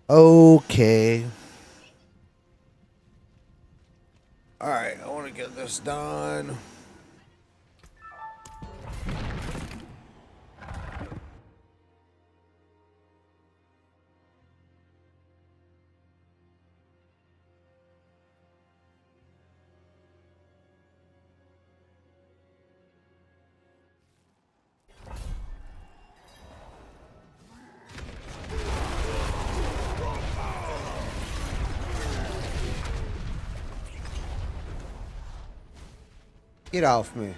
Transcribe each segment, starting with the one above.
Okay. All right, I want to get this done. Get off me.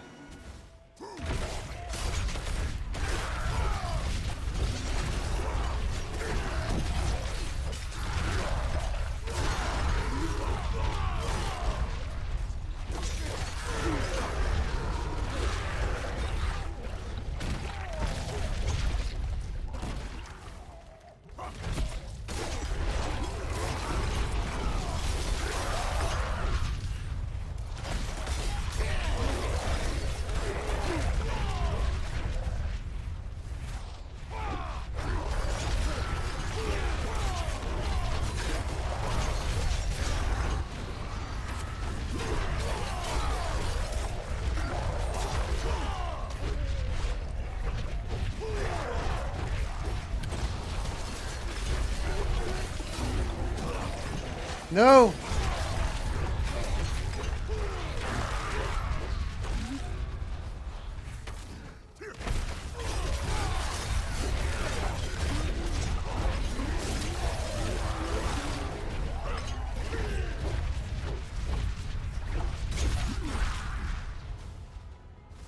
No.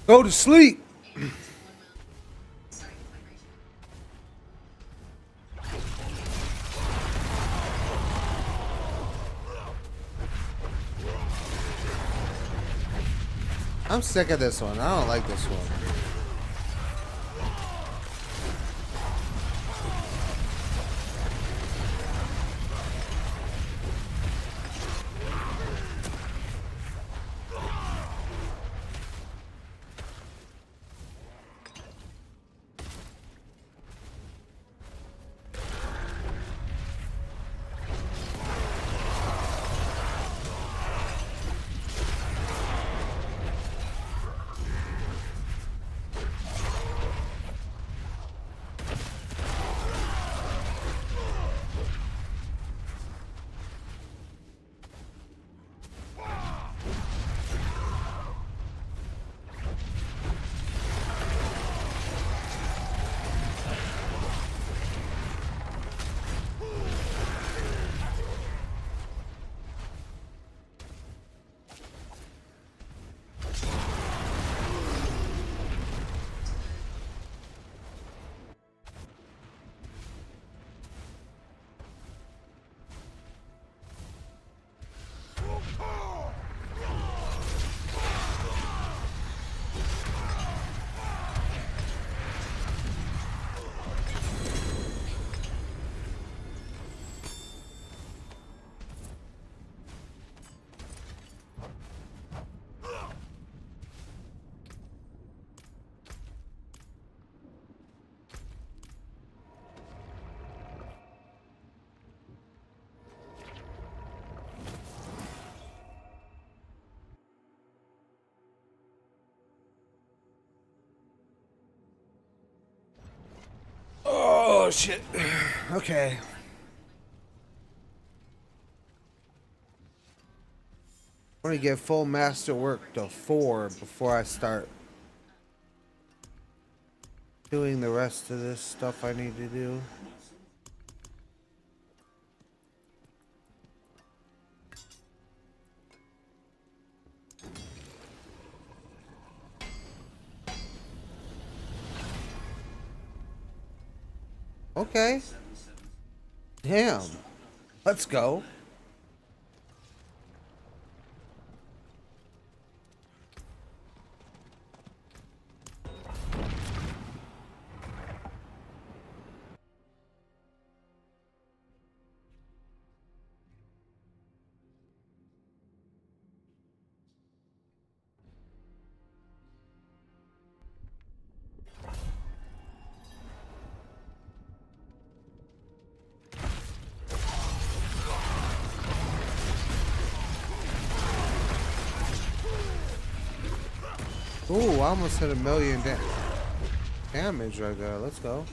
Go to sleep. I'm sick of this one. I don't like this one. Oh shit. Okay. I want to get full master work to 4 before I start doing the rest of this stuff I need to do. Okay. Damn. Let's go. Ooh, I almost hit a million damage right there. Let's go.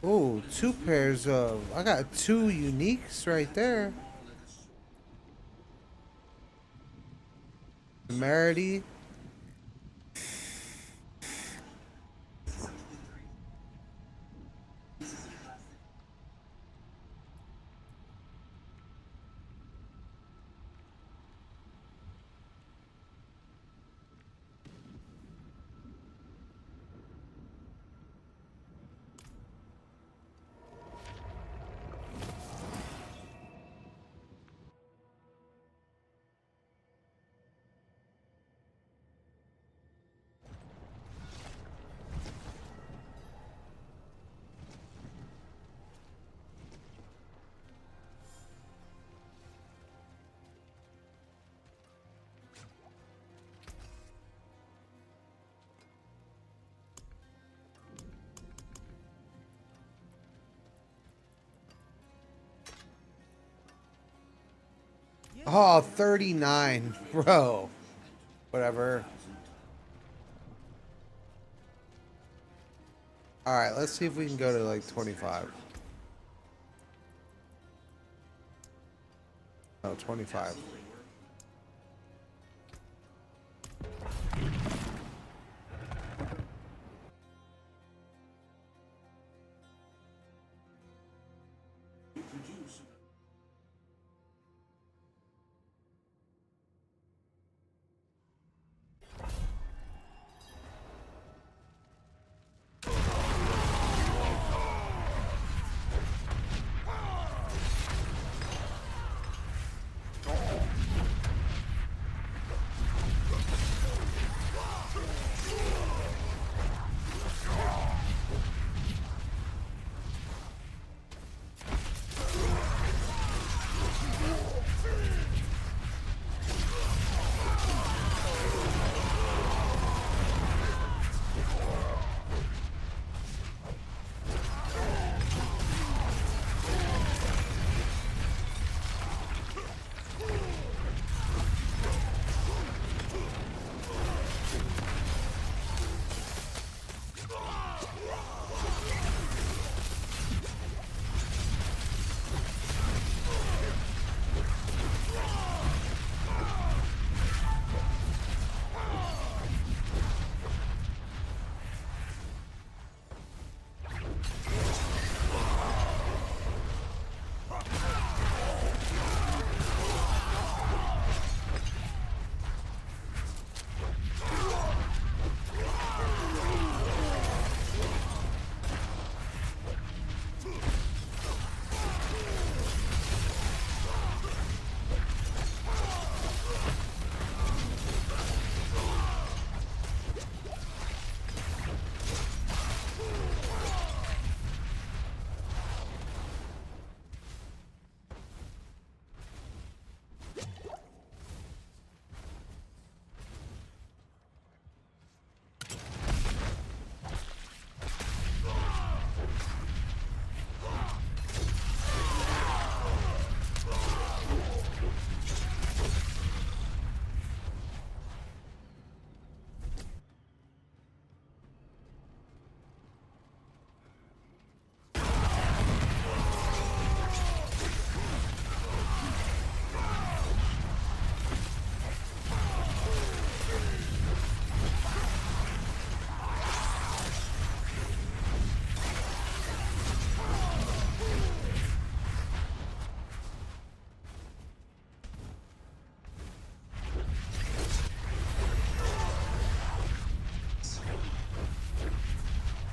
Ooh, two pairs of. I got two uniques right there. Temerity. Oh, 39, bro. Whatever. Alright, let's see if we can go to like 25. No, 25.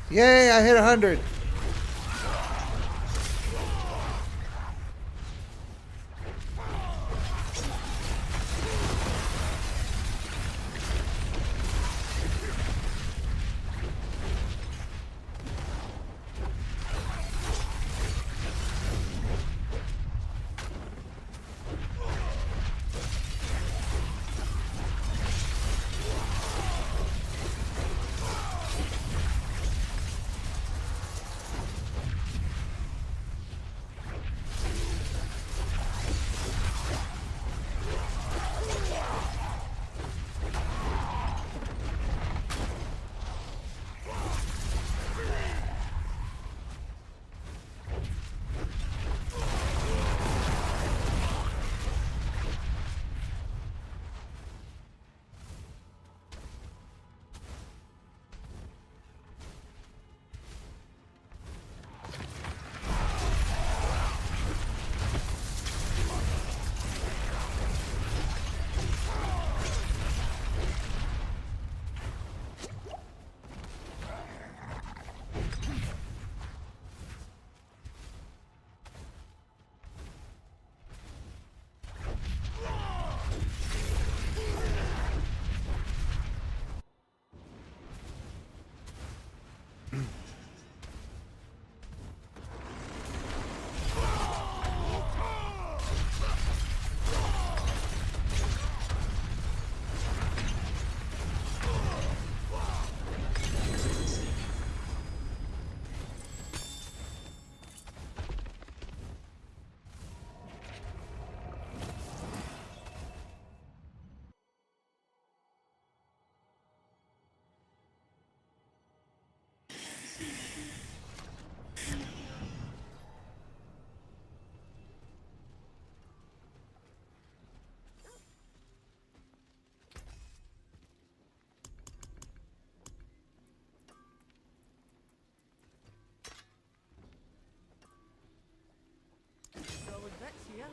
Yay, I hit 100. Solid bits here.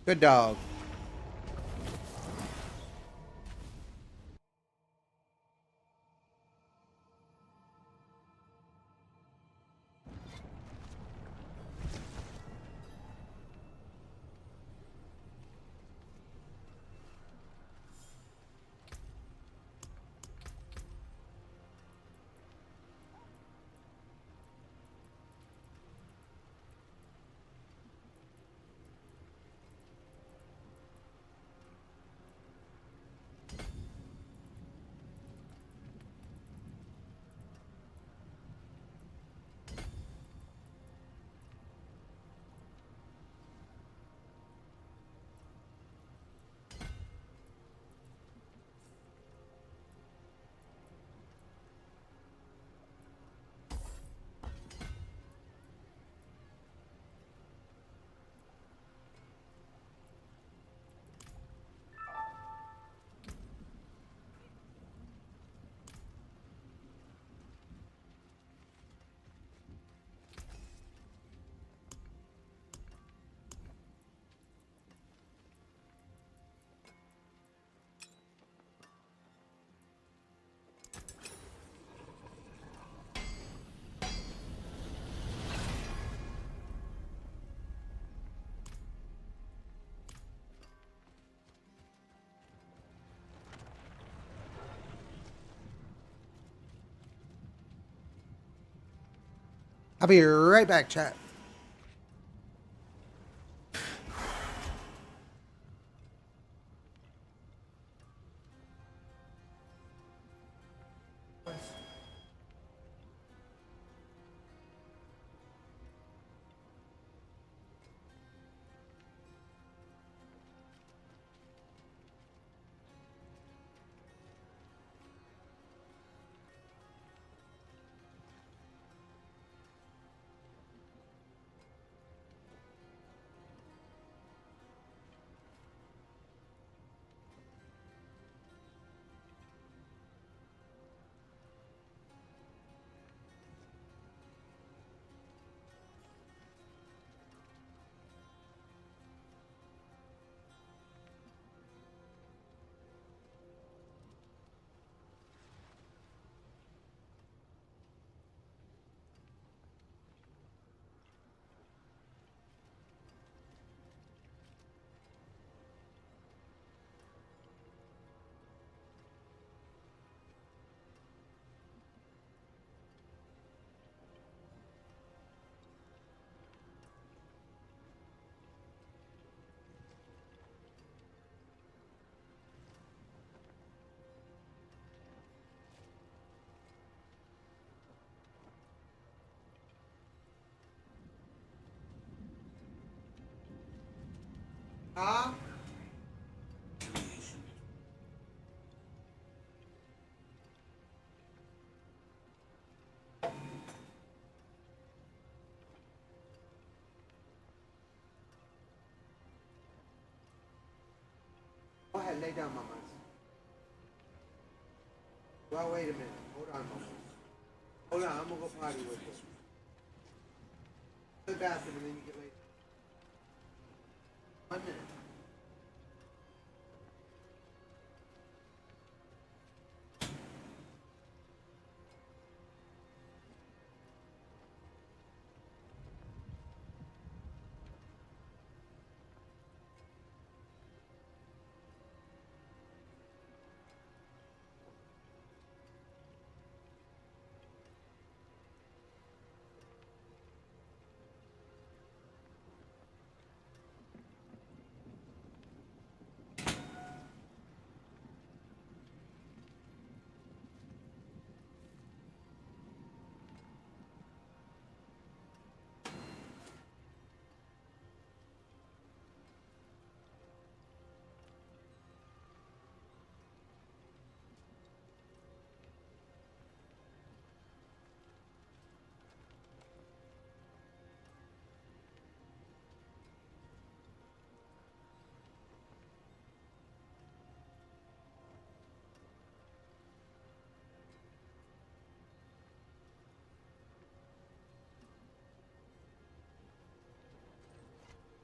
Good dog. I'll be right back, chat. Huh? Go ahead, lay down, mamas. Well, wait a minute. Hold on, mamas. Hold on, I'm gonna go potty with you. Go to the bathroom and then you get laid. 1 minute.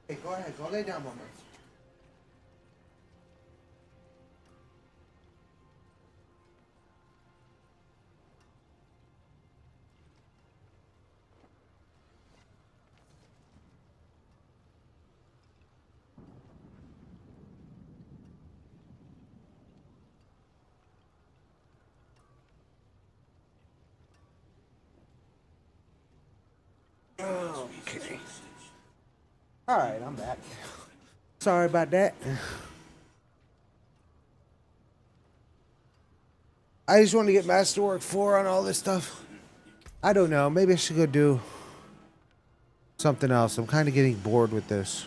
Hey, go ahead. Go lay down, mamas. Okay. All right, I'm back. Sorry about that. I just want to get Masterwork 4 on all this stuff. I don't know. Maybe I should go do something else. I'm kind of getting bored with this.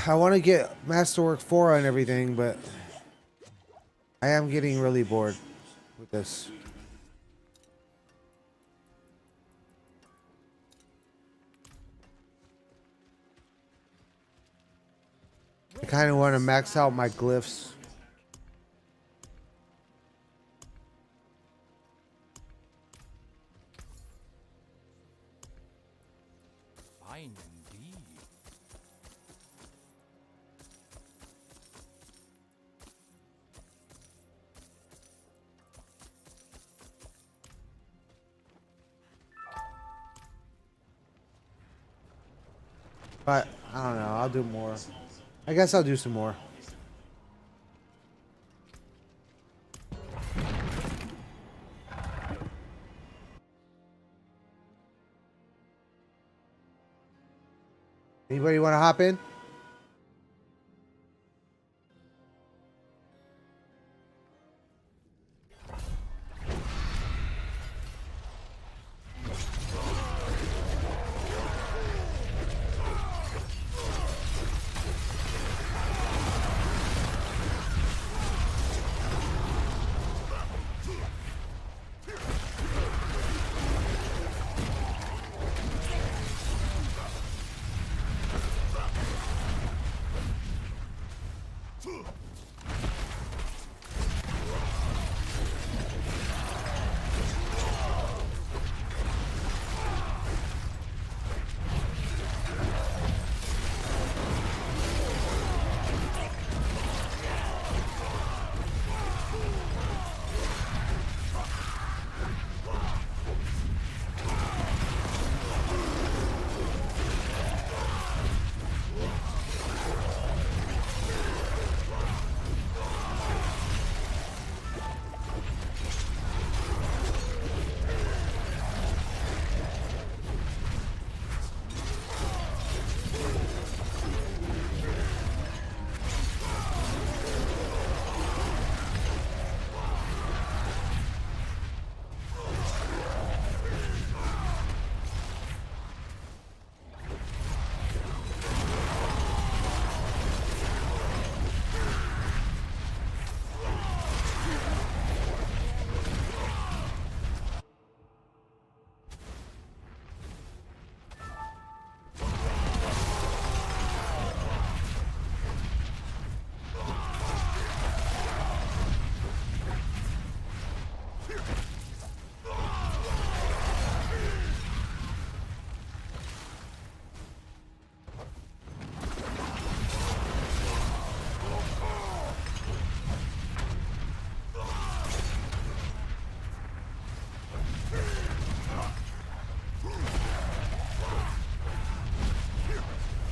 I want to get Masterwork 4 on everything, but I am getting really bored with this. I kind of want to max out my glyphs. Fine indeed. But I don't know. I'll do more. I guess I'll do some more. Anybody want to hop in?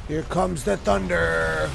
Here comes the thunder.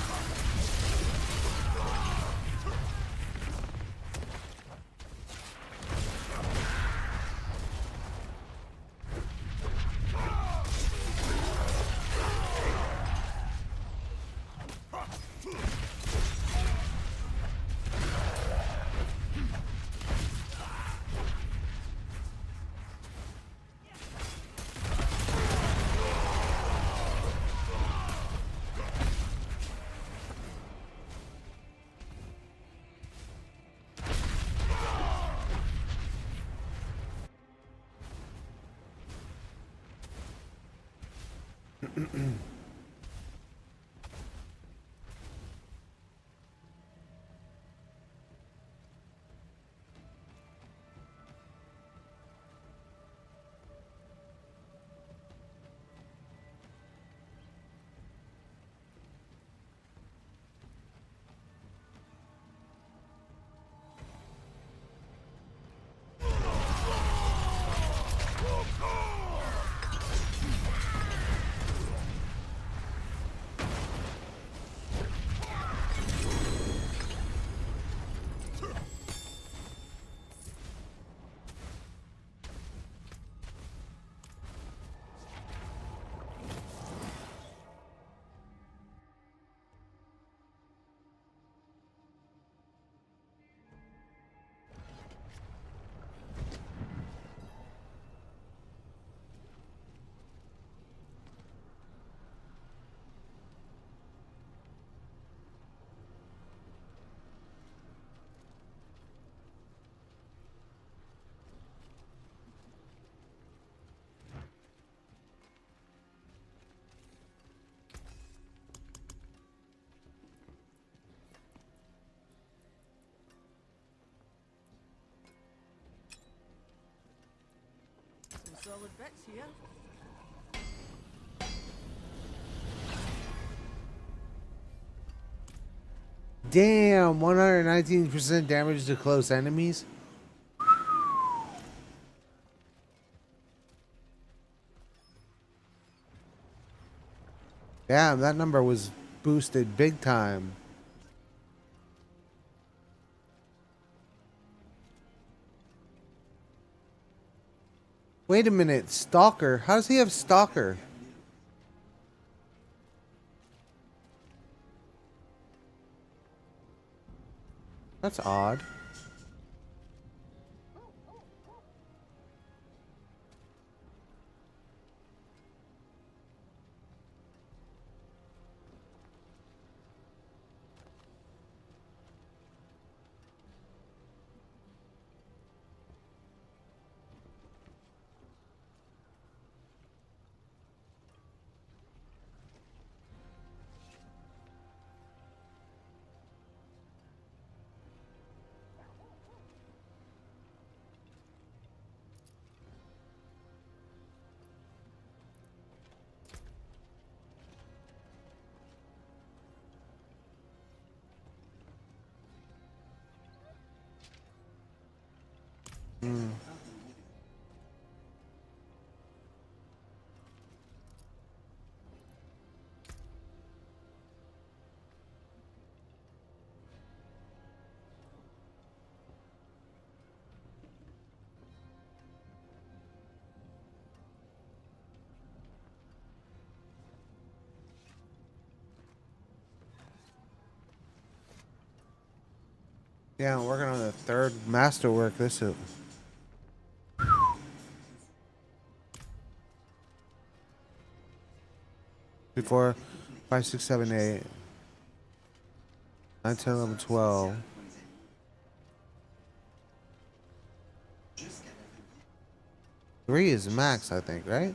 solid bits here. Damn, 119% damage to close enemies. Damn, that number was boosted big time. Wait a minute, Stalker? How does he have Stalker? That's odd. Yeah, I'm working on the third masterwork. This is 3, 4, 5, 6, 7, 8, 9, 10, 11, 12. Three is max, I think, right?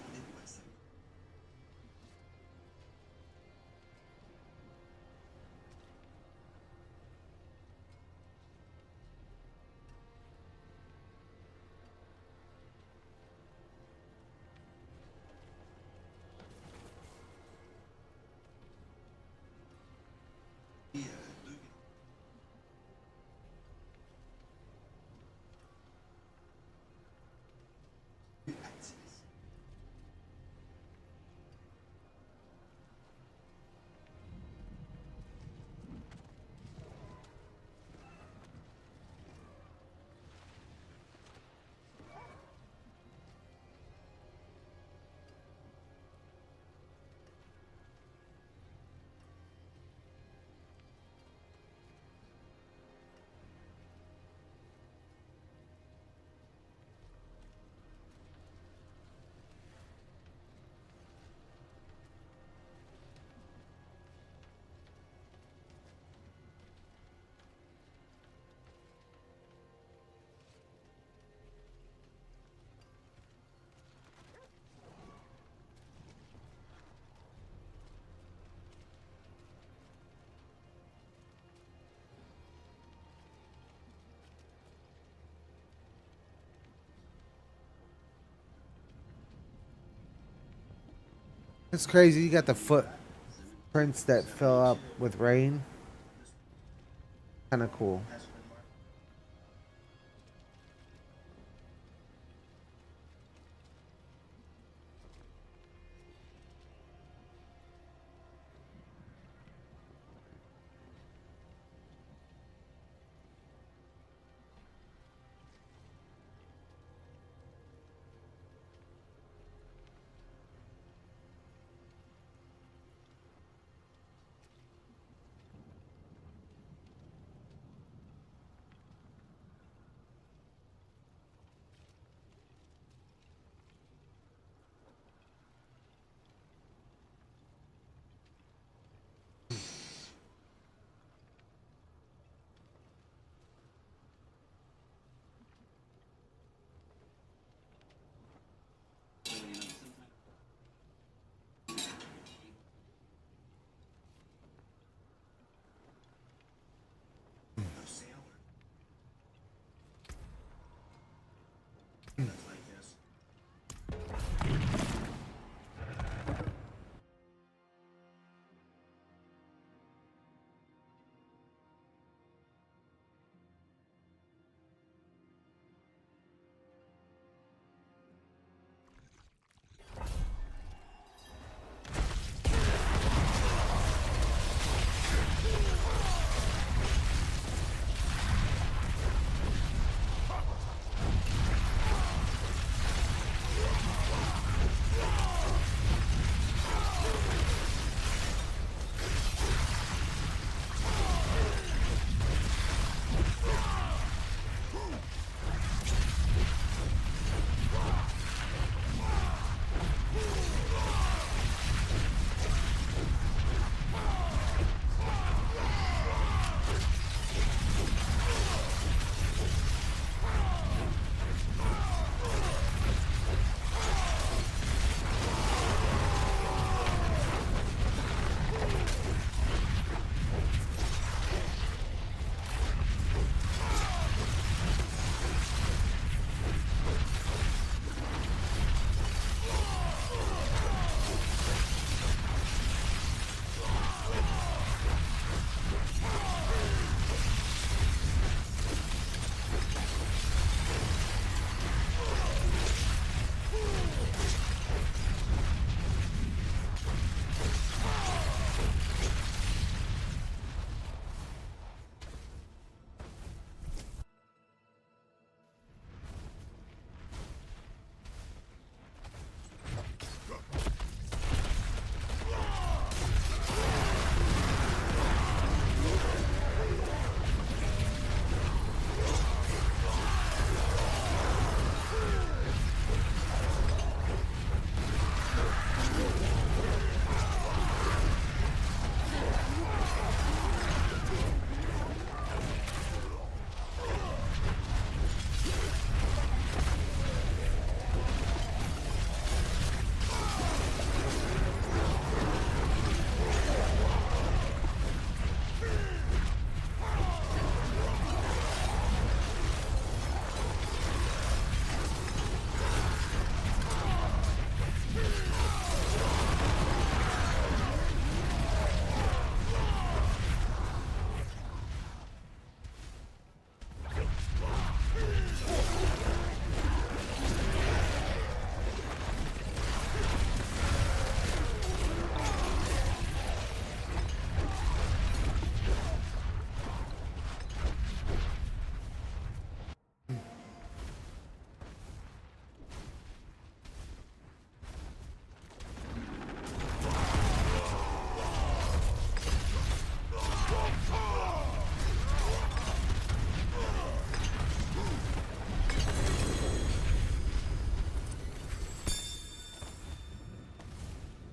It's crazy. You got the footprints that fill up with rain. Kind of cool.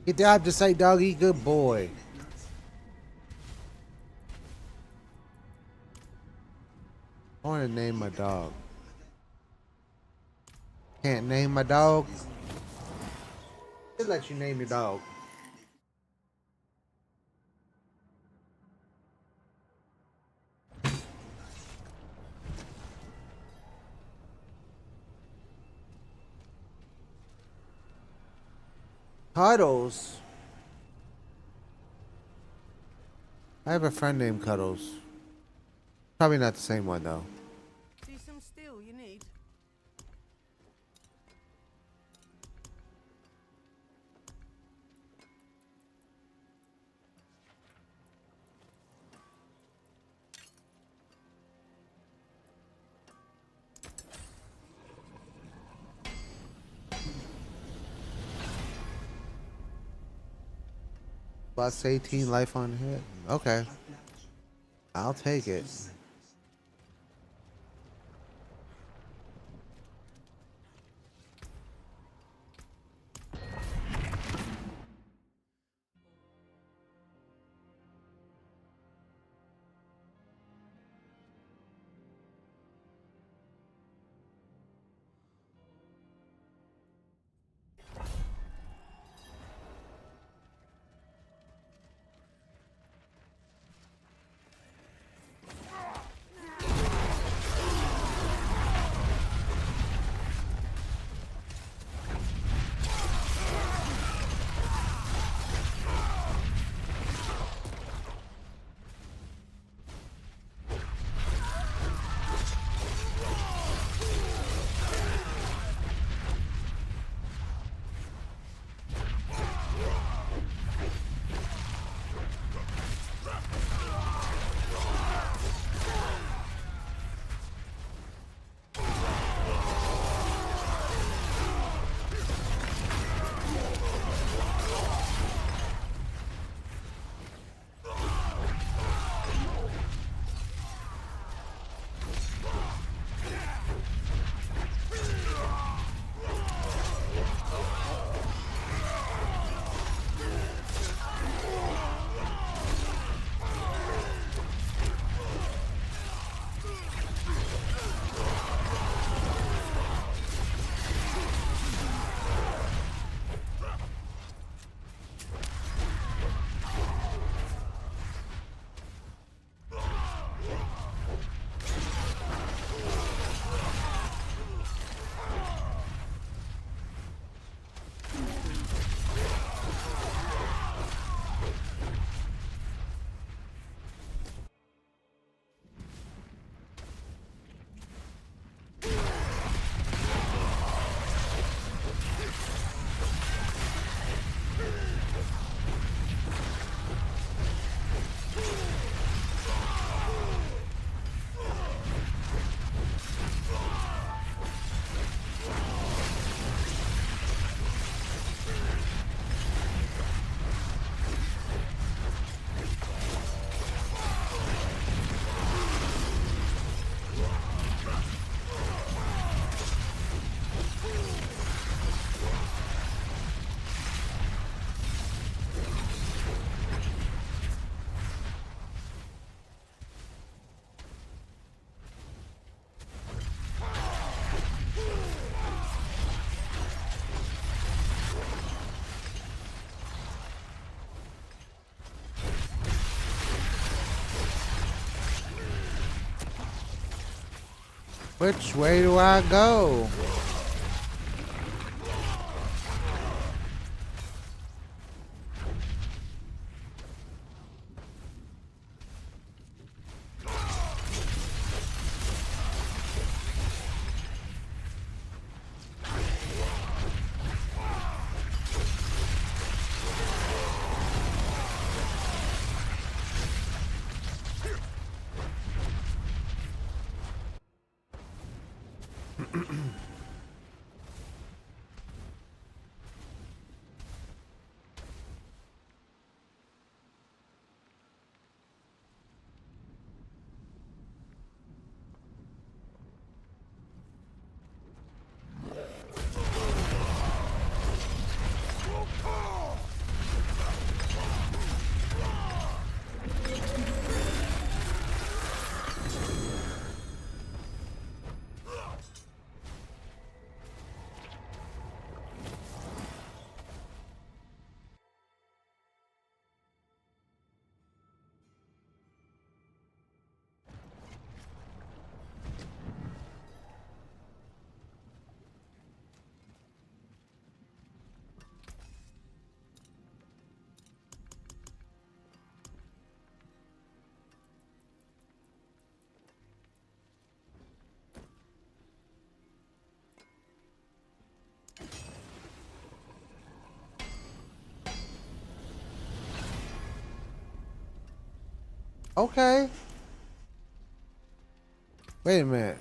Get the to say, doggy, good boy. I want to name my dog. Can't name my dog. Should let you name your dog. Cuddles. I have a friend named Cuddles. Probably not the same one though. See some steel you need. Plus 18 life on hit. Okay. I'll take it. Which way do I go? Okay. Wait a minute.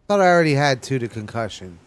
Thought I already had 2 to concussion.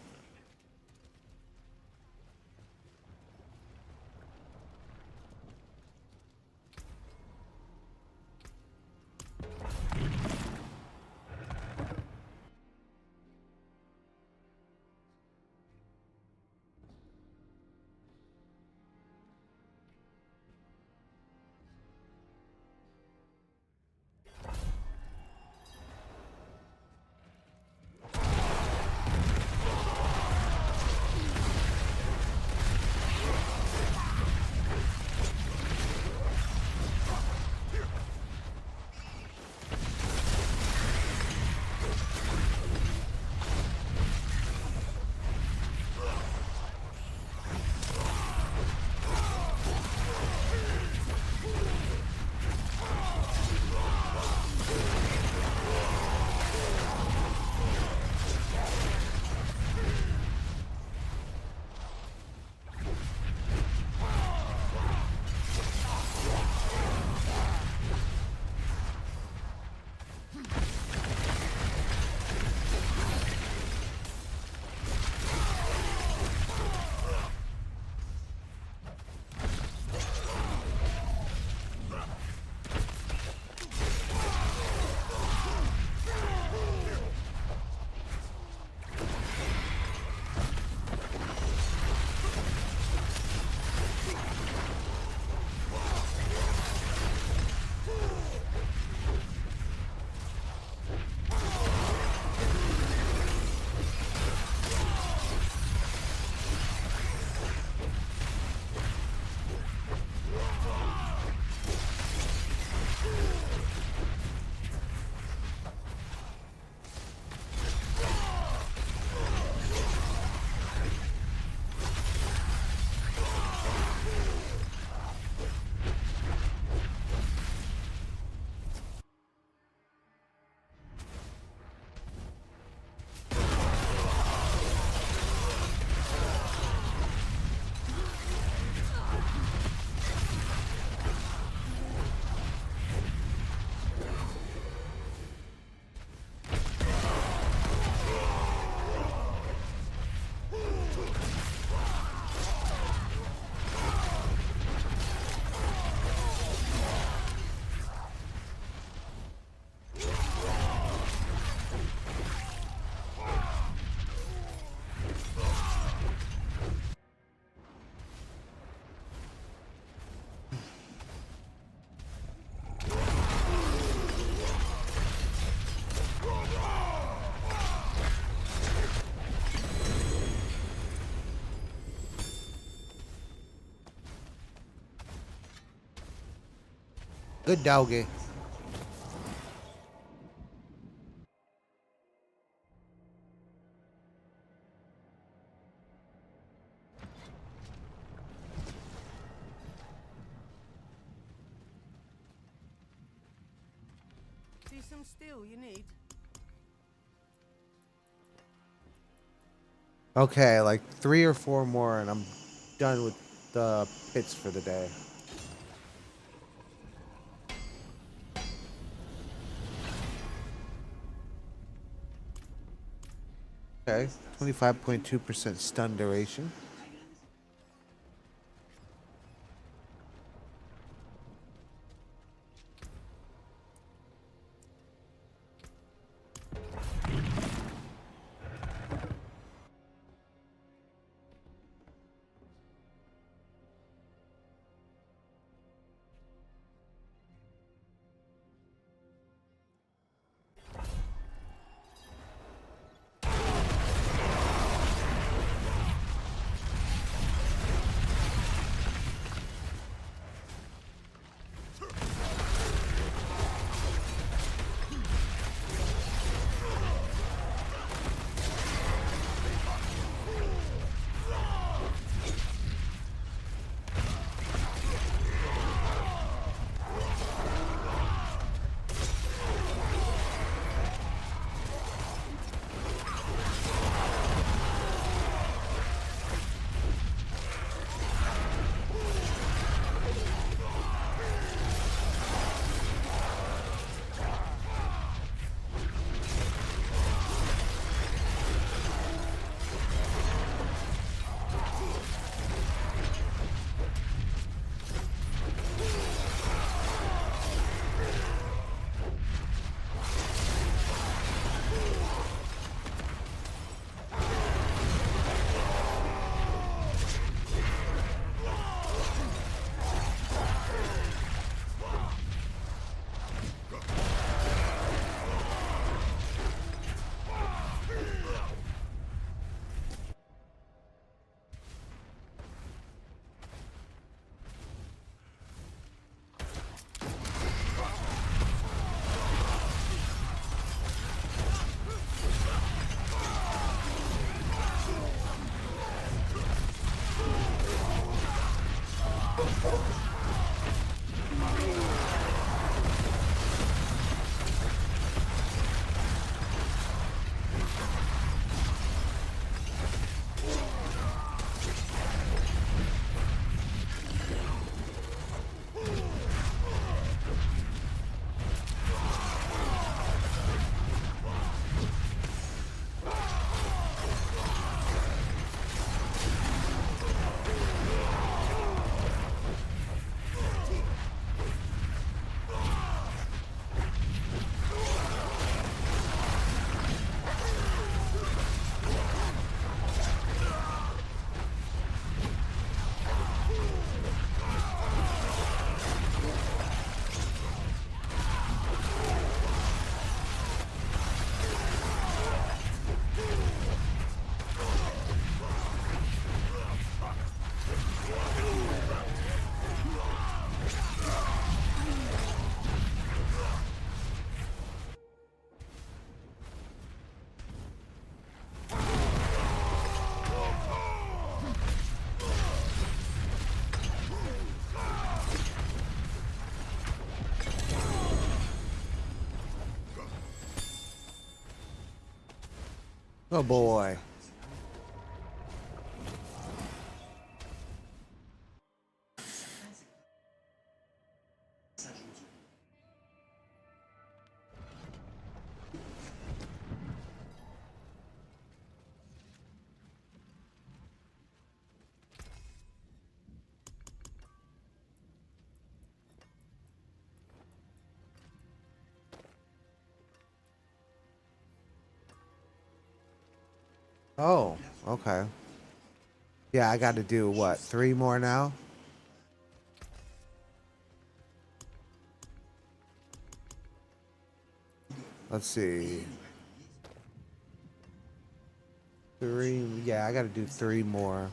Good doggy. See some steel you need? Okay, like 3 or 4 more and I'm done with the pits for the day. Okay, 25.2% stun duration. Oh boy. Oh, okay. Yeah, I got to do what? 3 more now? Let's see. 3. Yeah, I got to do 3 more.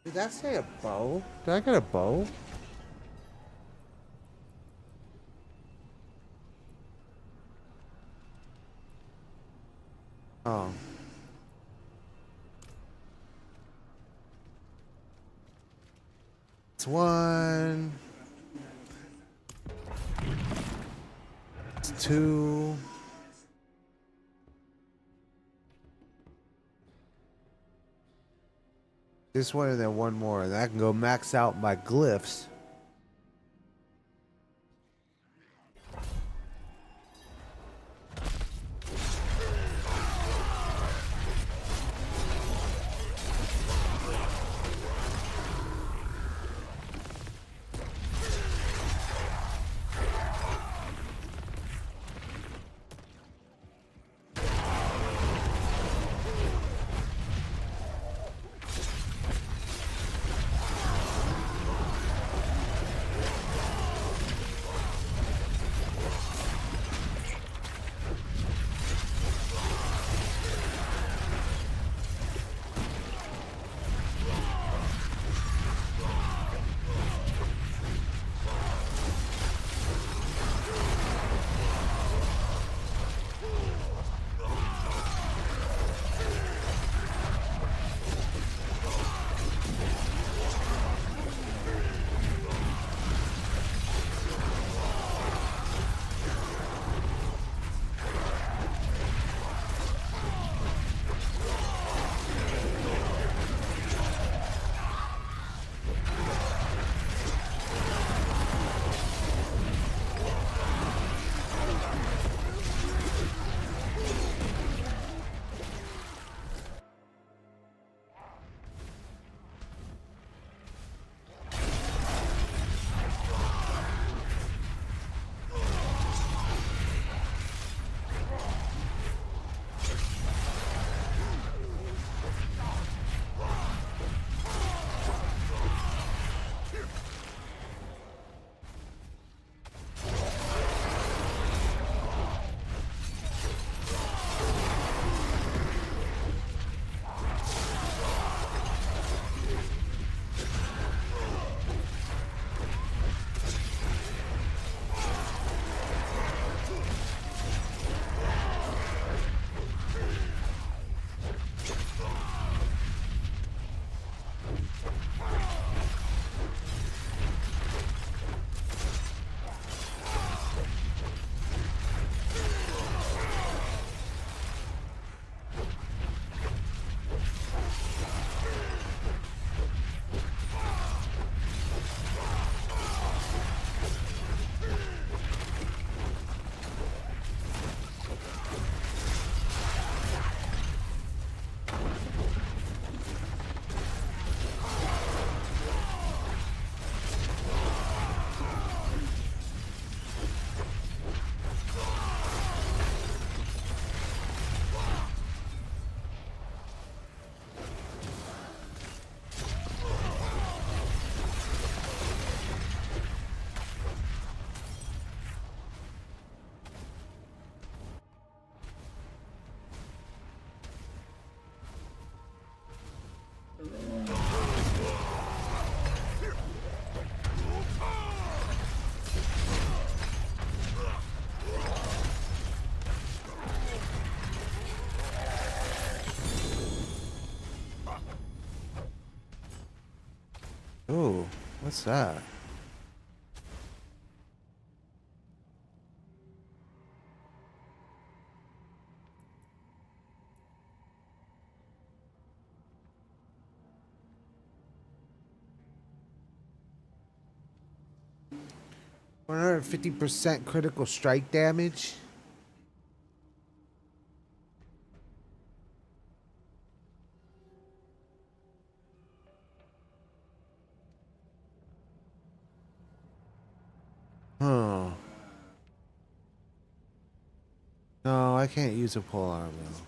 Did that say a bow? Did I get a bow? Oh. It's 1. It's 2. This one and then 1 more. And I can go max out my glyphs. Ooh, what's that? One hundred and 50% critical strike damage. Huh. No, I can't use a pole arm though.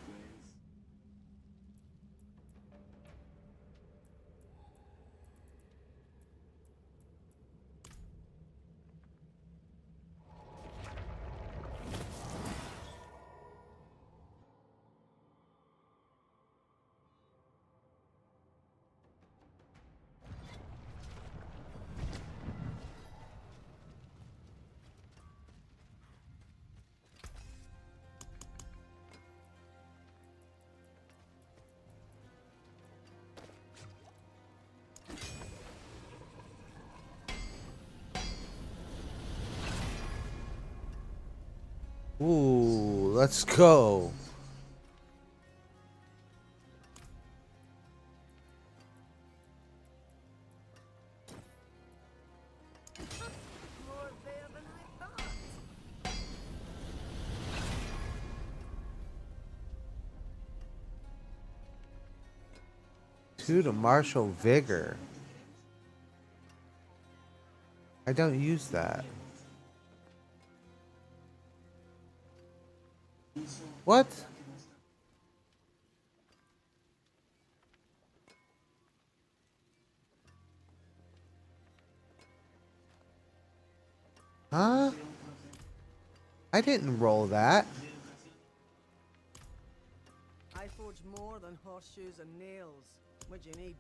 Ooh, let's go. More there than I thought. 2 to martial vigor. I don't use that. What? Huh? I didn't roll that. I forge more than horseshoes and nails. What you need?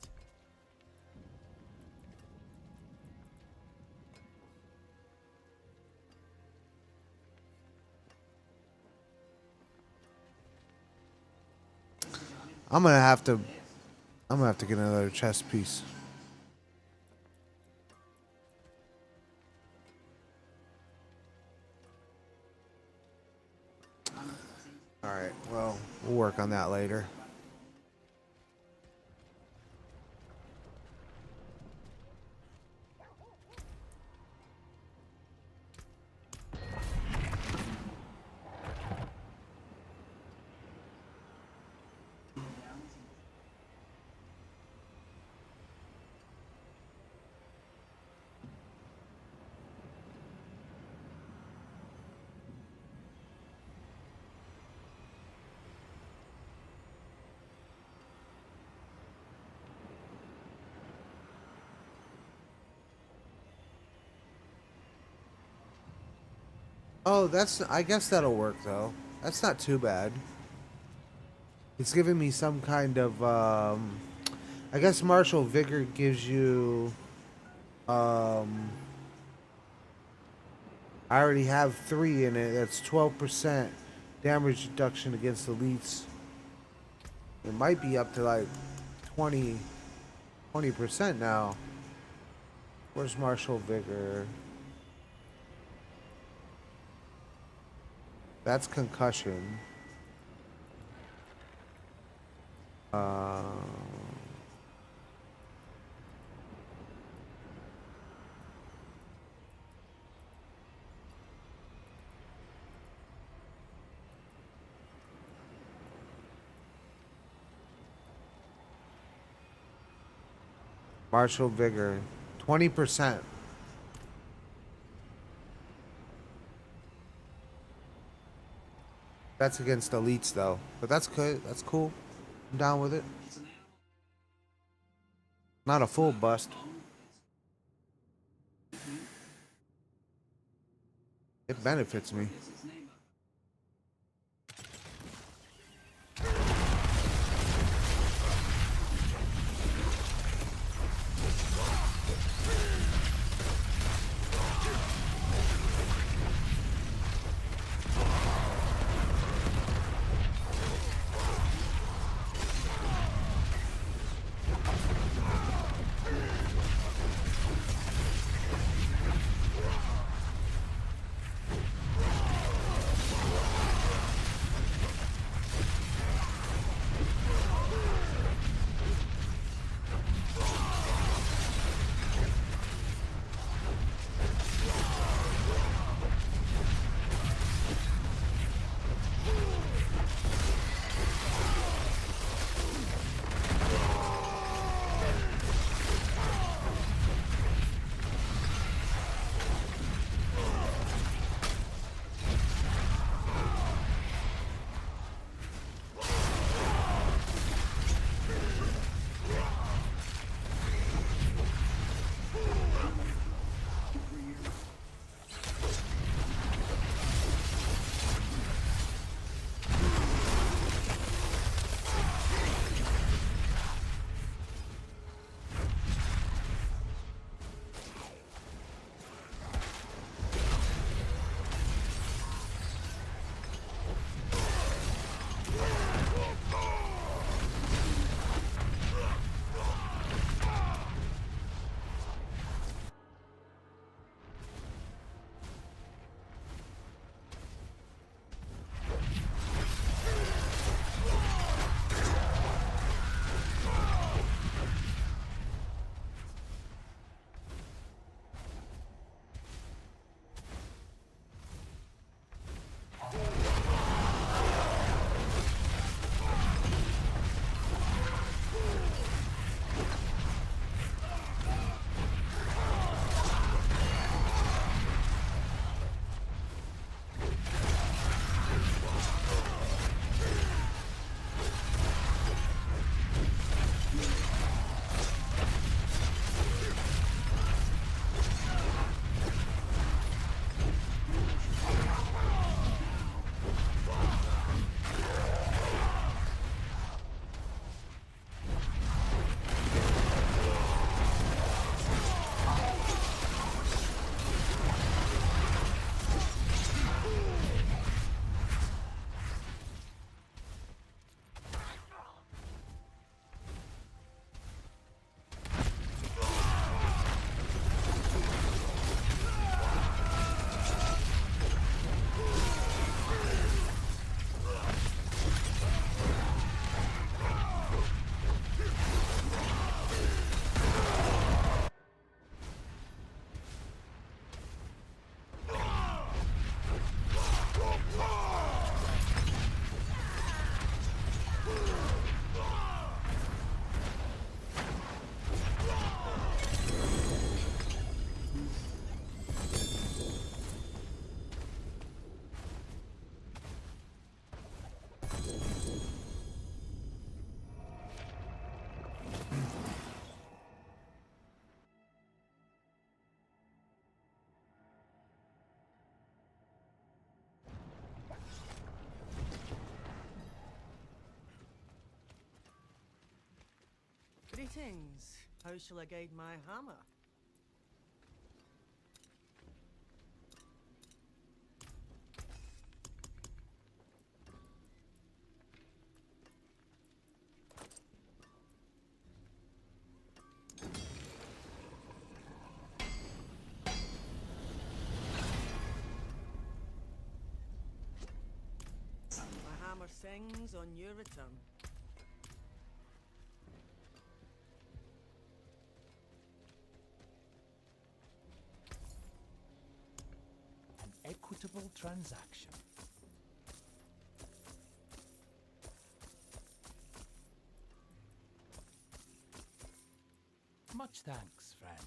I'm gonna have to get another chest piece. Alright, well, we'll work on that later. Oh, I guess that'll work though. That's not too bad. It's giving me some kind of I guess martial vigor gives you I already have 3 in it. That's 12% damage reduction against elites. It might be up to like 20% now. Where's martial vigor? That's concussion. Martial vigor, 20%. That's against elites though, but that's good. That's cool. I'm down with it. Not a full bust. It benefits me. Greetings. How shall I guide my hammer? My hammer sings on your return. An equitable transaction. Much thanks, friend.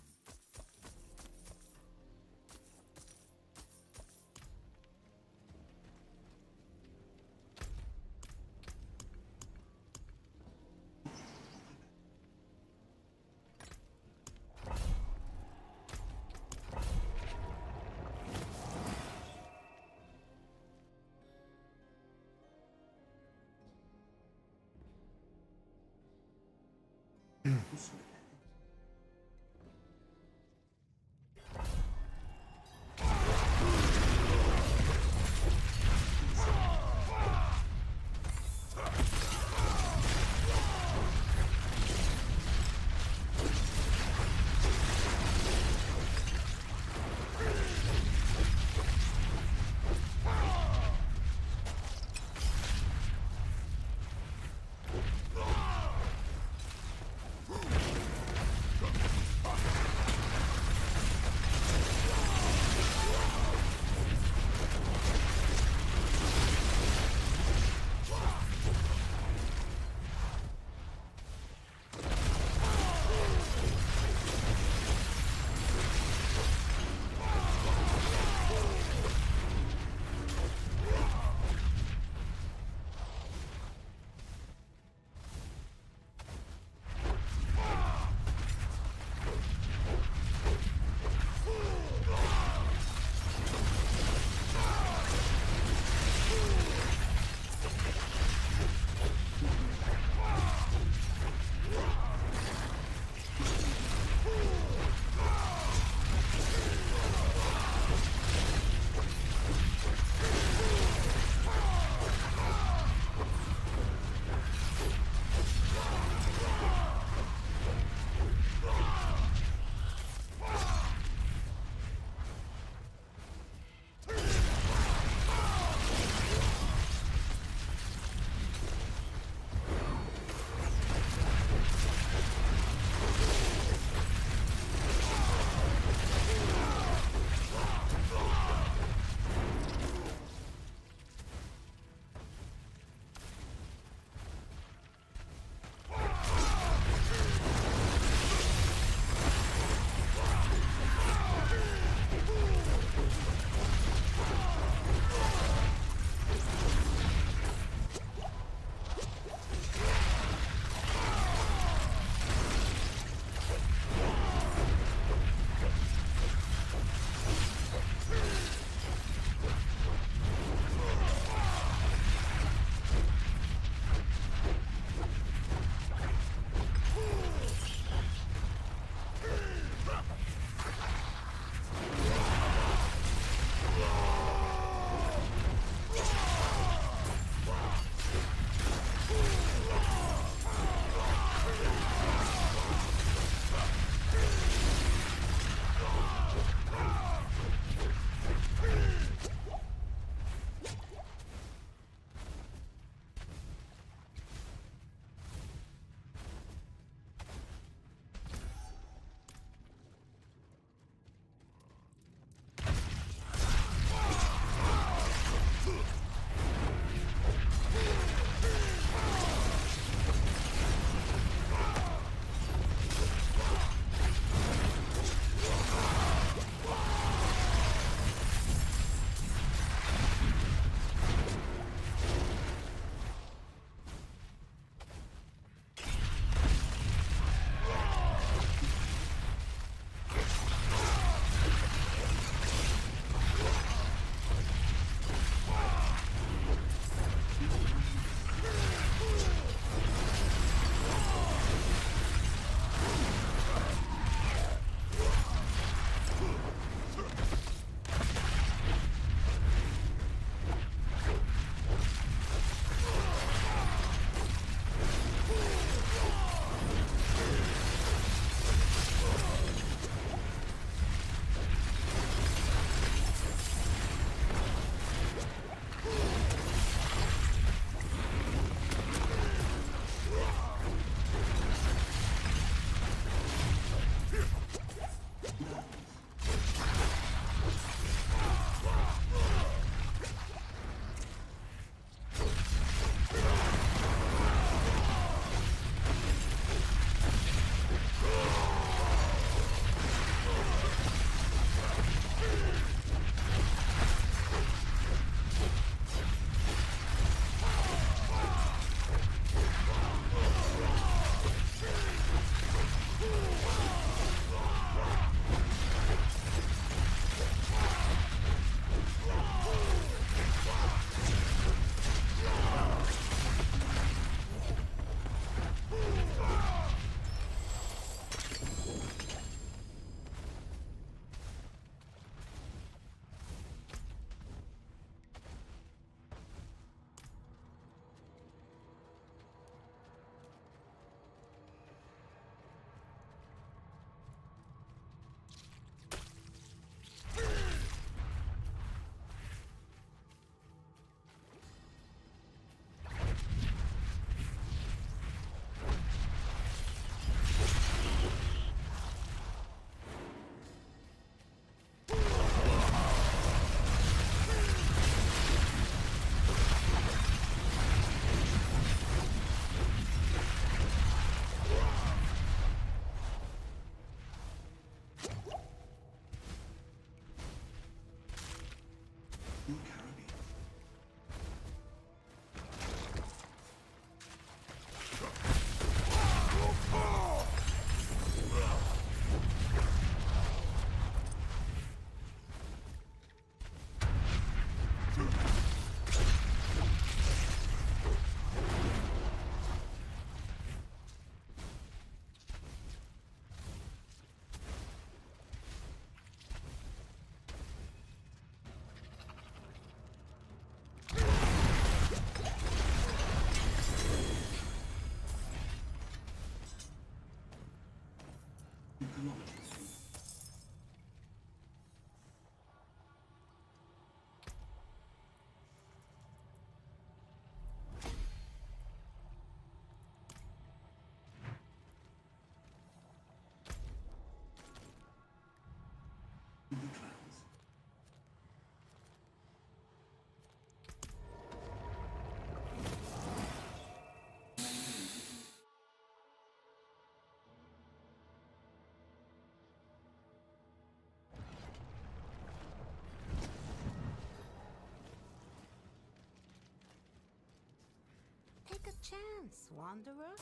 chance, wanderer.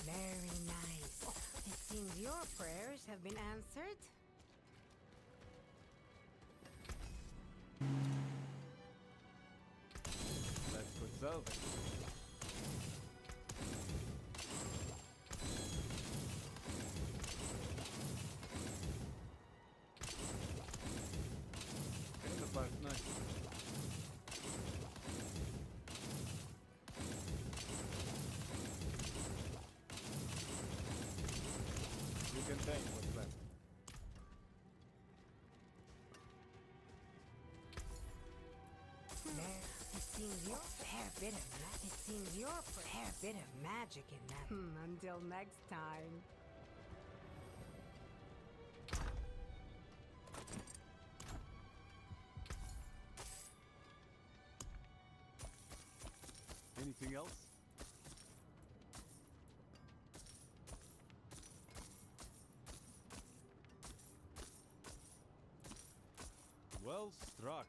Very nice. It seems your prayers have been answered. Let's go solve it. Okay, the part's nice. You can take what's left. It seems you're a fair bit of magic in that. Until next time. Anything else? Well struck.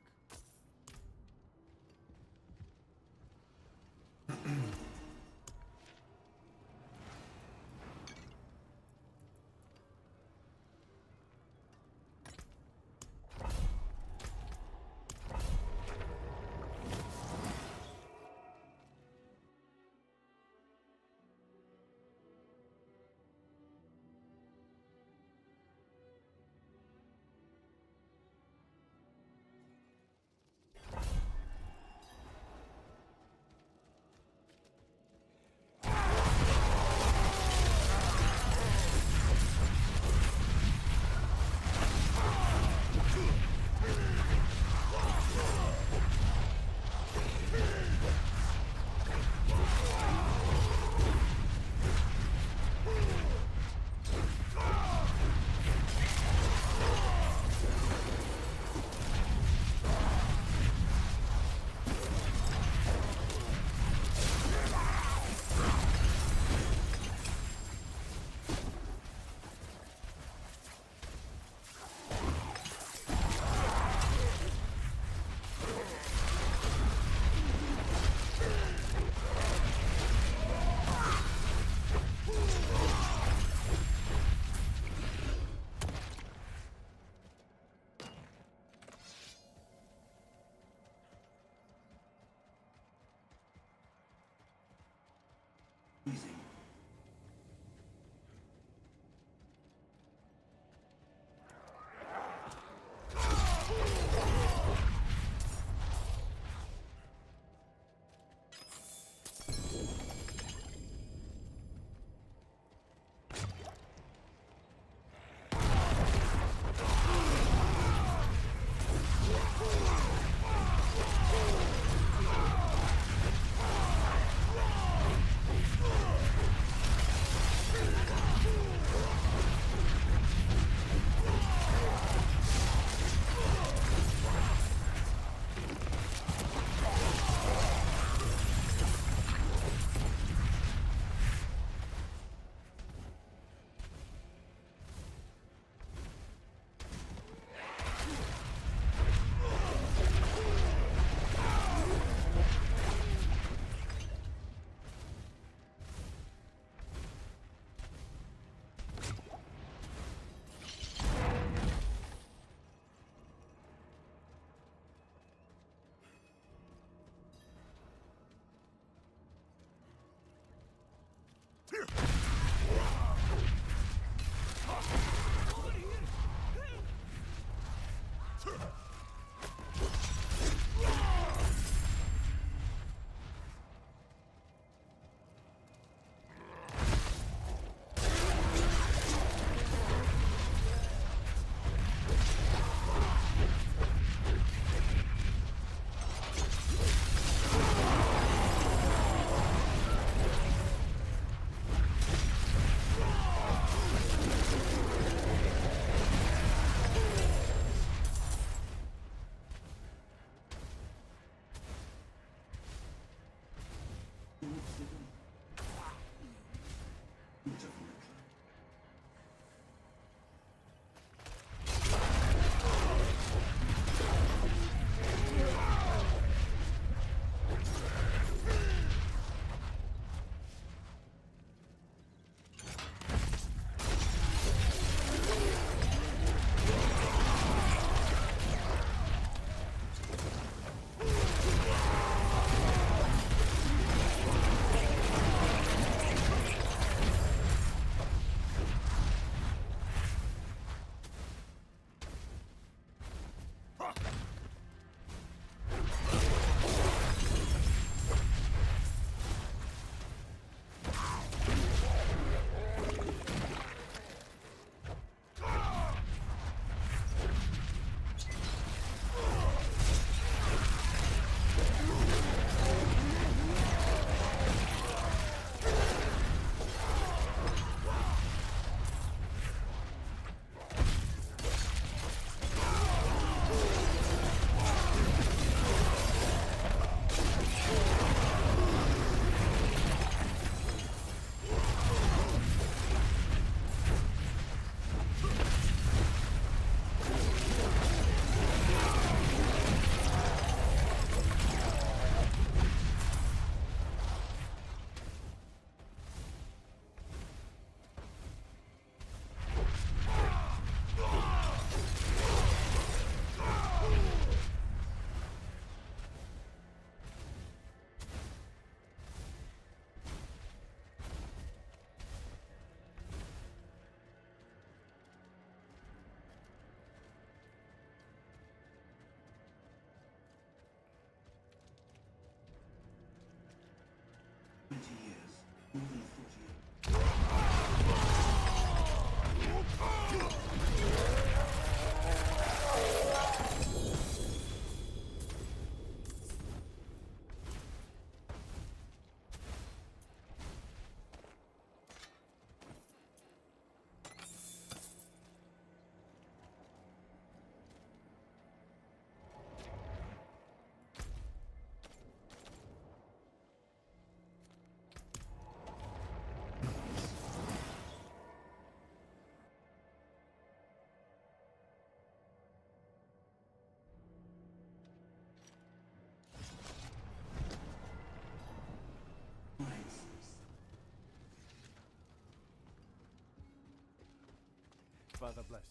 Father bless.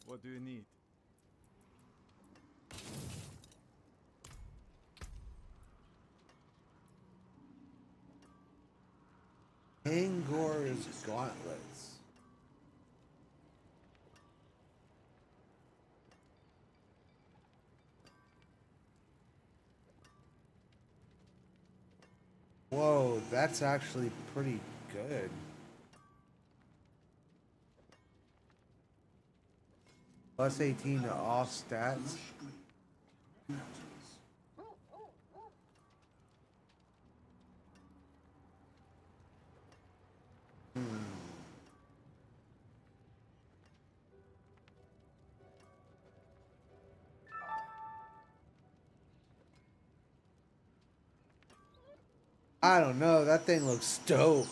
What do you need? Angor's gauntlets. Whoa, that's actually pretty good. Plus 18 to all stats. I don't know. That thing looks dope.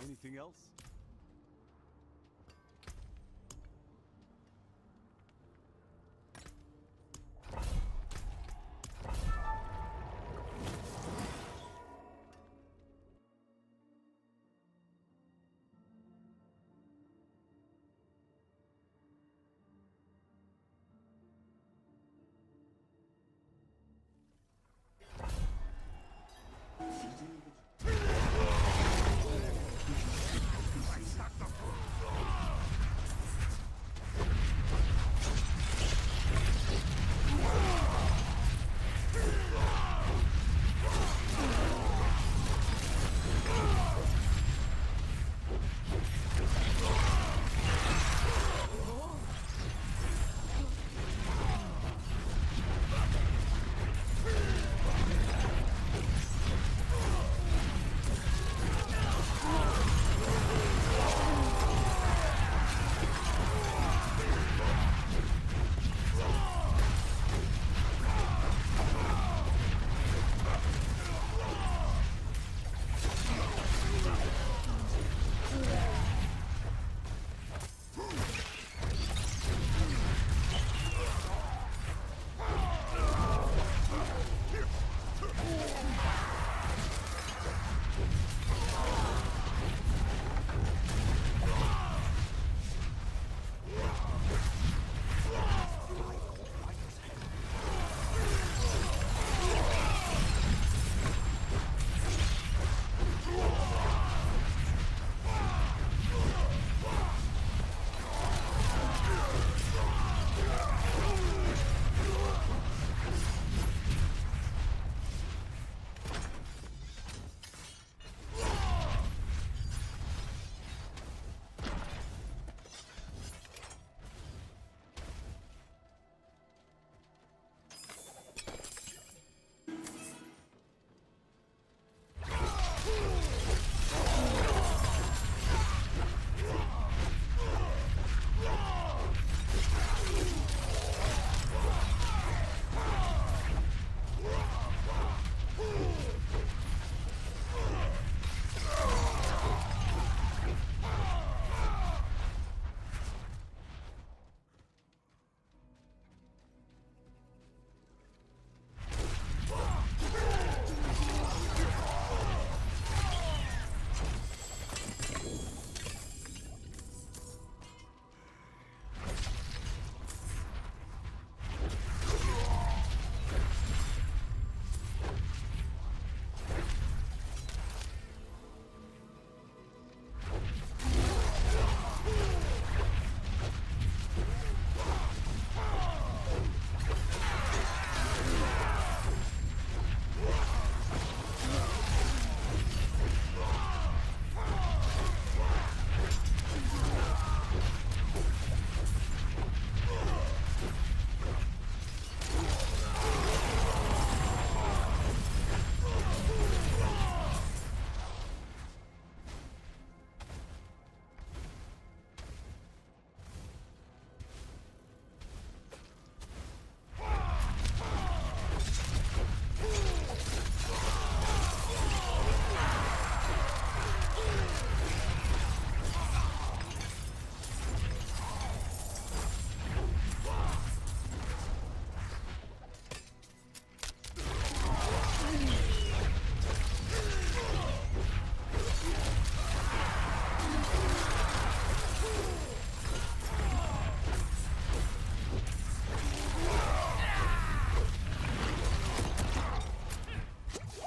Anything else?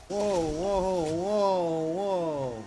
Whoa, whoa, whoa, whoa.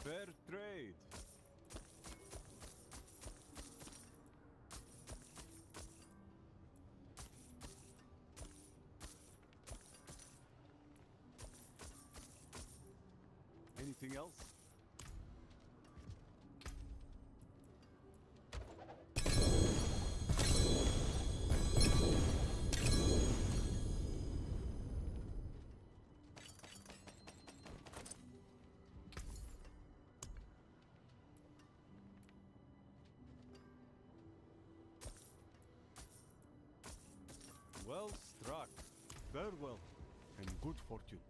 Fair trade. Anything else? Well struck. Farewell, and good fortune.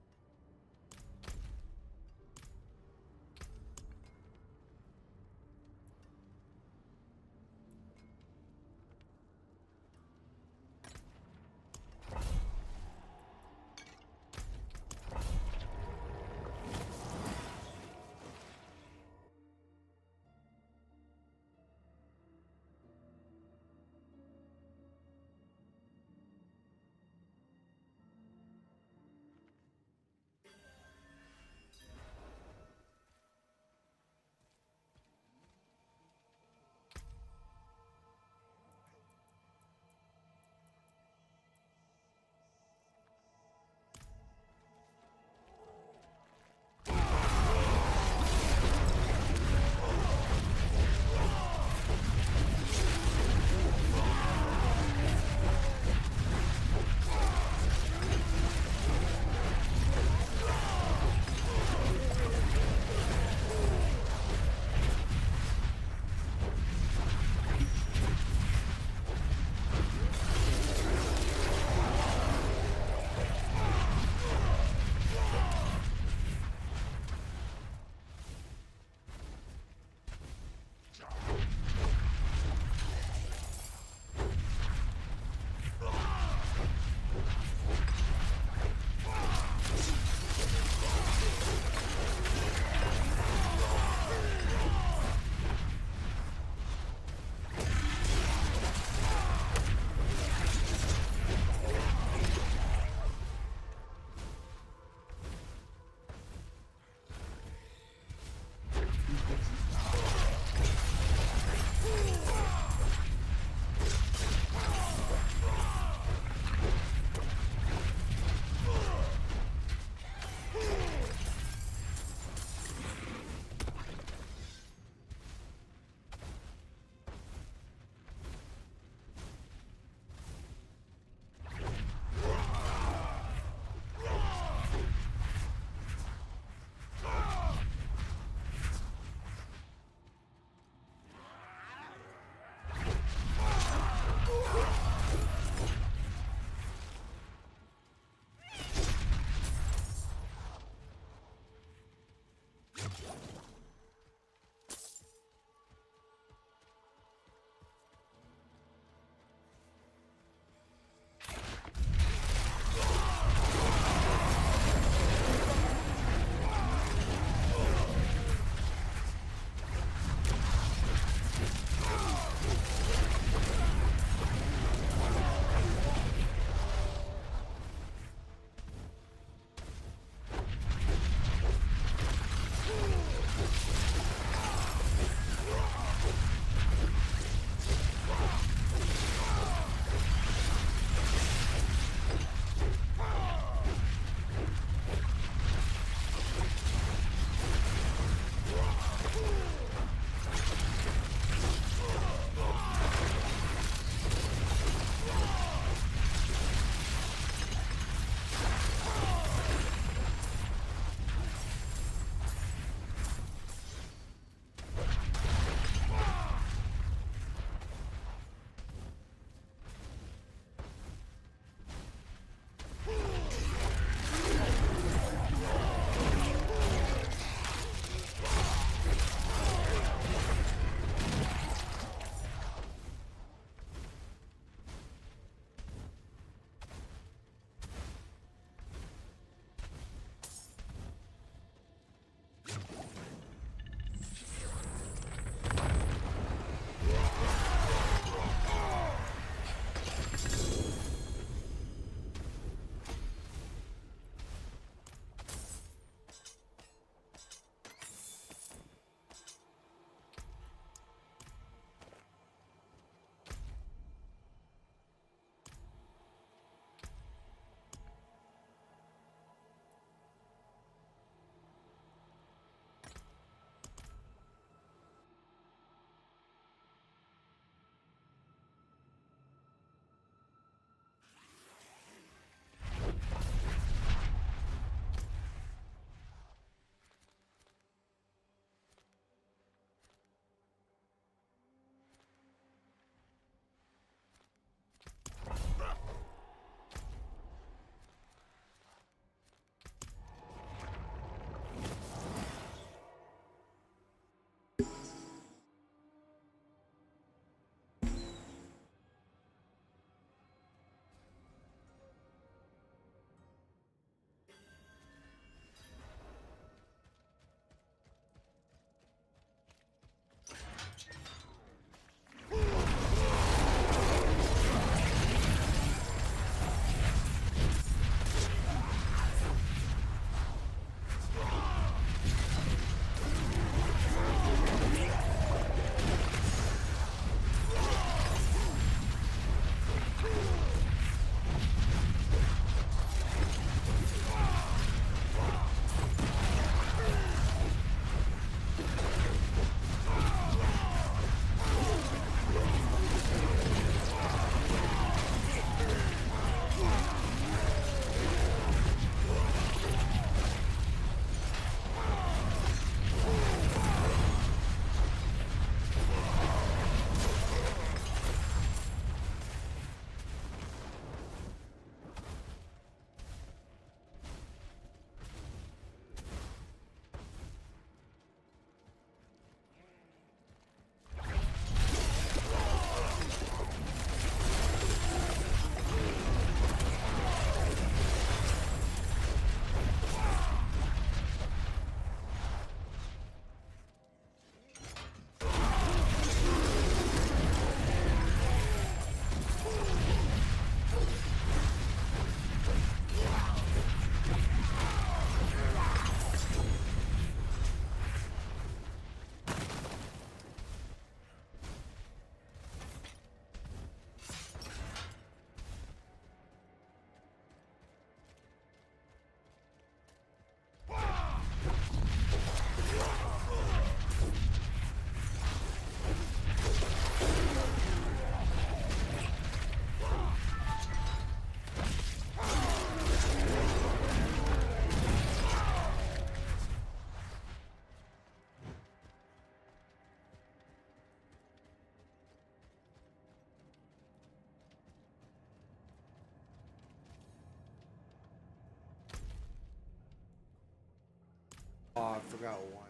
forgot why.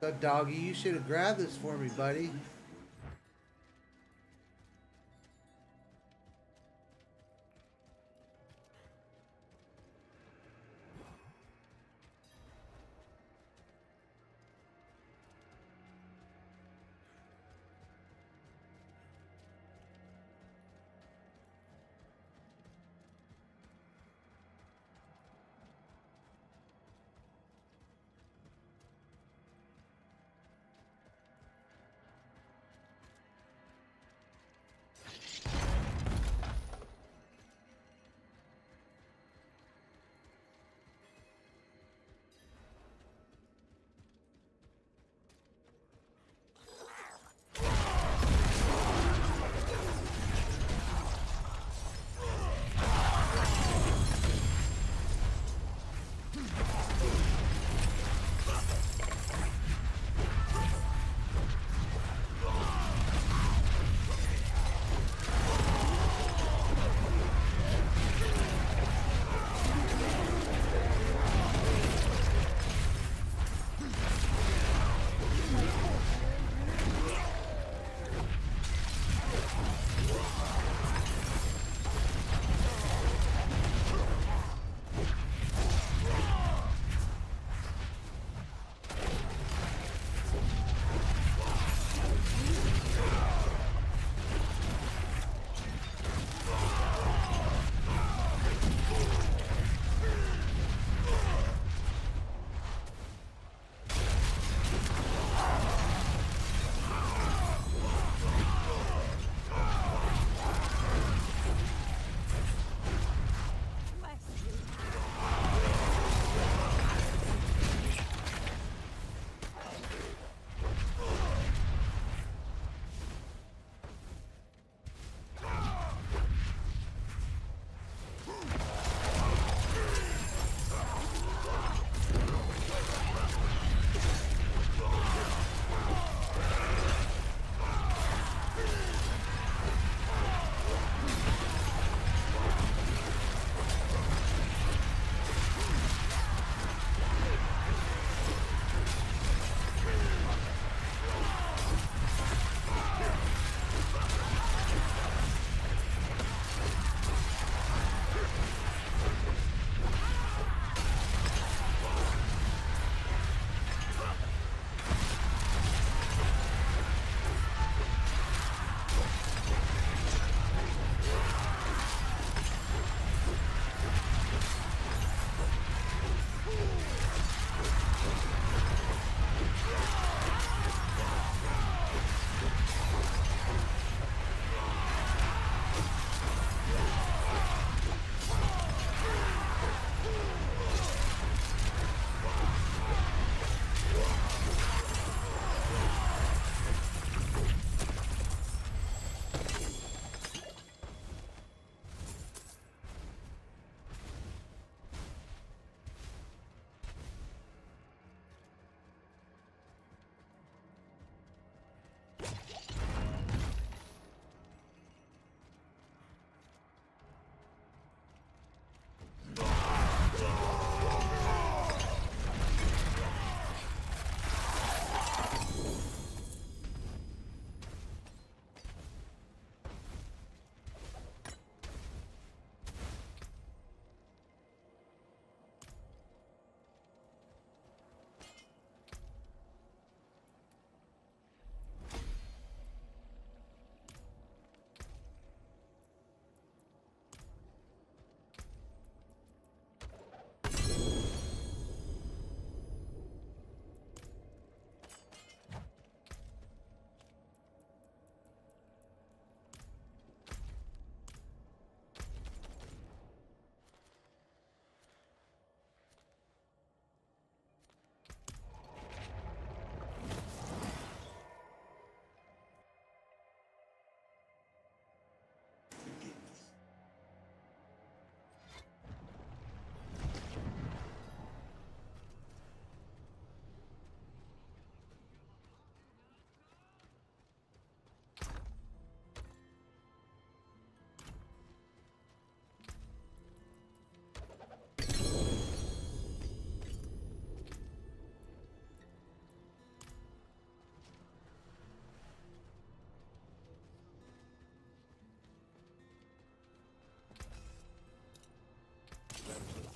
So, doggy, you should have grabbed this for me, buddy.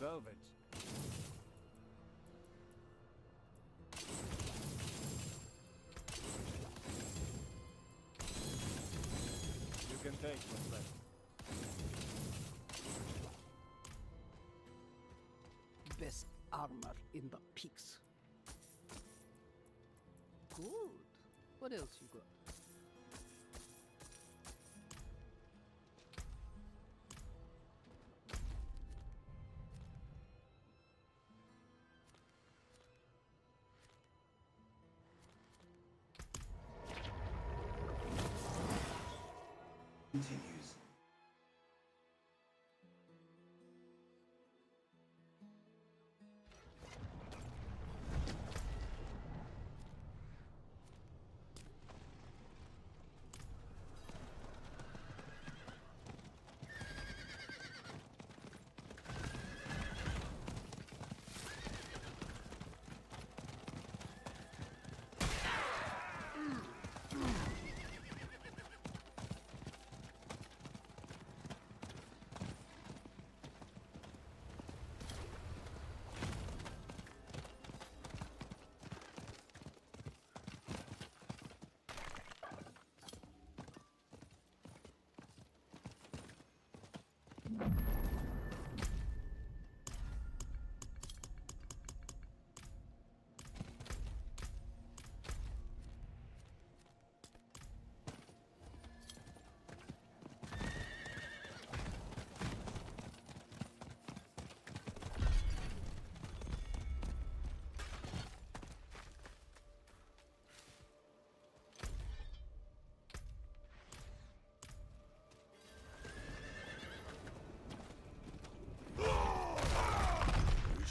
Salvage. You can take what's left. Best armor in the peaks. Good. What else you got? Continues.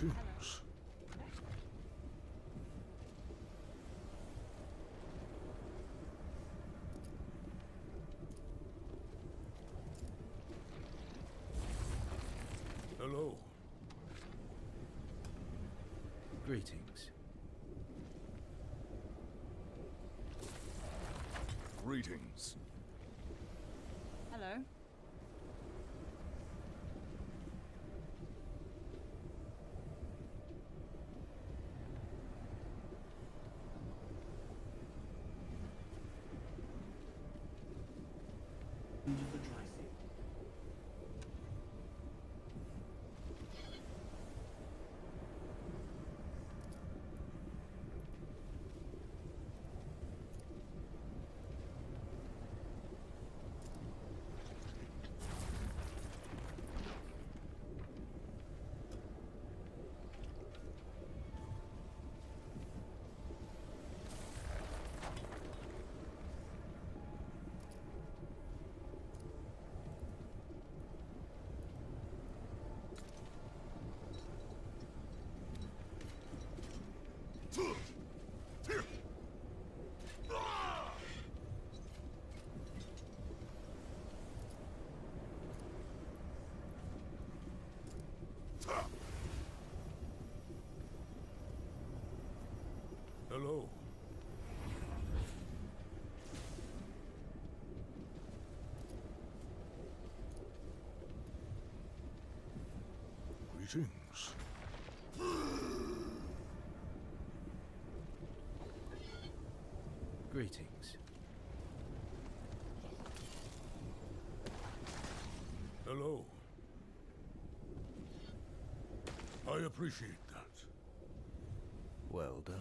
Greetings. Hello. Greetings. Greetings. Hello. Into the dry sea. Hello. Greetings. Greetings. Hello. I appreciate that. Well done.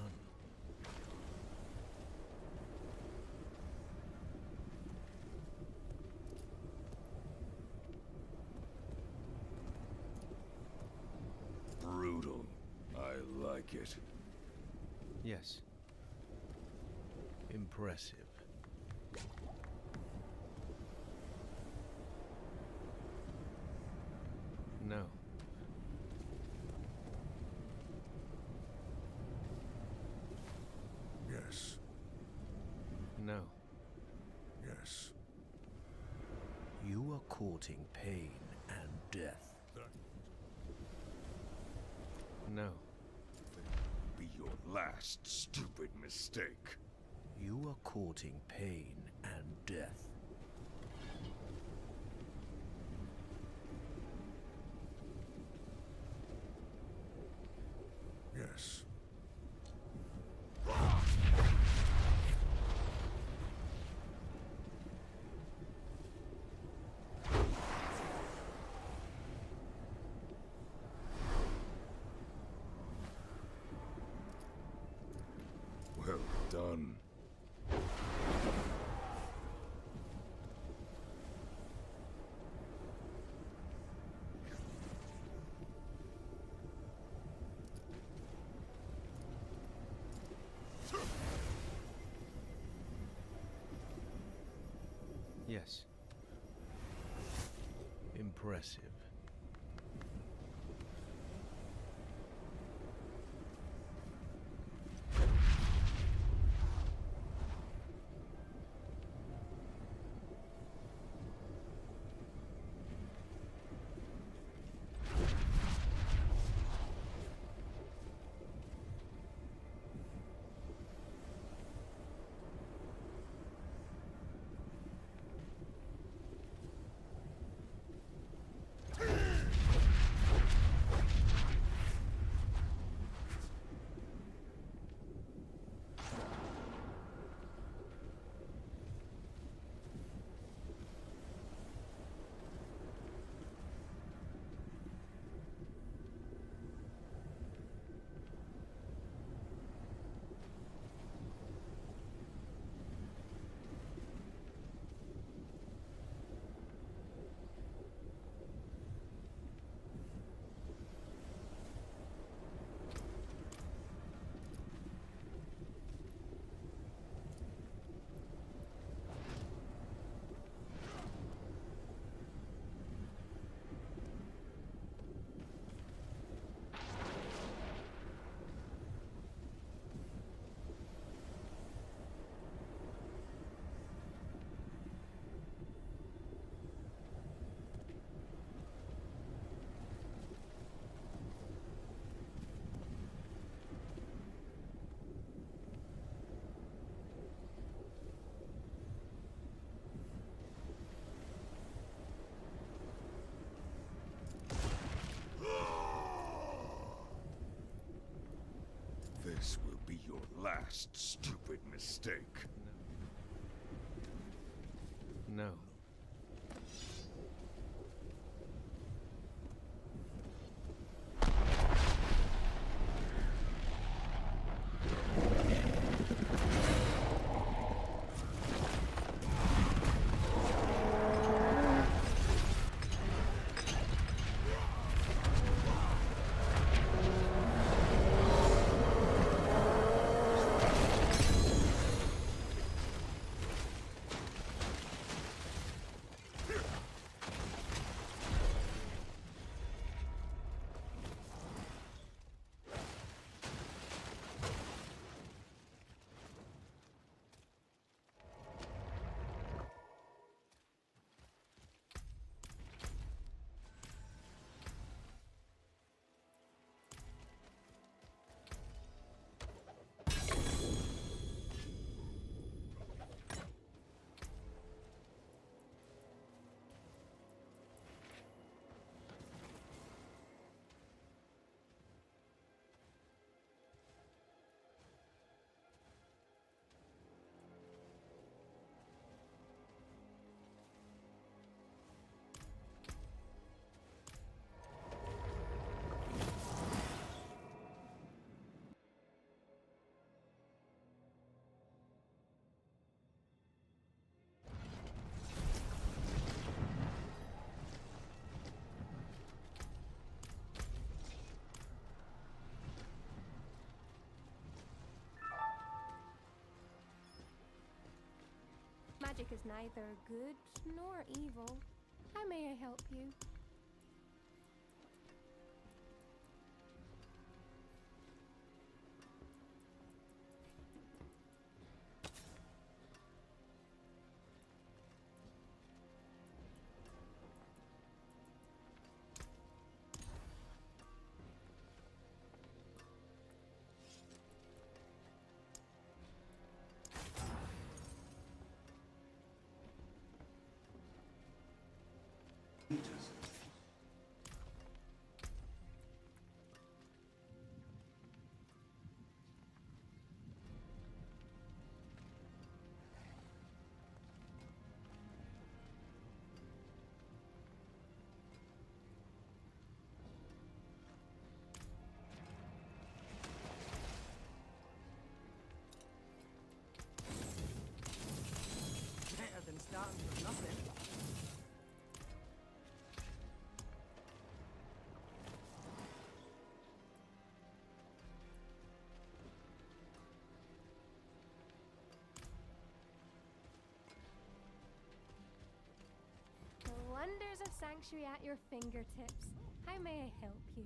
Brutal. I like it. Yes. Impressive. No. Yes. No. Yes. You are courting pain and death. That No. be your last stupid mistake. You are courting pain and death. done. Yes. Impressive. This will be your last stupid mistake. No. Magic is neither good nor evil. How may I help you? There's a sanctuary at your fingertips. How may I help you?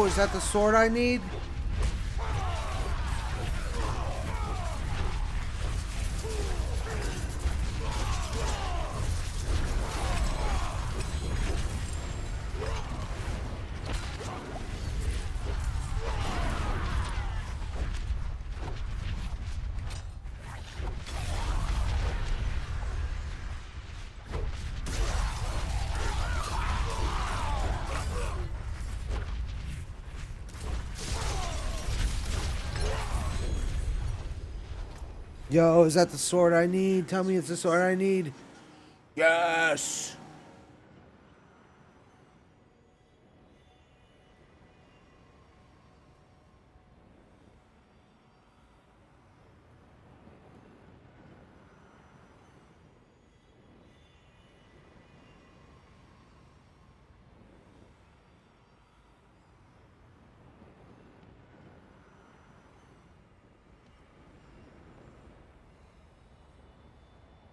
is that the sword I need? Yo, is that the sword I need? Tell me it's the sword I need. Yes!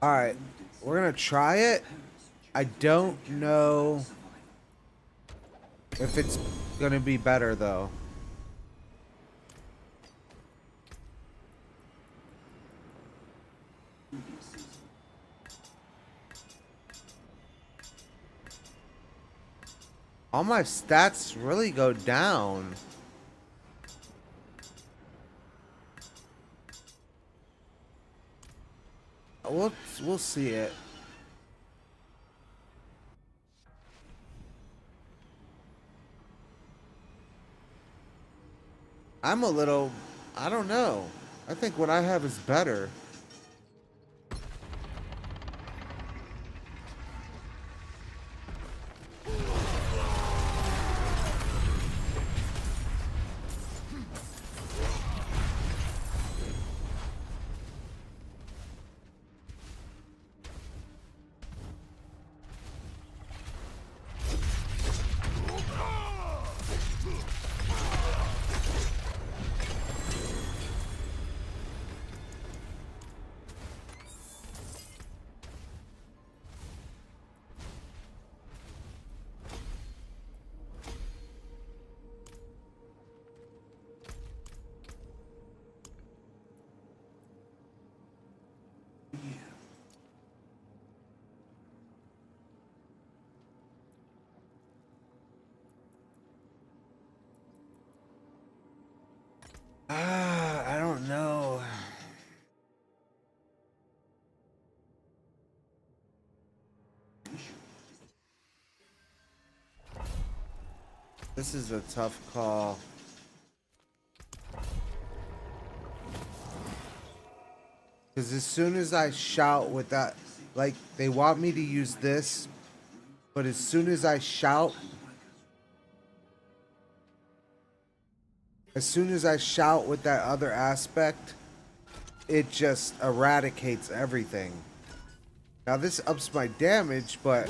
Alright, we're gonna try it. I don't know if it's gonna be better though. All my stats really go down. We'll see it. I'm a little, I don't know. I think what I have is better. I don't know. This is a tough call. Because as soon as I shout with that, like, they want me to use this, but as soon as I shout, with that other aspect, it just eradicates everything. Now this ups my damage, but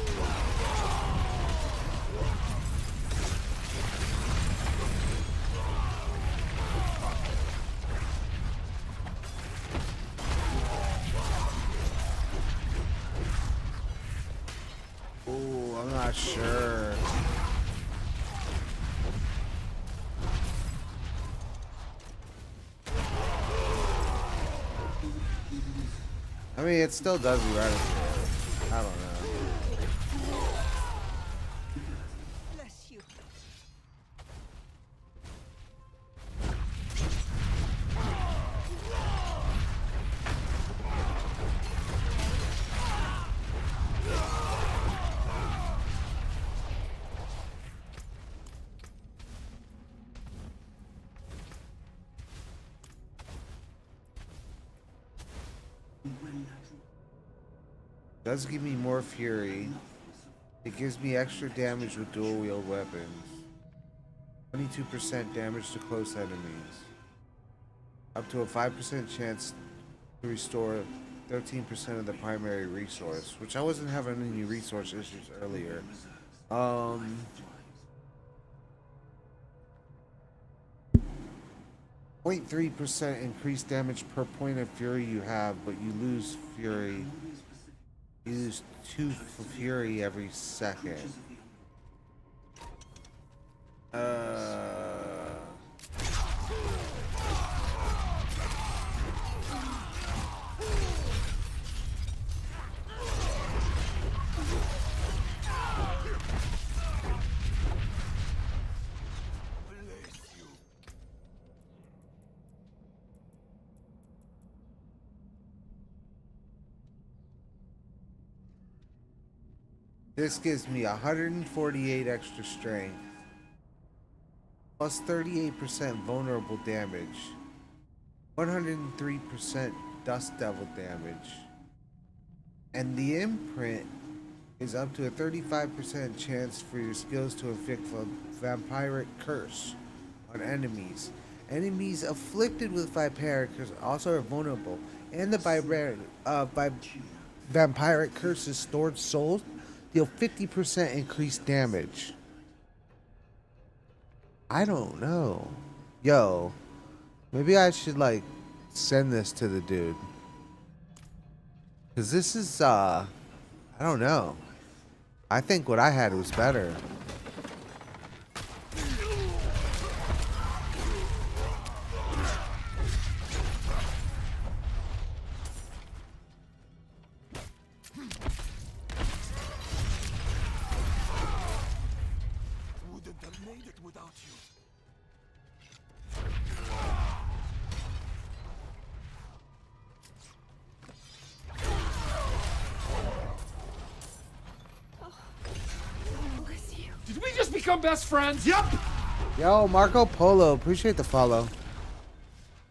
ooh, I'm not sure. I mean, it still does eradicate. I don't know. Bless you. Does give me more fury. It gives me extra damage with dual wield weapons. 22% damage to close enemies. Up to a 5% chance to restore 13% of the primary resource, which I wasn't having any resource issues earlier. 0.3% increased damage per point of fury you have, but you lose fury. You lose 2 fury every second. This gives me 148 extra strength, plus 38% vulnerable damage, 103% dust devil damage, and the imprint is up to a 35% chance for your skills to inflict a vampiric curse on enemies. Enemies afflicted with vampiric curse also are vulnerable, and the vampiric curse's stored souls deal 50% increased damage. I don't know. Yo, maybe I should like send this to the dude. Cause this is I don't know. I think what I had was better. Wouldn't have made it without you. Did we just become best friends? Yep. Yo, Marco Polo, appreciate the follow.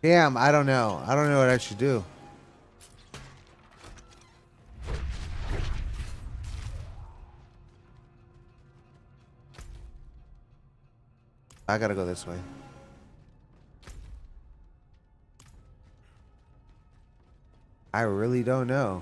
Damn, I don't know. I don't know what I should do. I gotta go this way. I really don't know.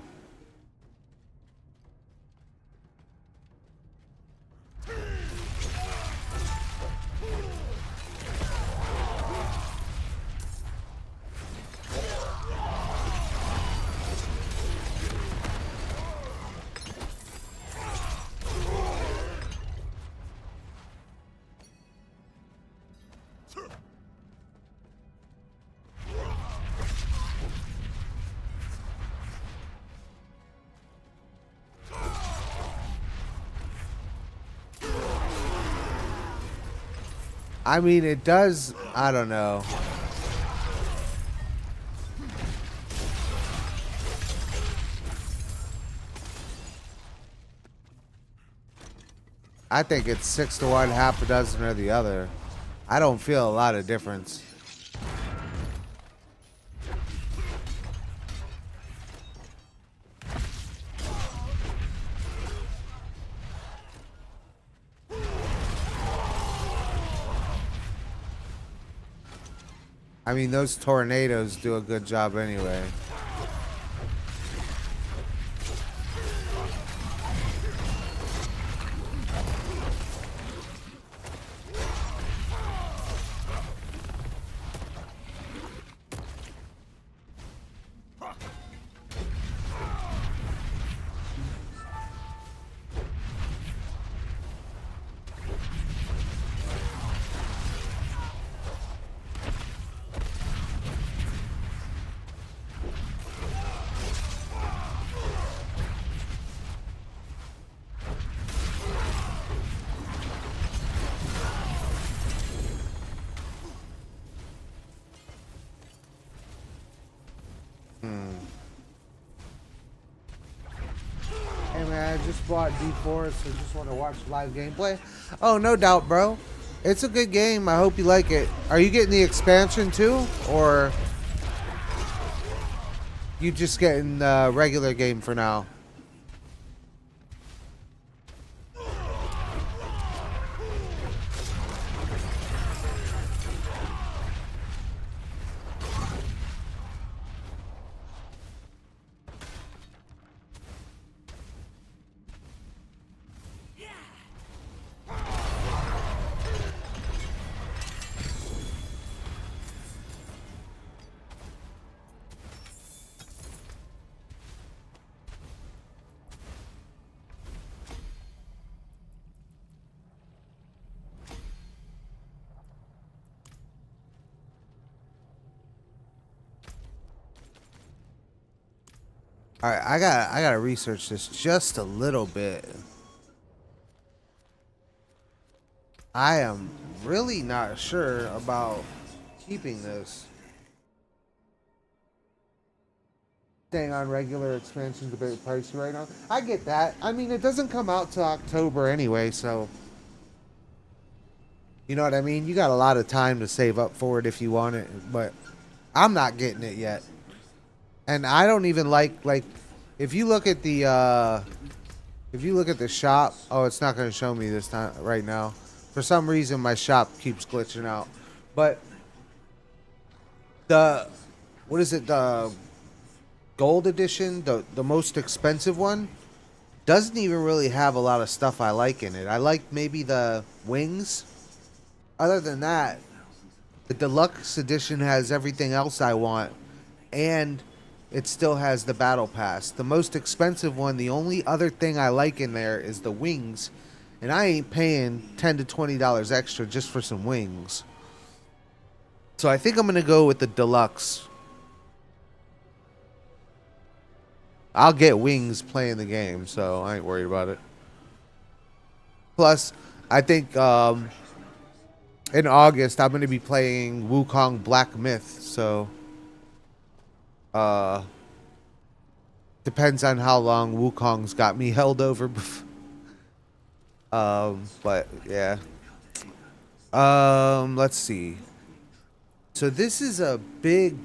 I mean, it does. I don't know. I think it's 6 to 1, half a dozen or the other. I don't feel a lot of difference. I mean, those tornadoes do a good job anyway. Hey man, I just bought D4, so just want to watch live gameplay. Oh, no doubt, bro. It's a good game. I hope you like it. Are you getting the expansion too, or you just getting the regular game for now? All right, I gotta research this just a little bit. I am really not sure about keeping this. staying on regular expansion's a bit pricey right now. I get that. I mean, it doesn't come out till October anyway, so you know what I mean? You got a lot of time to save up for it if you want it, but I'm not getting it yet. And I don't even like if you look at the shop, oh, it's not going to show me this time right now. For some reason my shop keeps glitching out. But the what is it? The gold edition, the most expensive one, doesn't even really have a lot of stuff I like in it. I like maybe the wings. Other than that, the deluxe edition has everything else I want, and it still has the battle pass. The most expensive one, the only other thing I like in there is the wings, and I ain't paying $10 to $20 extra just for some wings. So I think I'm gonna go with the deluxe. I'll get wings playing the game, so I ain't worried about it. Plus, I think in August I'm gonna be playing Wukong Black Myth, so depends on how long Wukong's got me held over. But yeah. Let's see. So this is a big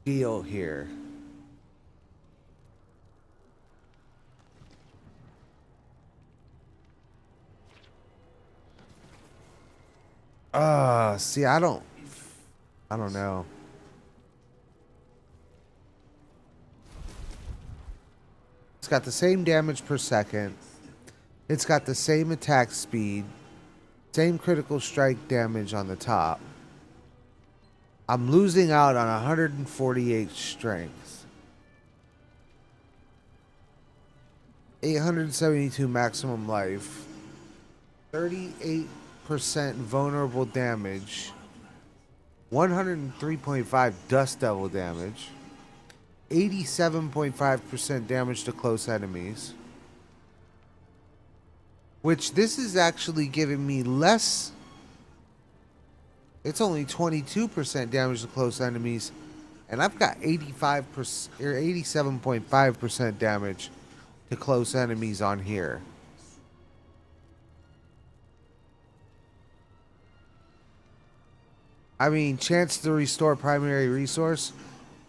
deal here. See, I don't know. It's got the same damage per second. It's got the same attack speed. Same critical strike damage on the top. I'm losing out on 148 strength. 872 maximum life. 38% vulnerable damage. 103.5 dust devil damage. 87.5% damage to close enemies. Which this is actually giving me less. It's only 22% damage to close enemies. And I've got 85% or 87.5% damage to close enemies on here. I mean, chance to restore primary resource.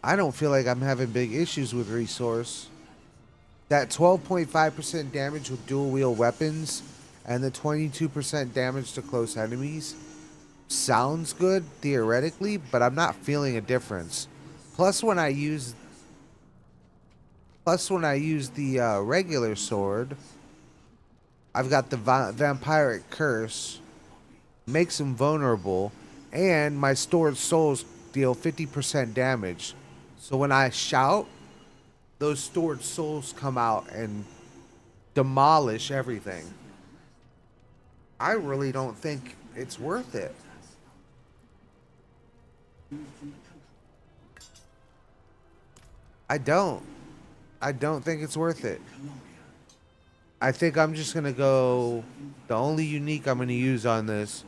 I don't feel like I'm having big issues with resource. That 12.5% damage with dual wield weapons and the 22% damage to close enemies sounds good theoretically, but I'm not feeling a difference. Plus when I use the regular sword, I've got the vampiric curse, makes him vulnerable, and my stored souls deal 50% damage. So when I shout, those stored souls come out and demolish everything. I really don't think it's worth it. I don't think it's worth it. I think I'm just gonna go. The only unique I'm gonna use on this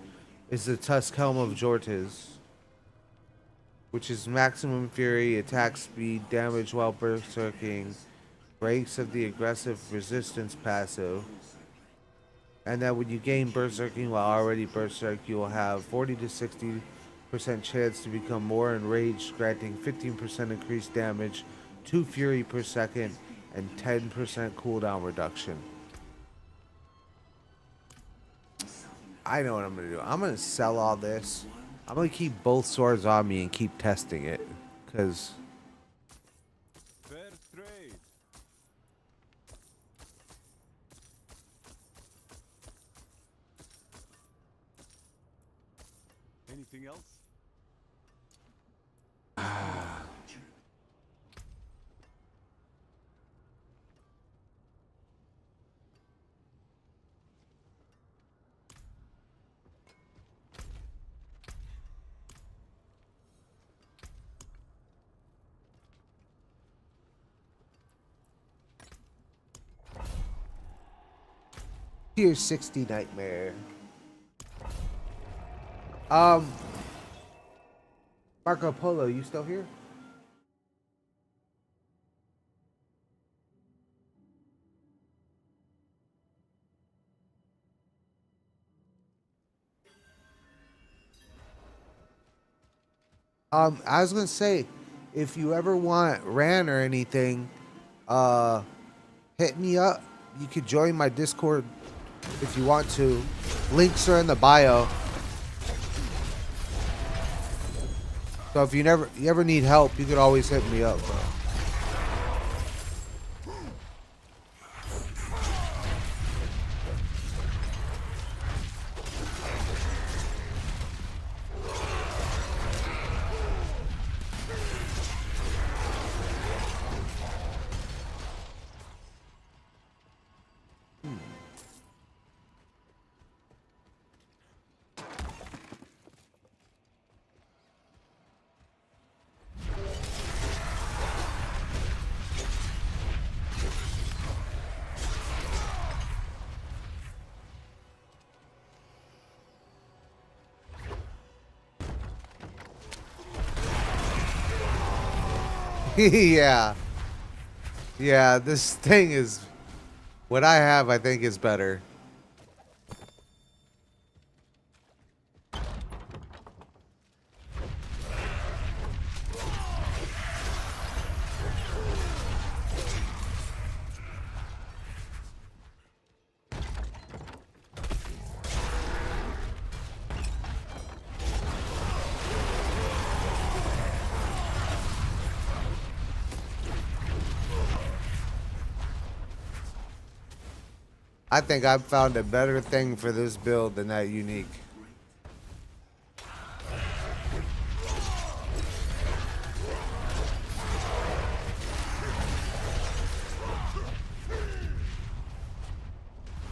is the Tusk Helm of Jortis, which is maximum fury, attack speed, damage while berserking, breaks of the aggressive resistance passive, and that when you gain berserking while already berserk, you will have 40 to 60% chance to become more enraged, granting 15% increased damage, 2 fury per second, and 10% cooldown reduction. I know what I'm gonna do. I'm gonna sell all this. I'm gonna keep both swords on me and keep testing it, because Fair trade. Anything else? Tier 60 nightmare. Marco Polo, you still here? I was gonna say, if you ever want ran or anything, uh, hit me up. You could join my Discord if you want to. Links are in the bio. So if you ever need help, you could always hit me up, bro. Yeah. Yeah, this thing is what I have, I think is better. I think I've found a better thing for this build than that unique.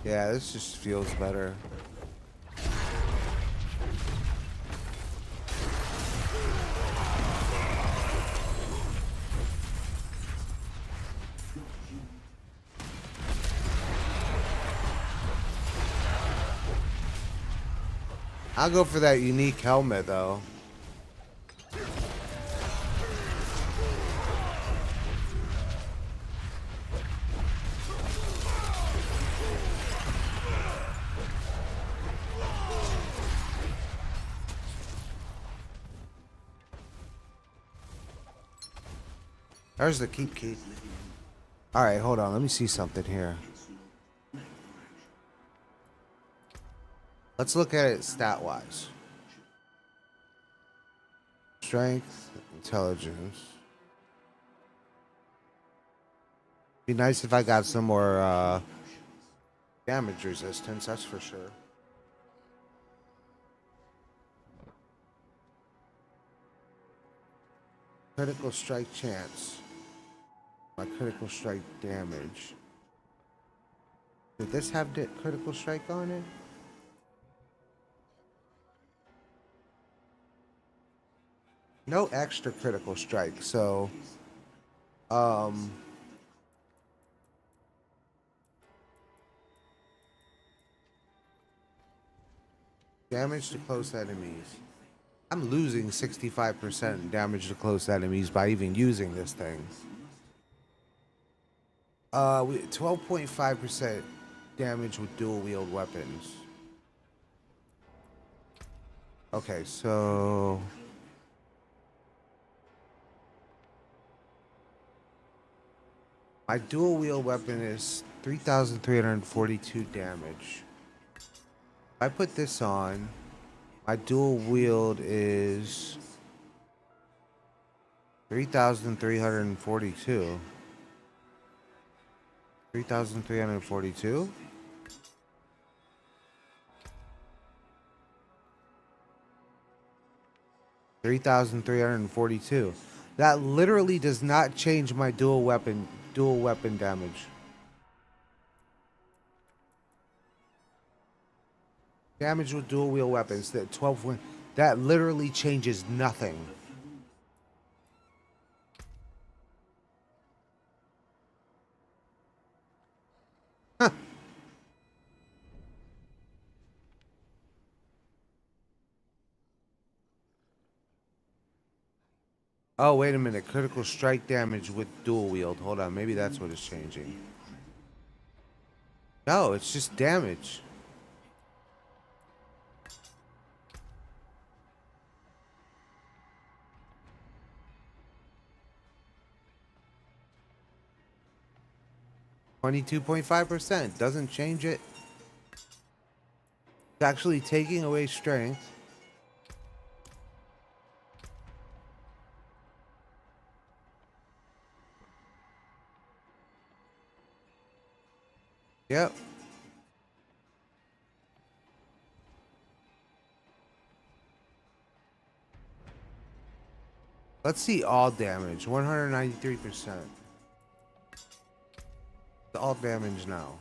Yeah, this just feels better. I'll go for that unique helmet though. There's the keep key. Alright, hold on. Let me see something here. Let's look at it stat-wise. Strength, intelligence. Be nice if I got some more damage resistance, that's for sure. Critical strike chance. My critical strike damage. Did this have critical strike on it? No extra critical strike, so damage to close enemies. I'm losing 65% damage to close enemies by even using this thing. 12.5% damage with dual wield weapons. Okay, so my dual wield weapon is 3,342 damage. If I put this on, my dual wield is 3,342. 3,342? $3,342. That literally does not change my dual weapon damage. Damage with dual wield weapons. That 12. That literally changes nothing. Huh. Oh, wait a minute. Critical strike damage with dual wield. Hold on. Maybe that's what is changing. No, it's just damage. 22.5%. Doesn't change it. It's actually taking away strength. Yep. Let's see all damage. 193%. All damage now.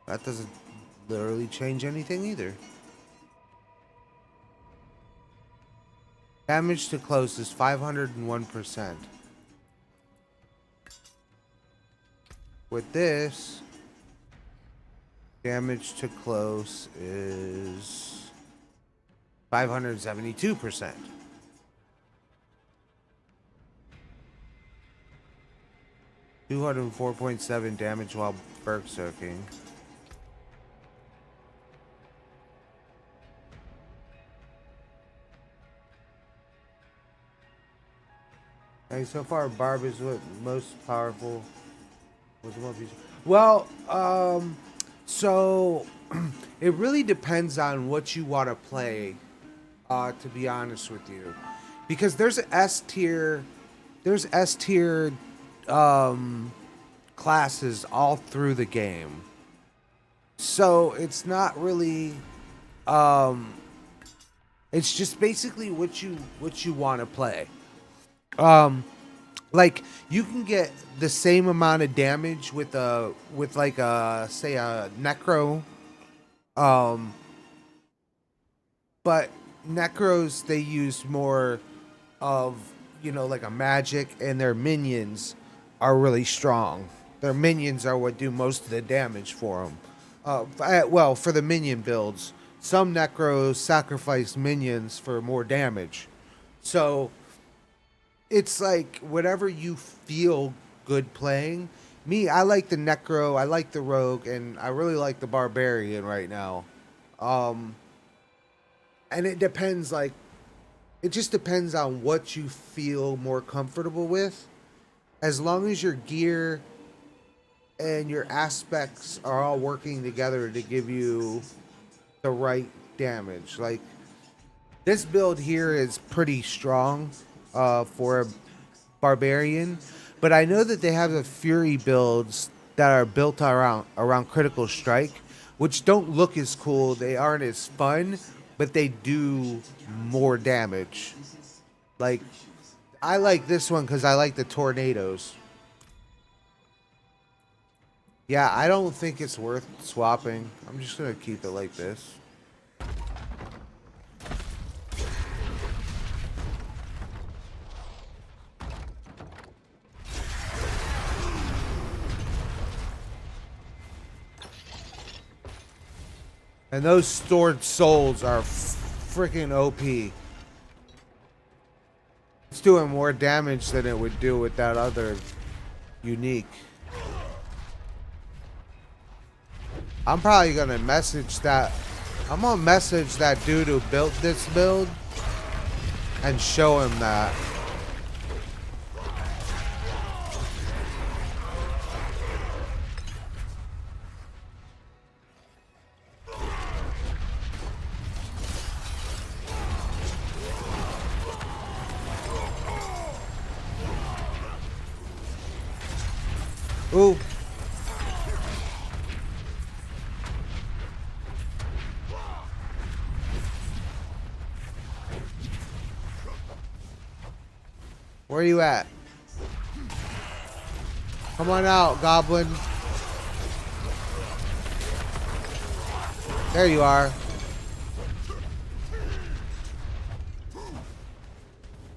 That doesn't literally change anything either. Damage to close is 501%. With this, damage to close is 572%. 204.7 damage while berserking. Hey, so far Barb is what most powerful. Well, so it really depends on what you want to play, to be honest with you, because there's S tier classes all through the game, so it's not really it's just basically what you want to play. Like you can get the same amount of damage with like a say a necro, but necros they use more of like a magic, and their minions are really strong. Their minions are what do most of the damage for them. Well, for the minion builds, some necros sacrifice minions for more damage, so it's like whatever you feel good playing. Me, I like the necro, I like the rogue, and I really like the barbarian right now. And it depends, like, it just depends on what you feel more comfortable with. As long as your gear and your aspects are all working together to give you the right damage. Like, this build here is pretty strong for a barbarian, but I know that they have the fury builds that are built around critical strike, which don't look as cool. They aren't as fun, but they do more damage. Like, I like this one because I like the tornadoes. Yeah, I don't think it's worth swapping. I'm just gonna keep it like this. And those stored souls are freaking OP. It's doing more damage than it would do with that other unique. I'm probably gonna message that. I'm gonna message that dude who built this build and show him that. Ooh. Where are you at? Come on out, Goblin. There you are.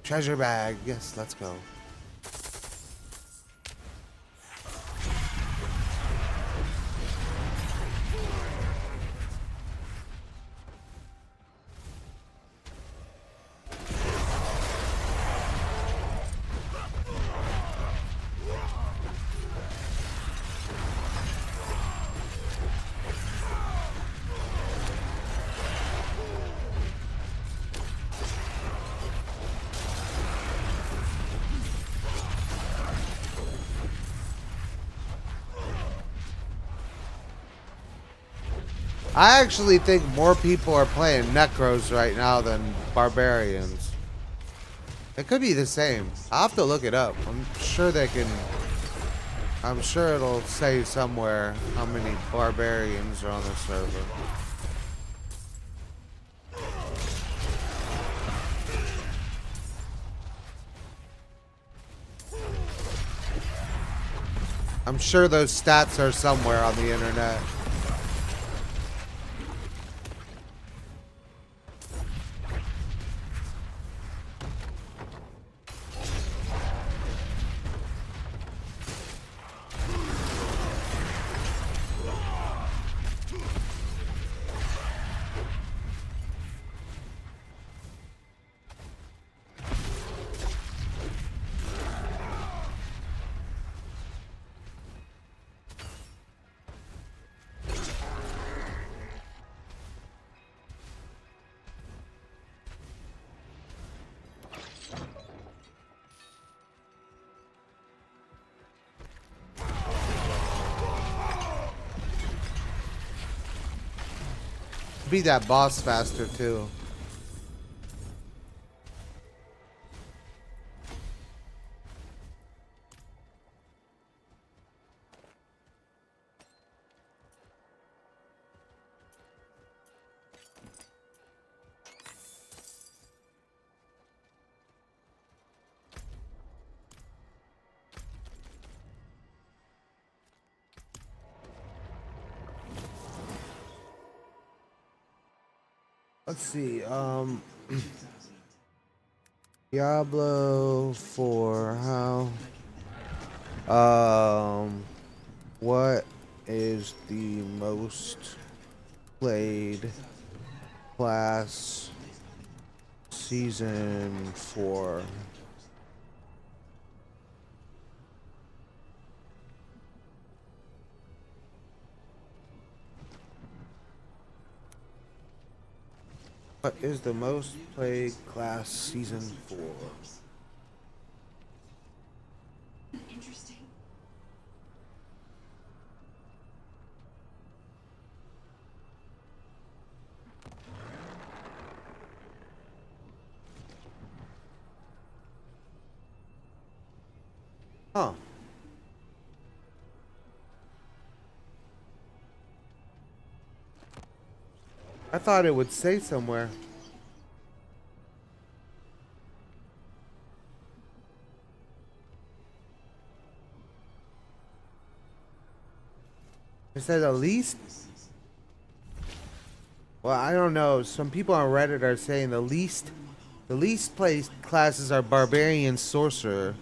Treasure bag. Yes, let's go. I actually think more people are playing Necros right now than Barbarians. It could be the same. I'll have to look it up. I'm sure they can. I'm sure it'll say somewhere how many Barbarians are on the server. I'm sure those stats are somewhere on the internet. Beat that boss faster too. Let's see. Diablo 4. What is the most played class season 4? What is the most played class season 4? Huh. I thought it would say somewhere. It said at least. Well, I don't know. Some people on Reddit are saying the least played classes are Barbarian, Sorcerer.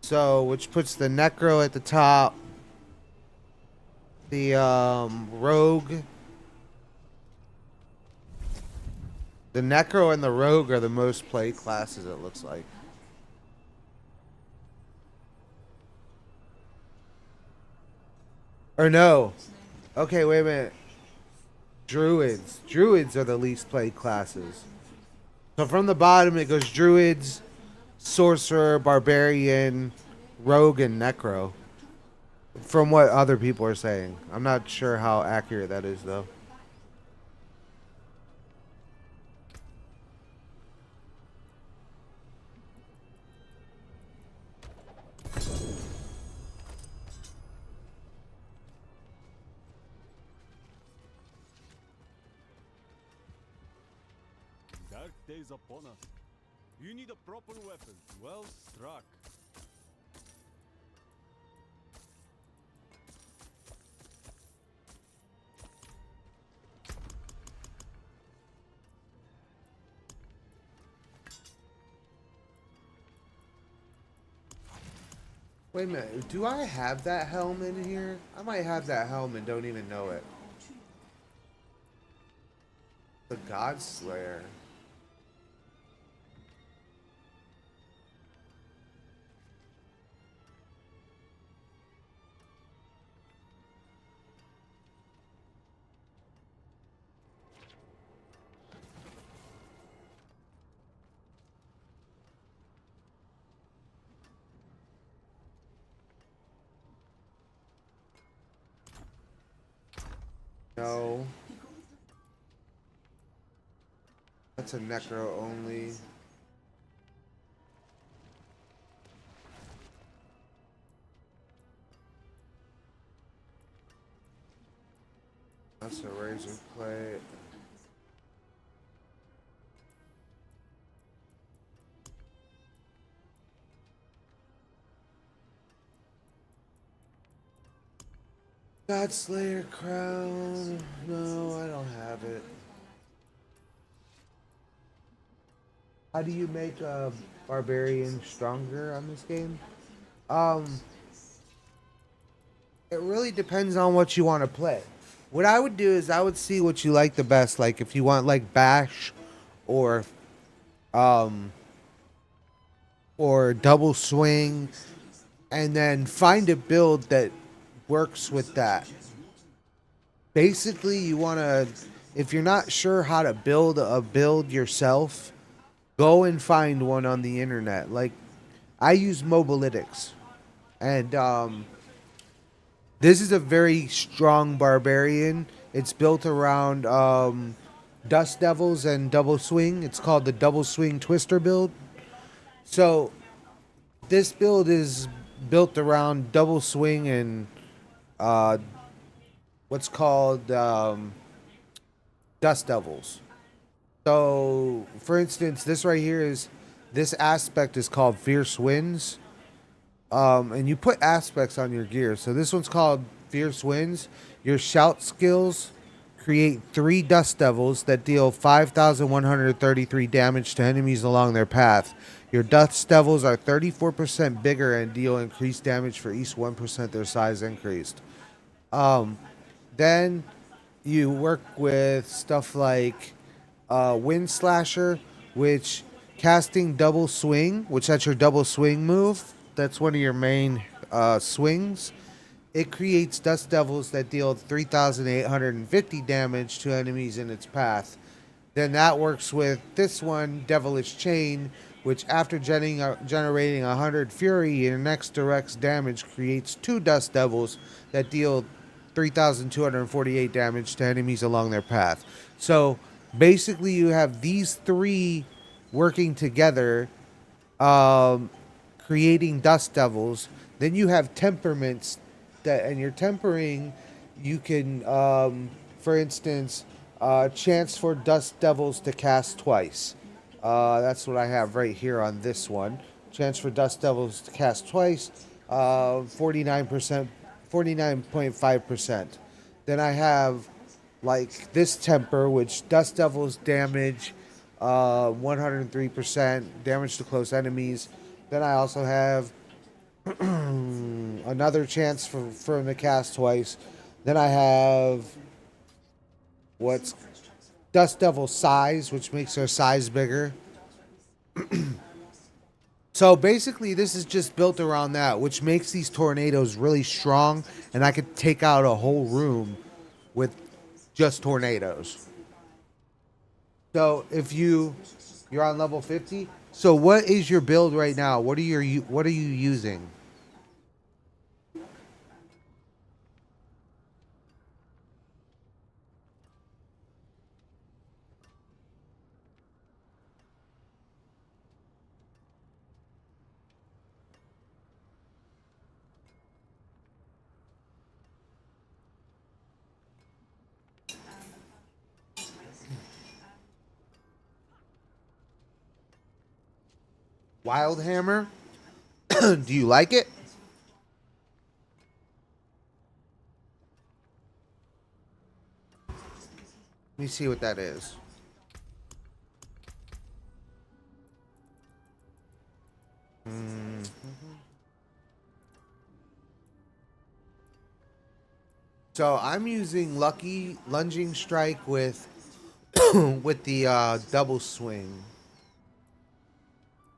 So, which puts the Necro at the top. The Rogue. The Necro and the Rogue are the most played classes, it looks like. Or no. Okay, wait a minute. Druids. Druids are the least played classes. So from the bottom it goes Druids, Sorcerer, Barbarian, Rogue, and Necro. From what other people are saying. I'm not sure how accurate that is, though. Dark days upon us. You need a proper weapon, well struck. Wait a minute. Do I have that helm in here? I might have that helm and don't even know it. The God Slayer. No. That's a necro only. That's a razor plate. God Slayer crown. No, I don't have it. How do you make a barbarian stronger on this game? Um, it really depends on what you want to play. What I would do is I would see what you like the best. Like if you want like bash, or um, or double swing, and then find a build that works with that. Basically, you want to, if you're not sure how to build a build yourself, go and find one on the internet. Like I use Mobalytics, and this is a very strong barbarian. It's built around Dust Devils and Double Swing. It's called the Double Swing Twister build. So this build is built around Double Swing and uh, what's called Dust Devils. So, for instance, this right here is, this aspect is called Fierce Winds. And you put aspects on your gear. So this one's called Fierce Winds. Your shout skills create 3 Dust Devils that deal 5,133 damage to enemies along their path. Your Dust Devils are 34% bigger and deal increased damage for each 1% their size increased. Then you work with stuff like Wind Slasher, which casting Double Swing, which that's your double swing move. That's one of your main swings. It creates Dust Devils that deal 3,850 damage to enemies in its path. Then that works with this one, Devilish Chain, which after generating 100 Fury, your next directs damage creates 2 Dust Devils that deal 3,248 damage to enemies along their path. So basically, you have these 3 working together, creating Dust Devils. Then you have temperaments that, and your tempering, you can, for instance, chance for Dust Devils to cast twice. That's what I have right here on this one. Chance for Dust Devils to cast twice, 49%, 49.5%. Then I have like this temper, which Dust Devils damage 103% damage to close enemies. Then I also have another chance for him to cast twice. Then I have what's Dust Devil size, which makes their size bigger. So basically, this is just built around that, which makes these tornadoes really strong, and I could take out a whole room with just tornadoes. So if you're on level 50, so what is your build right now? What are you using? Wild Hammer? Do you like it? Let me see what that is. So I'm using Lucky Lunging Strike with with the double swing.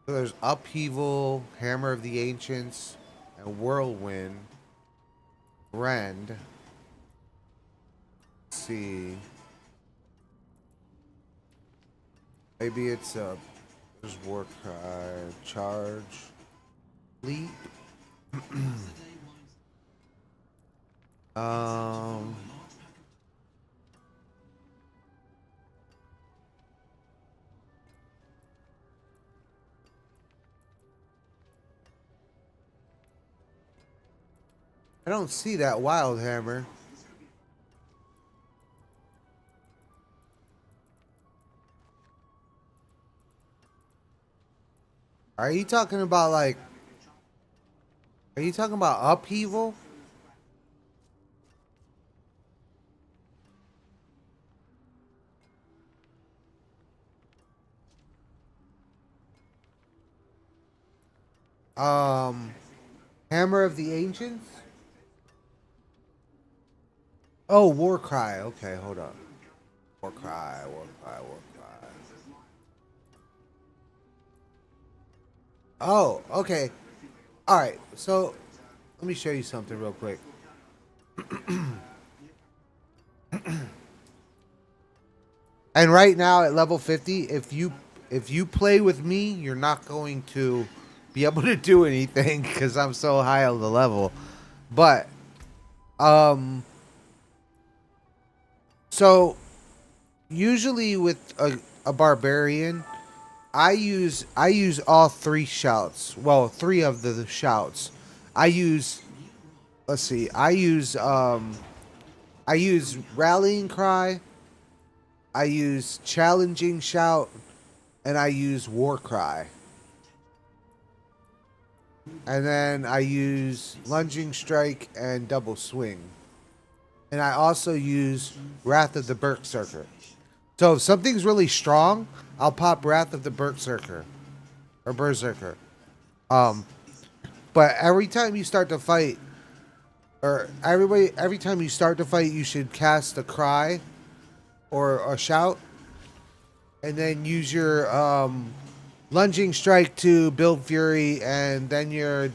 So there's Upheaval, Hammer of the Ancients, and Whirlwind. Rend. Let's see. Maybe it's a there's work charge. Leap. I don't see that wild hammer. Are you talking about like? Are you talking about upheaval? Hammer of the Ancients? Oh, War Cry. Okay, hold on. War Cry, War Cry, War Cry. Oh, okay. Alright, so let me show you something real quick. And right now at level 50, if you play with me, you're not going to be able to do anything because I'm so high on the level. But so usually with a barbarian, I use all three shouts. Well, three of the shouts. I use let's see. I use rallying cry, I use challenging shout, and I use war cry. And then I use lunging strike and double swing. And I also use Wrath of the Berserker. So if something's really strong, I'll pop Wrath of the Berserker. Or Berserker. But every time you start to fight, or every time you start to fight, you should cast a cry or a shout. And then use your lunging strike to build fury, and then your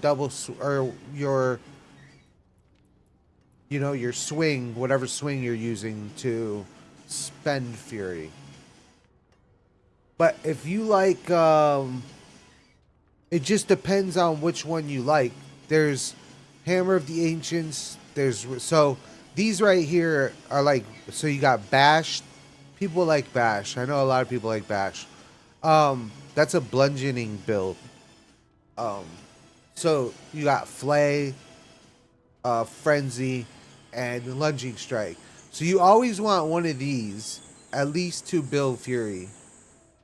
or your swing, whatever swing you're using to spend fury. But if you like, it just depends on which one you like. There's Hammer of the Ancients. So these right here are like, so you got Bash. People like Bash. I know a lot of people like Bash. That's a bludgeoning build. So you got Flay, Frenzy, and Lunging Strike. So you always want one of these, at least to build Fury.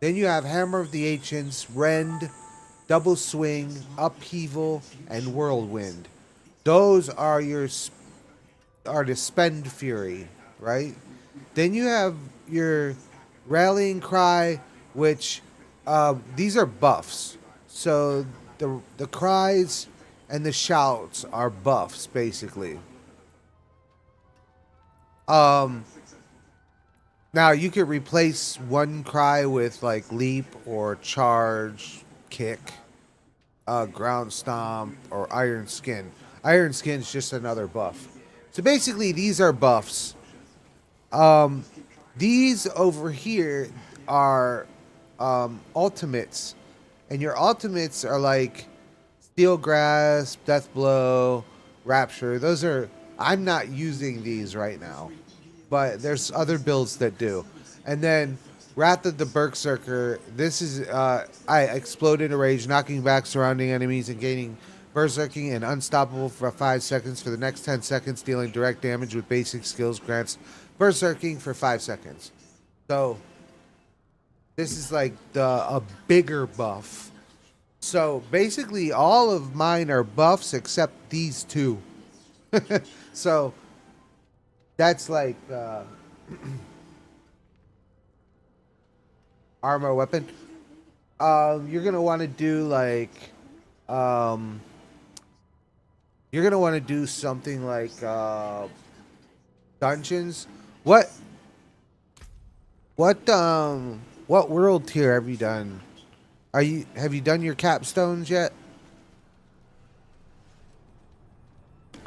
Then you have Hammer of the Ancients, Rend, Double Swing, Upheaval, and Whirlwind. Those are to spend Fury, right? Then you have your Rallying Cry, which these are buffs. So the cries and the shouts are buffs, basically. Now you could replace one cry with like leap or charge, kick, ground stomp, or iron skin. Iron skin's just another buff. So basically, these are buffs. These over here are ultimates, and your ultimates are like Steel Grasp, Death Blow, Rapture. Those are, I'm not using these right now, but there's other builds that do. And then Wrath of the Berserker. This is I explode in a rage, knocking back surrounding enemies and gaining berserking and unstoppable for 5 seconds. For the next 10 seconds, dealing direct damage with basic skills grants berserking for 5 seconds. So this is like a bigger buff. So basically all of mine are buffs except these two. So that's like armor weapon. You're gonna want to do like you're gonna want to do something like dungeons. What world tier have you done? Have you done your capstones yet?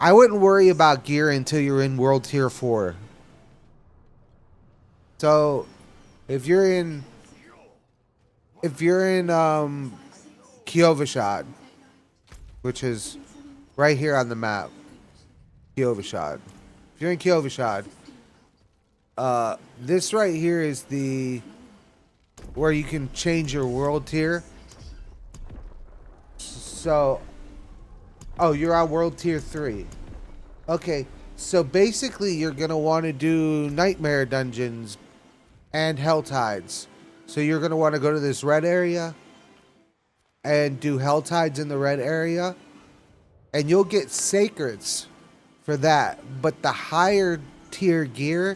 I wouldn't worry about gear until you're in world tier 4. So if you're in Kiovashad, which is right here on the map, Kiovashad. If you're in Kiovashad, this right here is where you can change your world tier. So, oh, you're on world tier 3. Okay, so basically you're gonna want to do nightmare dungeons and hell tides. So you're gonna want to go to this red area and do hell tides in the red area, and you'll get sacreds for that. But the higher tier gear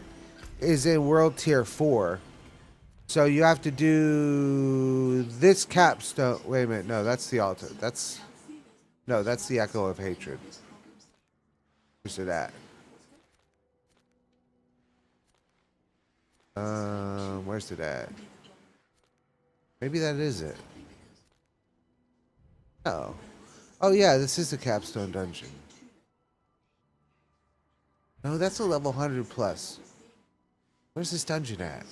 is in world tier 4. So you have to do this capstone. Wait a minute, no, that's the altar. That's the echo of hatred. Where's it at? Where's it at? Maybe that is it. Oh. Oh yeah, this is the capstone dungeon. No, that's a level 100 plus. Where's this dungeon at?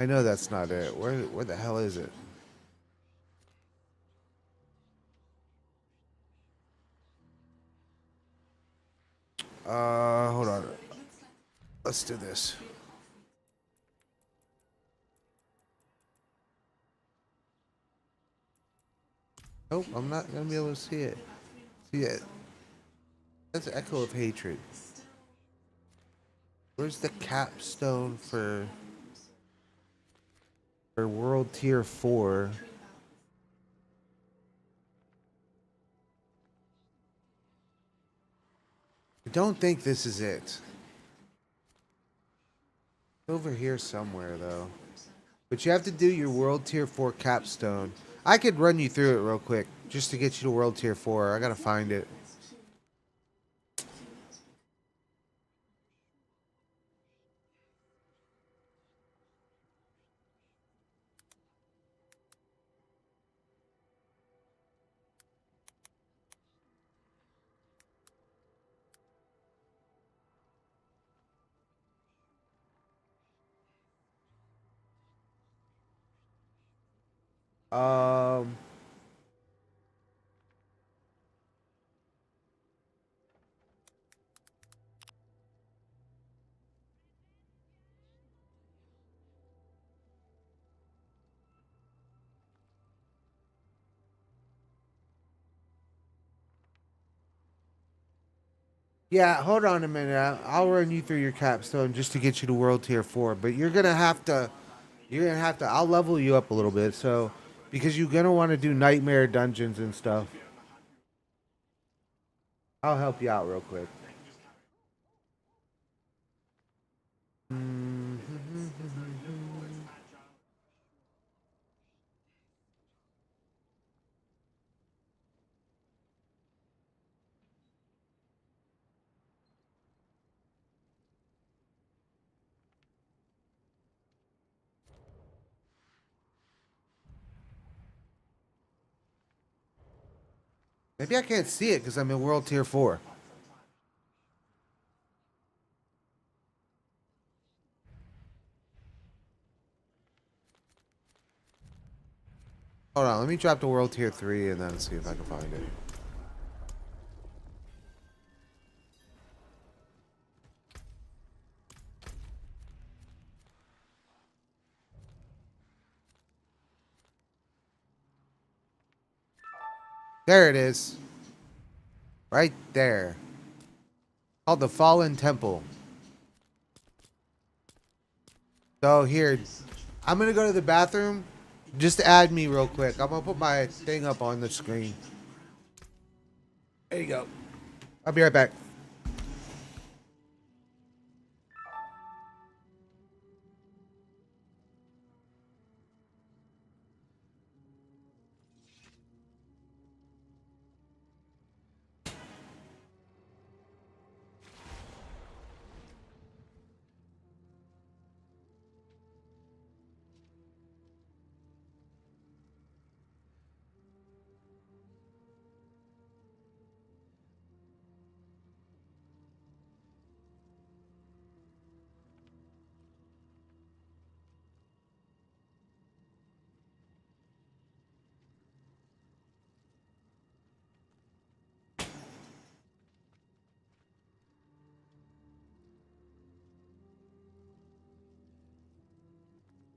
I know that's not it. Where the hell is it? Hold on. Let's do this. Nope, I'm not gonna be able to see it. See it. That's Echo of Hatred. Where's the capstone for World Tier 4? I don't think this is it. It's over here somewhere though. But you have to do your World Tier 4 capstone. I could run you through it real quick just to get you to World Tier 4. I gotta find it. Um, yeah, hold on a minute. I'll run you through your capstone just to get you to World Tier 4. But you're gonna have to. I'll level you up a little bit, so because you're gonna want to do nightmare dungeons and stuff. I'll help you out real quick. Maybe I can't see it because I'm in World Tier 4. Hold on, let me drop to World Tier 3 and then see if I can find it. There it is. Right there. Called the Fallen Temple. So here, I'm gonna go to the bathroom. Just add me real quick. I'm gonna put my thing up on the screen. There you go. I'll be right back.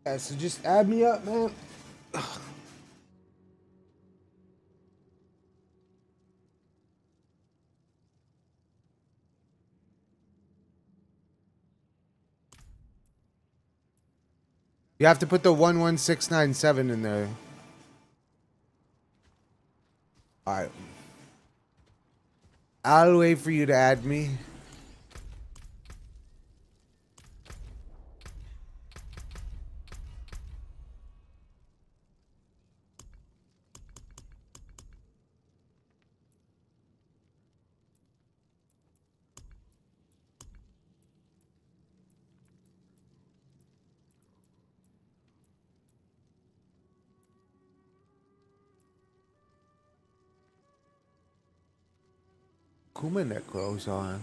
Yeah, so just add me up, man. You have to put the 11697 in there. Alright. I'll wait for you to add me. Kuma neck goes on.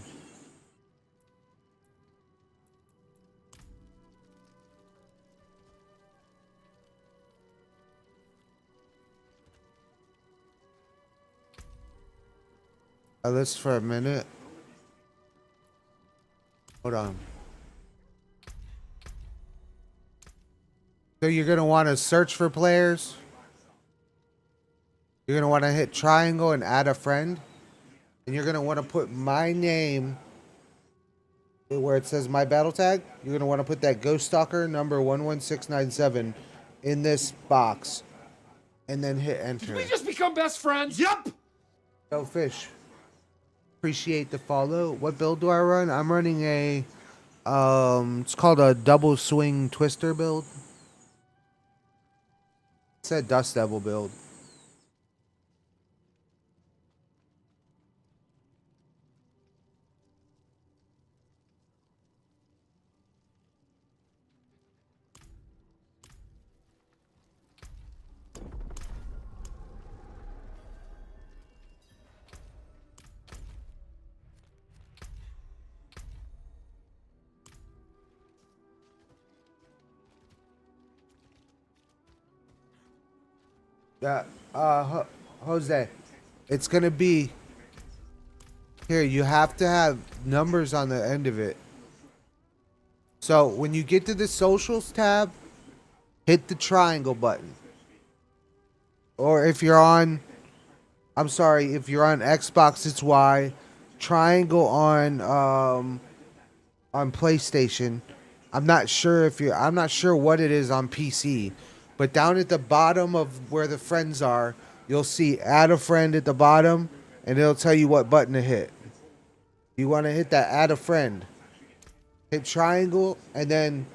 List for a minute. Hold on. So you're gonna want to search for players. You're gonna want to hit triangle and add a friend, and you're gonna want to put my name where it says my battle tag. You're gonna want to put that Ghost Stalker number 11697 in this box, and then hit enter. Did we just become best friends? Yup. Yo, Fish. Appreciate the follow. What build do I run? I'm running a it's called a double swing twister build. It's a Dust Devil build. Yeah, Jose, it's gonna be here. You have to have numbers on the end of it. So when you get to the socials tab, hit the triangle button. Or if you're on, I'm sorry, if you're on Xbox, it's Y. Triangle on PlayStation. I'm not sure what it is on PC. But down at the bottom of where the friends are, you'll see add a friend at the bottom, and it'll tell you what button to hit. You want to hit that add a friend. Hit triangle, and then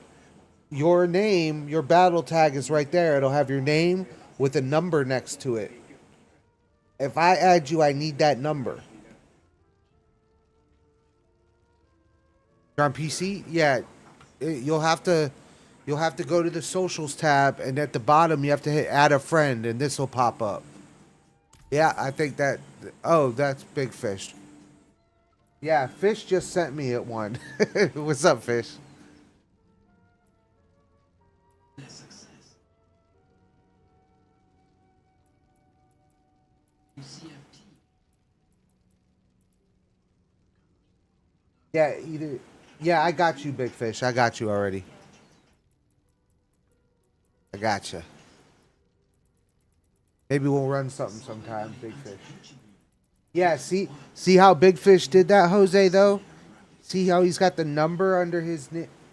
your name, your battle tag is right there. It'll have your name with a number next to it. If I add you, I need that number. You're on PC? Yeah. You'll have to go to the socials tab, and at the bottom you have to hit add a friend, and this will pop up. Yeah, I think that. Oh, that's Big Fish. Yeah, Fish just sent me at one. What's up, Fish? Yeah, either. Yeah, I got you, Big Fish. I got you already. I gotcha. Maybe we'll run something sometime, Big Fish. Yeah, see how Big Fish did that, Jose, though? See how he's got the number under his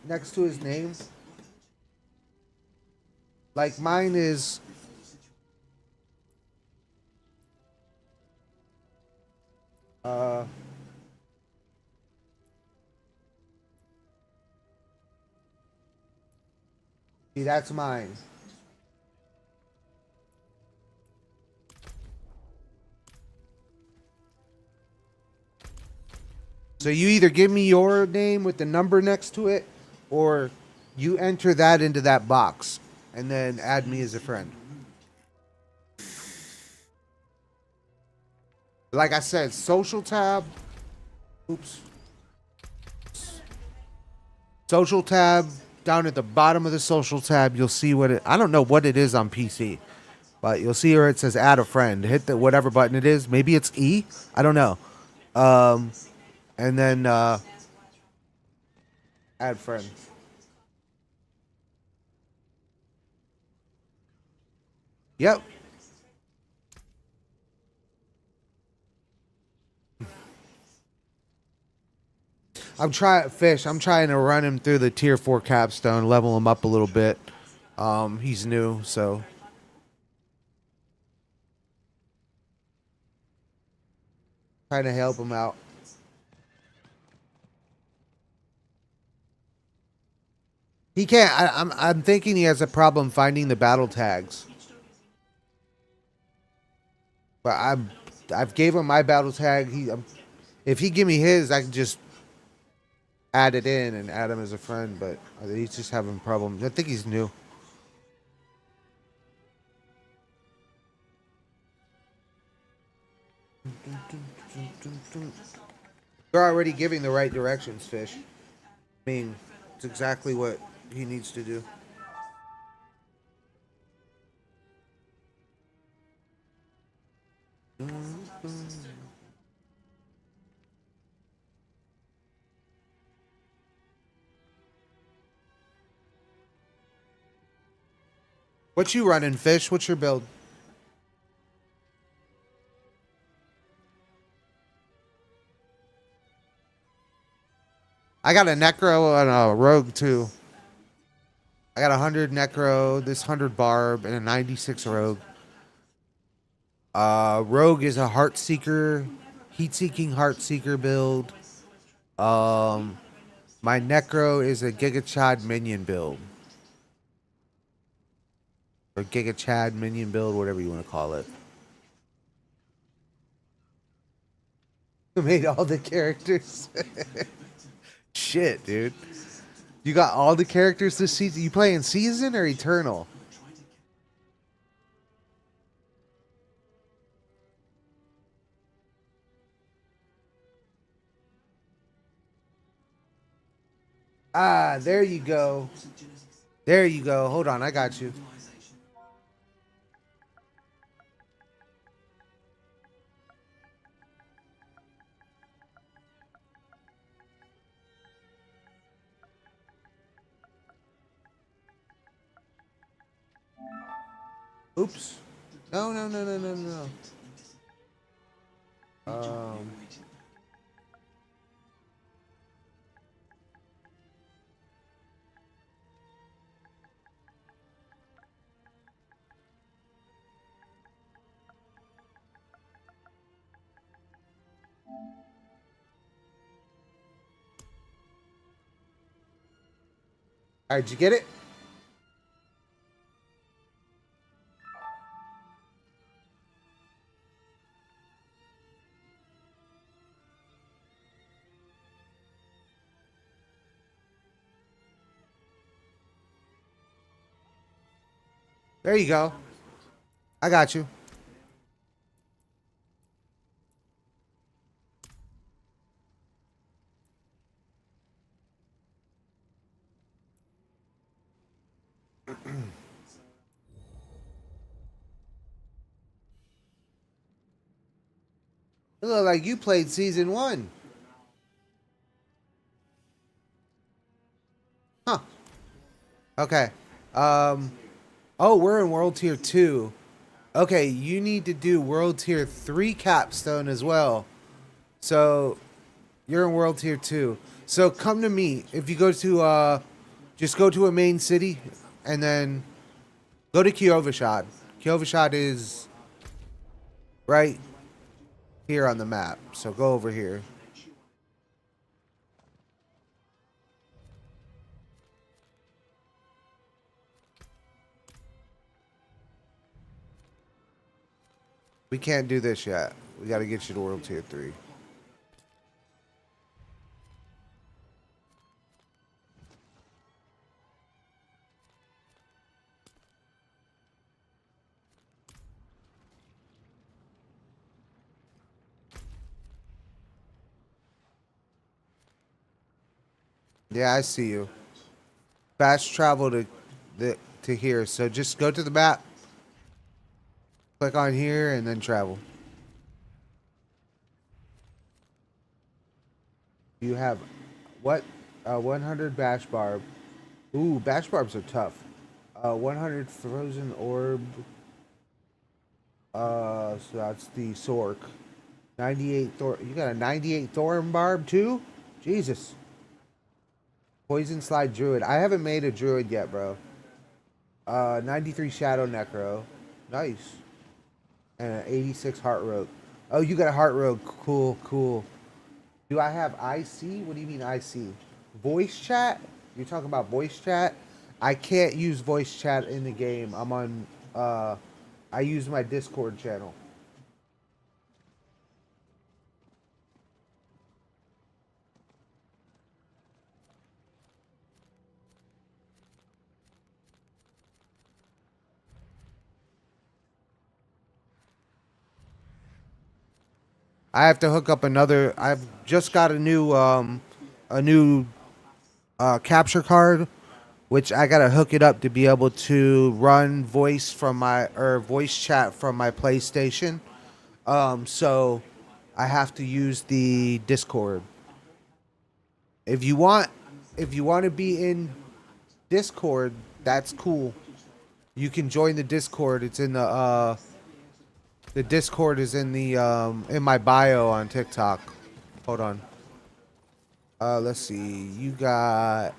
next to his name? Like mine is... See, that's mine. So you either give me your name with the number next to it, or you enter that into that box, and then add me as a friend. Like I said, social tab. Oops. Social tab. Down at the bottom of the social tab, you'll see what it... I don't know what it is on PC, but you'll see where it says add a friend. Hit the whatever button it is. Maybe it's E. I don't know. And then add friend. Yep. I'm trying to run him through the tier 4 capstone, level him up a little bit. He's new, so trying to help him out. He can't. I'm thinking he has a problem finding the battle tags. But I've gave him my battle tag. If he give me his, I can just add it in and add him as a friend. But he's just having problems. I think he's new. They're already giving the right directions, Fish. I mean, it's exactly what he needs to do. What you running, Fish? What's your build? I got a Necro and a Rogue too. I got 100 Necro, this 100 Barb, and a 96 Rogue. Rogue is a Heartseeker, Heat-Seeking Heartseeker build. My Necro is a Giga Chad minion build. Or Giga Chad minion build, whatever you want to call it. Who made all the characters? Shit, dude. You got all the characters this season? You playing season or eternal? Ah, there you go. There you go. Hold on, I got you. Oops. No, no, no, no, no, no. All right, did you get it? There you go. I got you. It looked like you played season 1. Huh. Okay. Oh, we're in World Tier 2. Okay, you need to do World Tier 3 capstone as well. So, you're in World Tier 2. So, come to me. If you go to, just go to a main city, and then go to Kyovashad. Kyovashad is right here on the map. So, go over here. We can't do this yet. We got to get you to World Tier 3. Yeah, I see you. Fast travel to here. So just go to the map. Click on here and then travel. You have what? 100 bash barb. Ooh, bash barbs are tough. 100 frozen orb. So that's the Sork. 98 Thor. You got a 98 Thorn Barb too? Jesus. Poison Slide Druid. I haven't made a Druid yet, bro. 93 Shadow Necro. Nice. And an 86 Heart Rogue. Oh, you got a Heart Rogue. Cool, cool. Do I have IC? What do you mean IC? Voice chat? You're talking about voice chat? I can't use voice chat in the game. I'm on, I use my Discord channel. I have to hook up another. I've just got a new capture card, which I gotta hook it up to be able to run voice from my or voice chat from my PlayStation. So I have to use the Discord. If you want, if you want to be in Discord, that's cool. You can join the Discord. It's in the Discord is in my bio on TikTok. Hold on. Let's see. You got.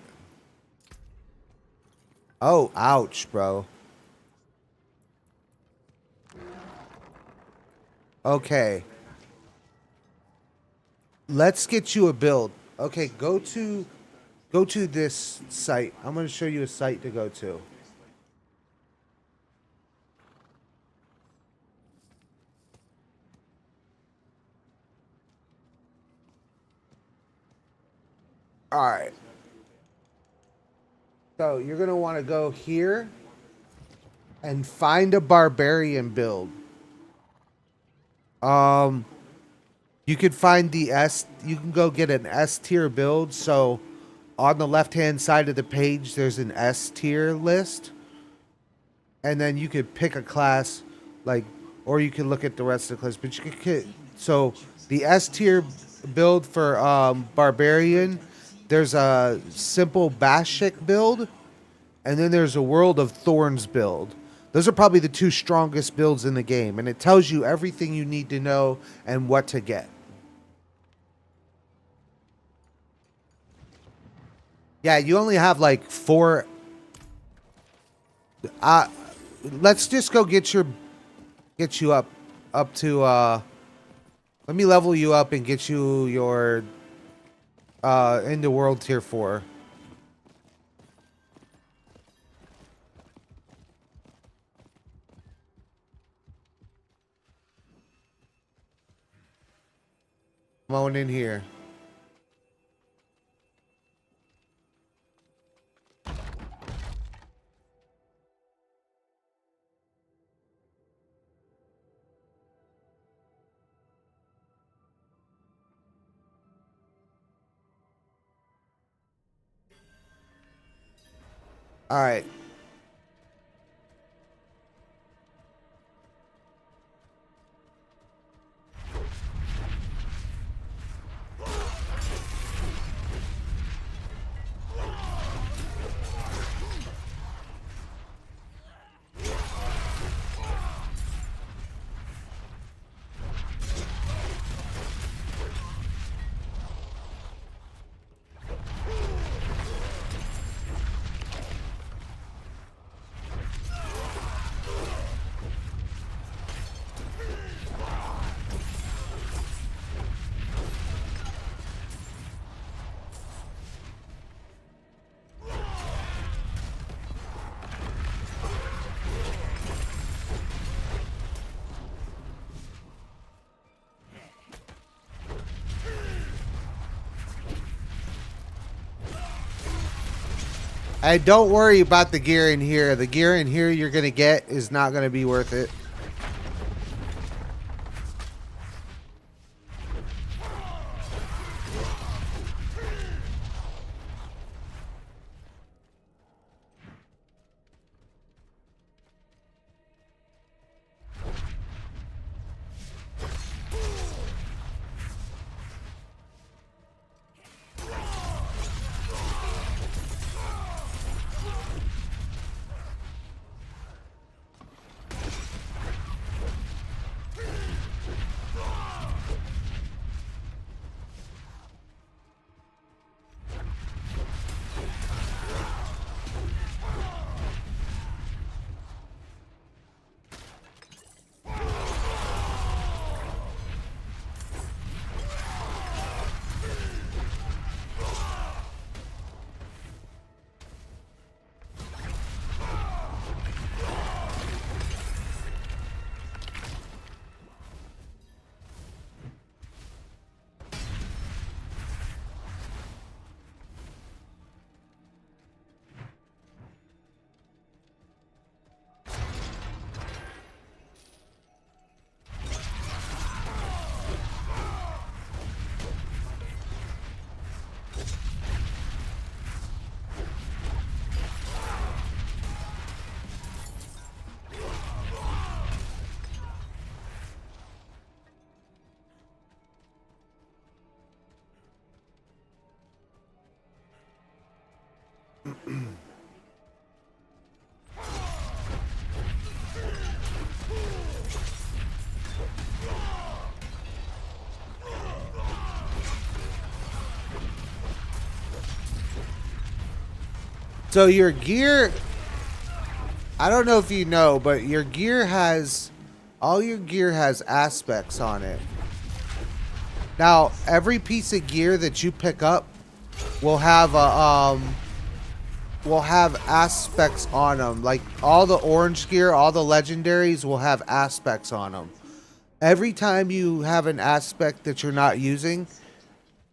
Oh, ouch, bro. Okay. Let's get you a build. Okay, go to this site. I'm going to show you a site to go to. All right. So you're going to want to go here and find a barbarian build. You could find the you can go get an S tier build. So on the left-hand side of the page, there's an S tier list. And then you could pick a class, like, or you can look at the rest of the class. But you could, so the S tier build for barbarian, there's a simple Bashik build, and then there's a World of Thorns build. Those are probably the two strongest builds in the game, and it tells you everything you need to know and what to get. Yeah, you only have like 4. Let's just go get you up to let me level you up and get you your into world tier 4. Come on in here. All right. Hey, don't worry about the gear in here. The gear in here you're going to get is not going to be worth it. So your gear, I don't know if you know, but your gear has, all your gear has aspects on it. Now, every piece of gear that you pick up will have aspects on them. Like all the orange gear, all the legendaries will have aspects on them. Every time you have an aspect that you're not using,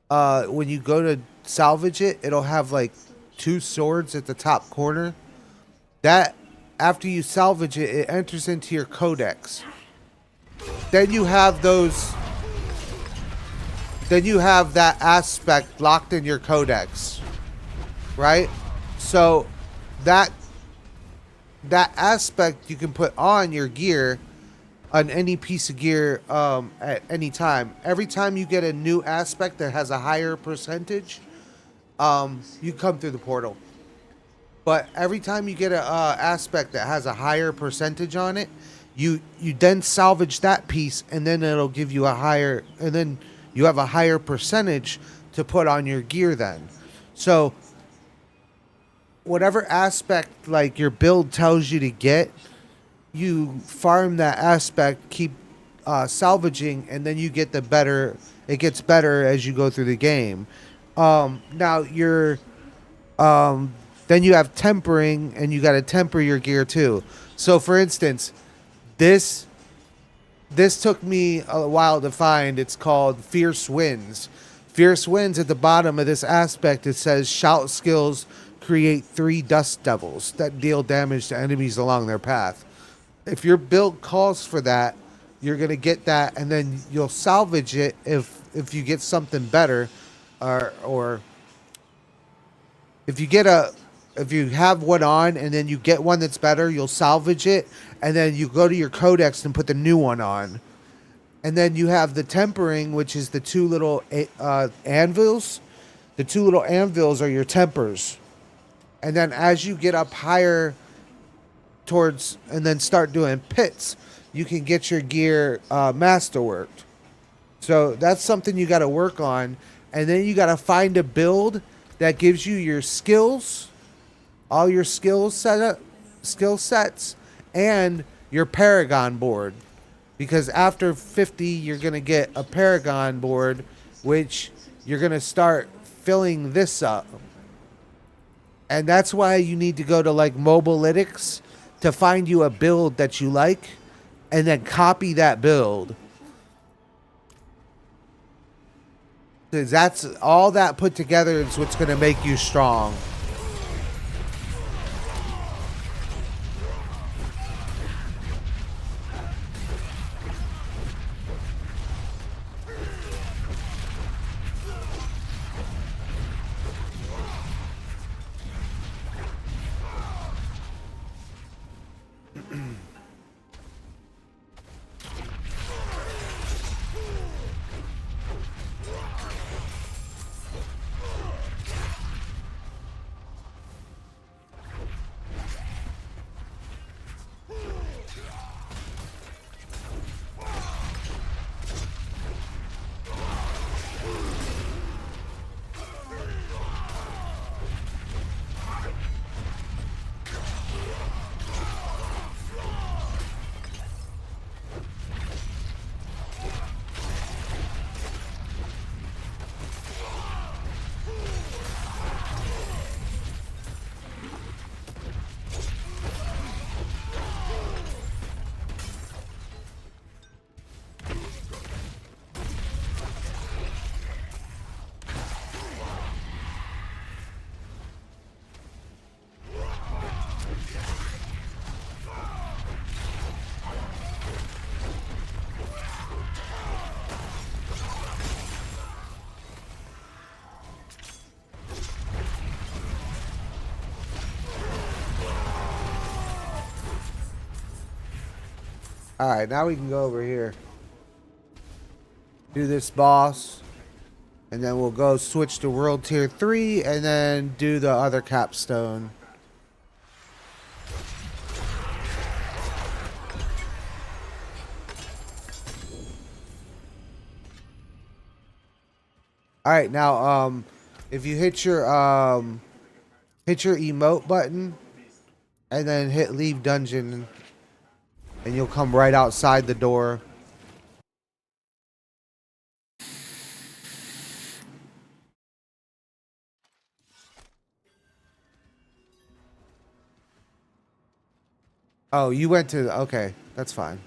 when you go to salvage it, it'll have like 2 swords at the top corner. That, after you salvage it, it enters into your codex. Then you have those. Then you have that aspect locked in your codex, right? So that aspect you can put on your gear, on any piece of gear, at any time. Every time you get a new aspect that has a higher percentage, you come through the portal. But every time you get a aspect that has a higher percentage on it, you then salvage that piece, and then it'll give you a higher, and then you have a higher percentage to put on your gear then. So whatever aspect like your build tells you to get, you farm that aspect, keep salvaging, and then you get the better. It gets better as you go through the game. Now you're then you have tempering, and you got to temper your gear too. So for instance, this took me a while to find. It's called Fierce Winds. Fierce Winds, at the bottom of this aspect, it says shout skills create 3 dust devils that deal damage to enemies along their path. If your build calls for that, you're going to get that, and then you'll salvage it if you get something better, or if you have one on and then you get one that's better, you'll salvage it, and then you go to your codex and put the new one on. And then you have the tempering, which is the 2 little anvils. The 2 little anvils are your tempers. And then as you get up higher towards, and then start doing pits, you can get your gear masterworked. So that's something you got to work on. And then you got to find a build that gives you your skills, all your skill sets, and your Paragon board. Because after 50, you're going to get a Paragon board, which you're going to start filling this up. And that's why you need to go to like Mobalytics to find you a build that you like, and then copy that build. Because that's all that put together is what's going to make you strong. Alright, now we can go over here. Do this boss. And then we'll go switch to World Tier 3 and then do the other capstone. Alright, now if you hit your hit your emote button, and then hit leave dungeon, and you'll come right outside the door. Oh, you went to, okay, that's fine.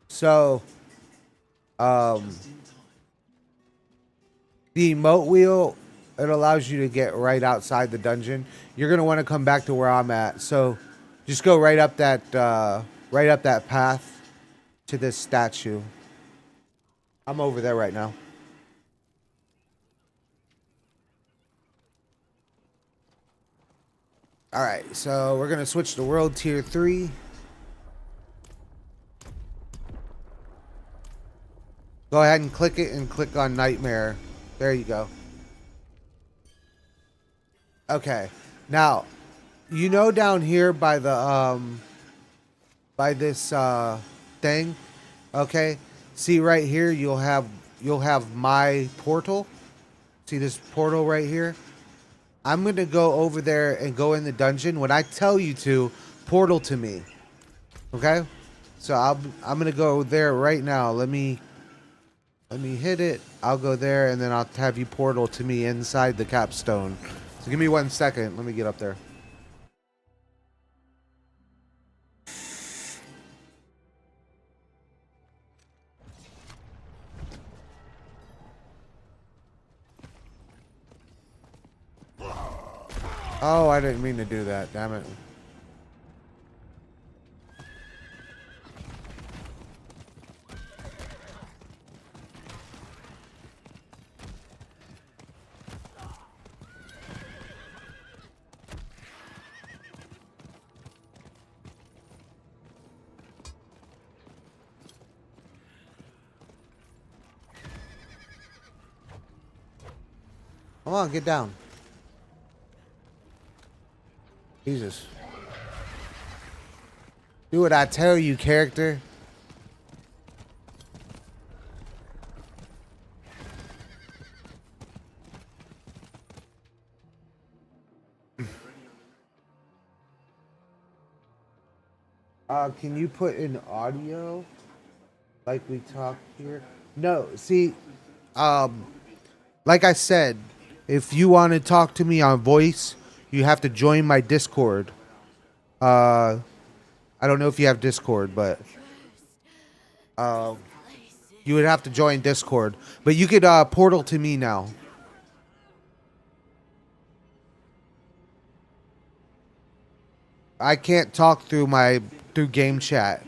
So, the emote wheel, it allows you to get right outside the dungeon. You're gonna want to come back to where I'm at. So, just go right up that path to this statue. I'm over there right now. All right, so we're gonna switch to World Tier 3. Go ahead and click it and click on Nightmare. There you go. Okay. Now, you know down here by the by this thing, okay? See right here you'll have my portal. See this portal right here? I'm going to go over there and go in the dungeon. When I tell you to, portal to me. Okay? So I'm going to go there right now. Let me hit it. I'll go there, and then I'll have you portal to me inside the capstone. So give me 1 second. Let me get up there. Oh, I didn't mean to do that. Damn it. Come on, get down. Jesus. Do what I tell you, character. Can you put in audio like we talked here? No, see, like I said, if you want to talk to me on voice, you have to join my Discord. I don't know if you have Discord, but you would have to join Discord. But you could portal to me now. I can't talk through game chat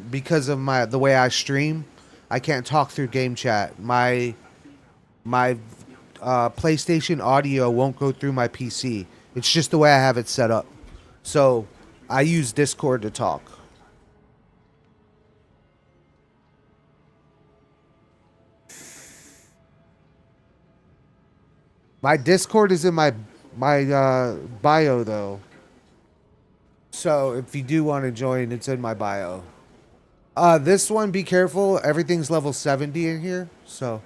because of the way I stream. I can't talk through game chat. My PlayStation audio won't go through my PC. It's just the way I have it set up. So I use Discord to talk. My Discord is in my bio though. So if you do want to join, it's in my bio. This one, be careful. Everything's level 70 in here, so.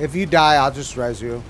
If you die, I'll just res you.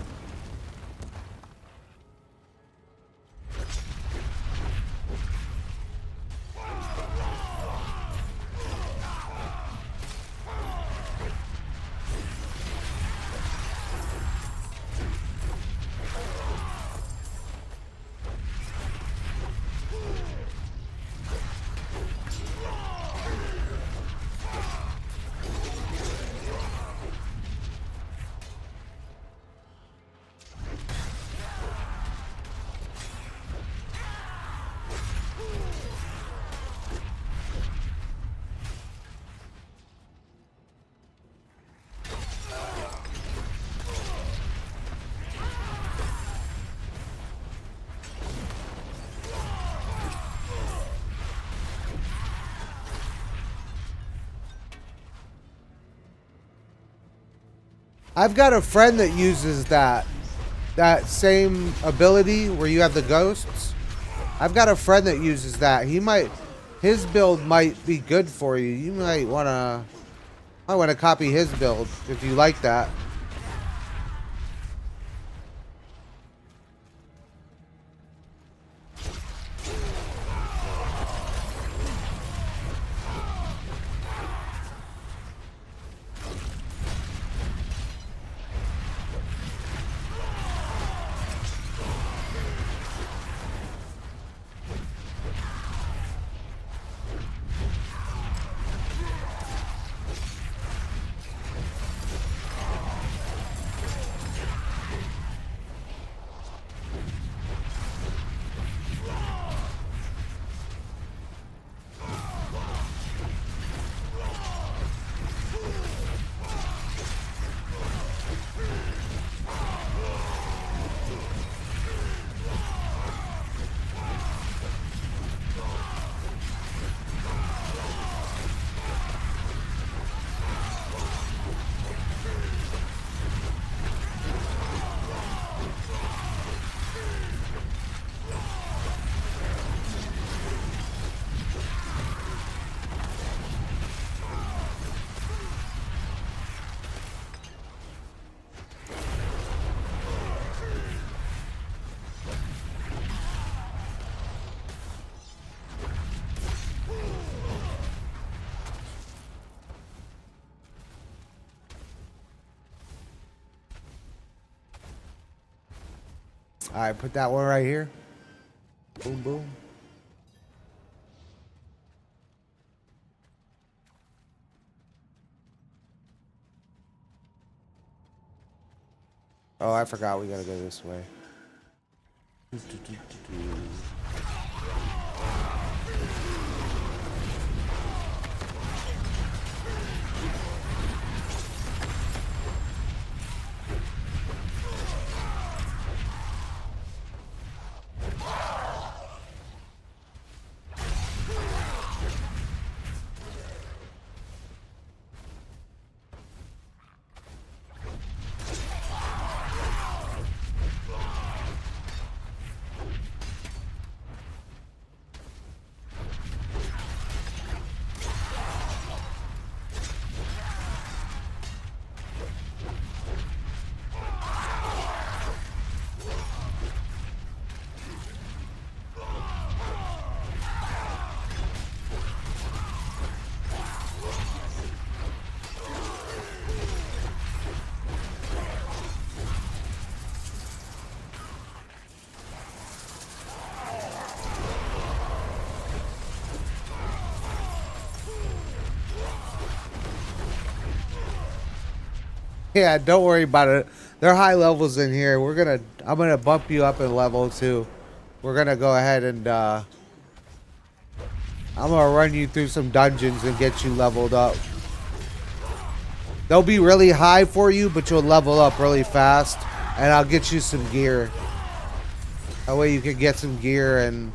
I've got a friend that uses that. that same ability where you have the ghosts. I've got a friend that uses that. His build might be good for you. You might wanna copy his build if you like that. All right, put that one right here. Boom, boom. Oh, I forgot we gotta go this way. Yeah, don't worry about it. They're high levels in here. I'm gonna bump you up in level too. We're gonna go ahead and I'm gonna run you through some dungeons and get you leveled up. They'll be really high for you, but you'll level up really fast, and I'll get you some gear. That way you can get some gear and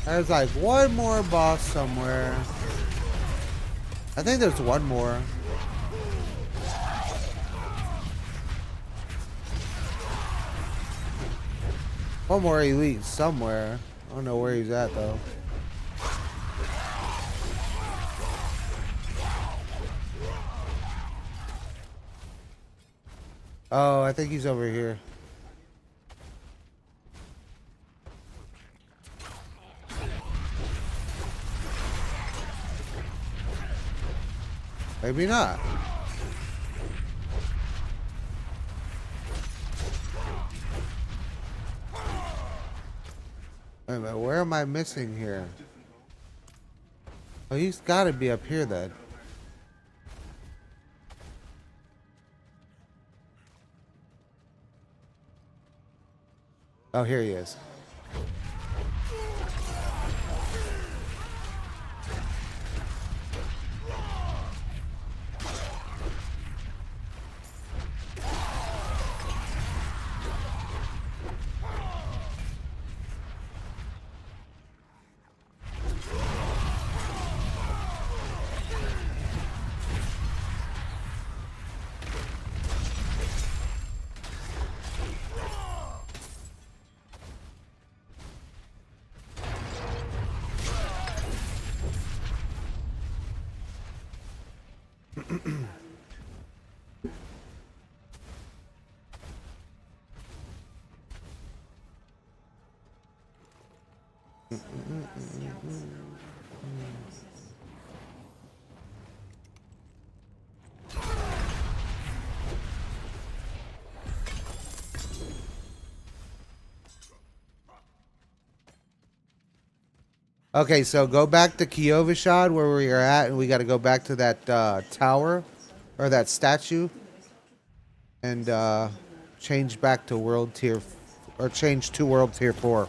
There's like one more boss somewhere. I think there's one more. One more elite somewhere. I don't know where he's at though. Oh, I think he's over here. Maybe not. Wait a minute, where am I missing here? Oh, he's got to be up here then. Oh, here he is. Okay, so go back to Kiovishad where we are at, and we got to go back to that tower or that statue, and change back to world tier, or change to world tier 4.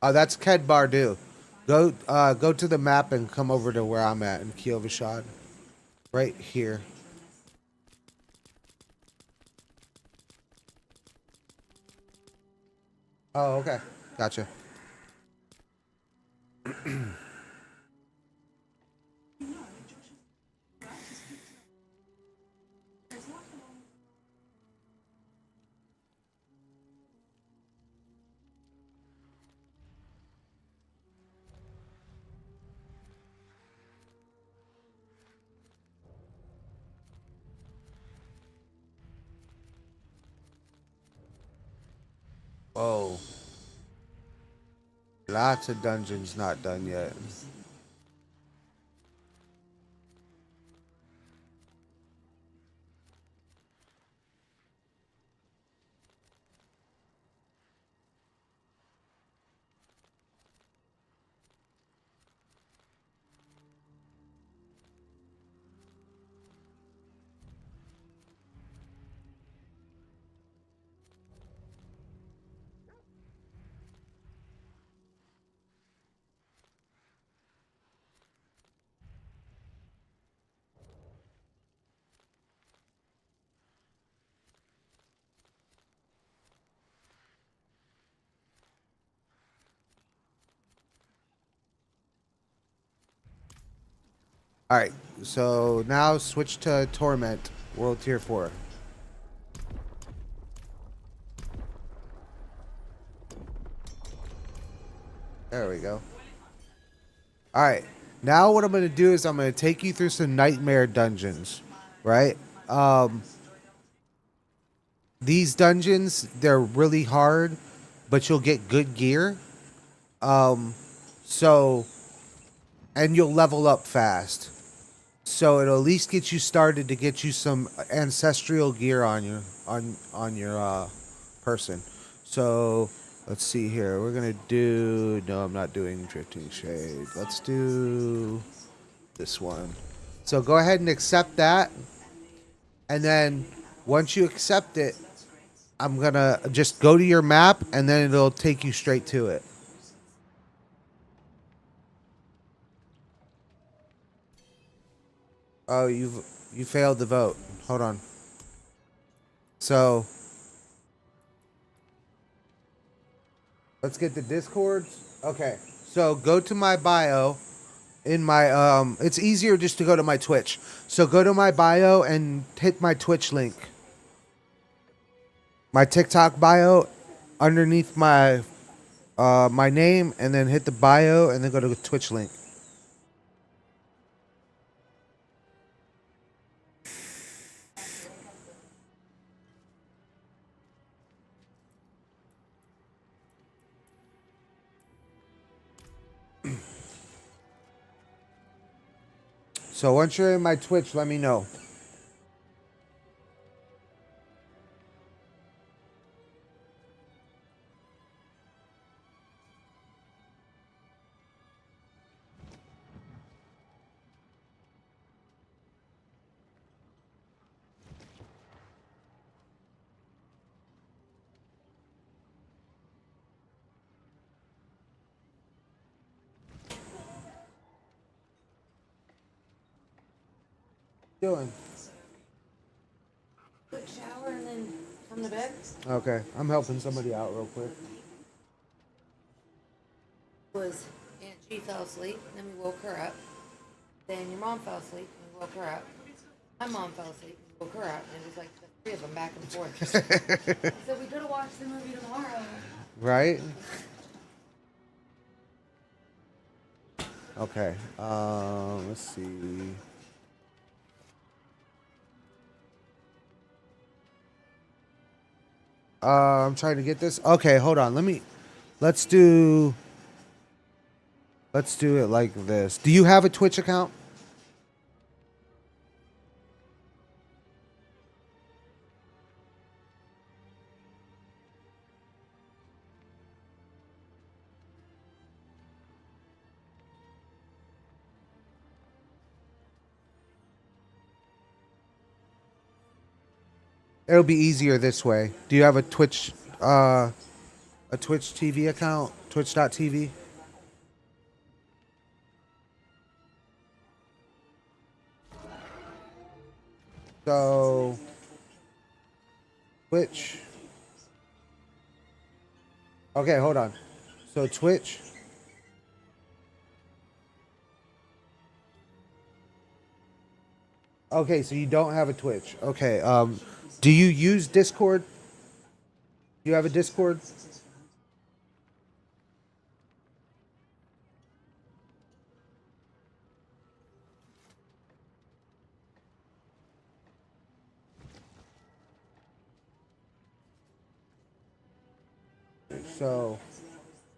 Oh, that's Ked Bardu. Go to the map and come over to where I'm at in Kiovishad. Right here. Oh, okay. Gotcha. Whoa. Lots of dungeons not done yet. All right, so now switch to Torment, World Tier 4. go. All right. Now what I'm going to do is I'm going to take you through some nightmare dungeons, right? These dungeons, they're really hard, but you'll get good gear. So and you'll level up fast. So it'll at least get you started to get you some ancestral gear on you on your person. So let's see here. We're gonna do no, I'm not doing drifting shade. Let's do this one. So go ahead and accept that, and then once you accept it, I'm gonna just go to your map, and then it'll take you straight to it. Oh, you failed the vote. Hold on. So let's get the Discords. Okay. So go to my bio in my it's easier just to go to my Twitch. So go to my bio and hit my Twitch link. My TikTok bio underneath my name, and then hit the bio and then go to the Twitch link. So once you're in my Twitch, let me know. Doing. Quick shower and then come to bed. Okay, I'm helping somebody out real quick. Was Aunt G fell asleep, then we woke her up. Then your mom fell asleep, and we woke her up. My mom fell asleep, and we woke her up. And it was like the three of them back and forth. So we could have watched the movie tomorrow. Right? Okay. Let's see. I'm trying to get this. Okay, hold on. Let's do it like this. Do you have a Twitch account? It'll be easier this way. Do you have a Twitch TV account? Twitch.tv? So Twitch. Okay, hold on. So Twitch. Okay, so you don't have a Twitch. Okay, do you use Discord? Do you have a Discord? So,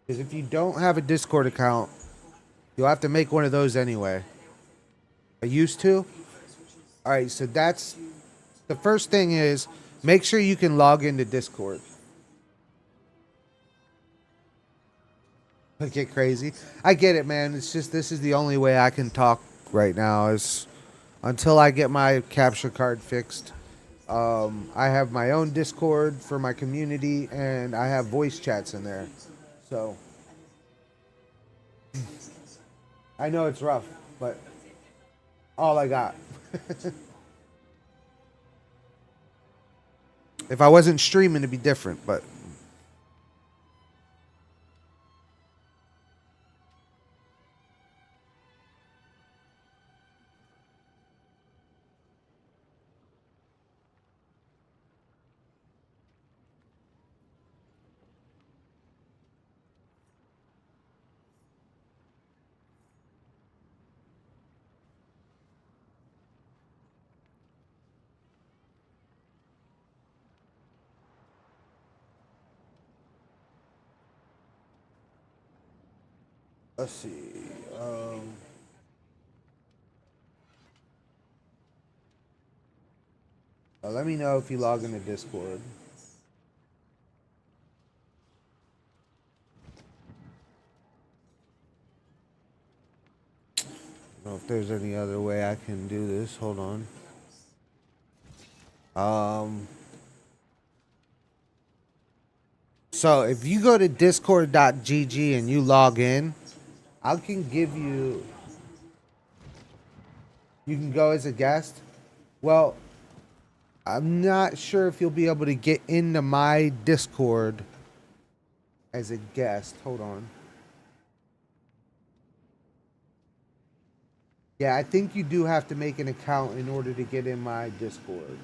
because if you don't have a Discord account, you'll have to make one of those anyway. I used to. All right, so that's the first thing is make sure you can log into Discord. I get crazy. I get it, man. It's just this is the only way I can talk right now is until I get my capture card fixed. I have my own Discord for my community, and I have voice chats in there. So I know it's rough, but all I got. If I wasn't streaming, it'd be different, but Let's see. Let me know if you log into Discord. I don't know if there's any other way I can do this. Hold on. So if you go to discord.gg and you log in, I can give you. You can go as a guest. Well, I'm not sure if you'll be able to get into my Discord as a guest. Hold on. Yeah, I think you do have to make an account in order to get in my Discord.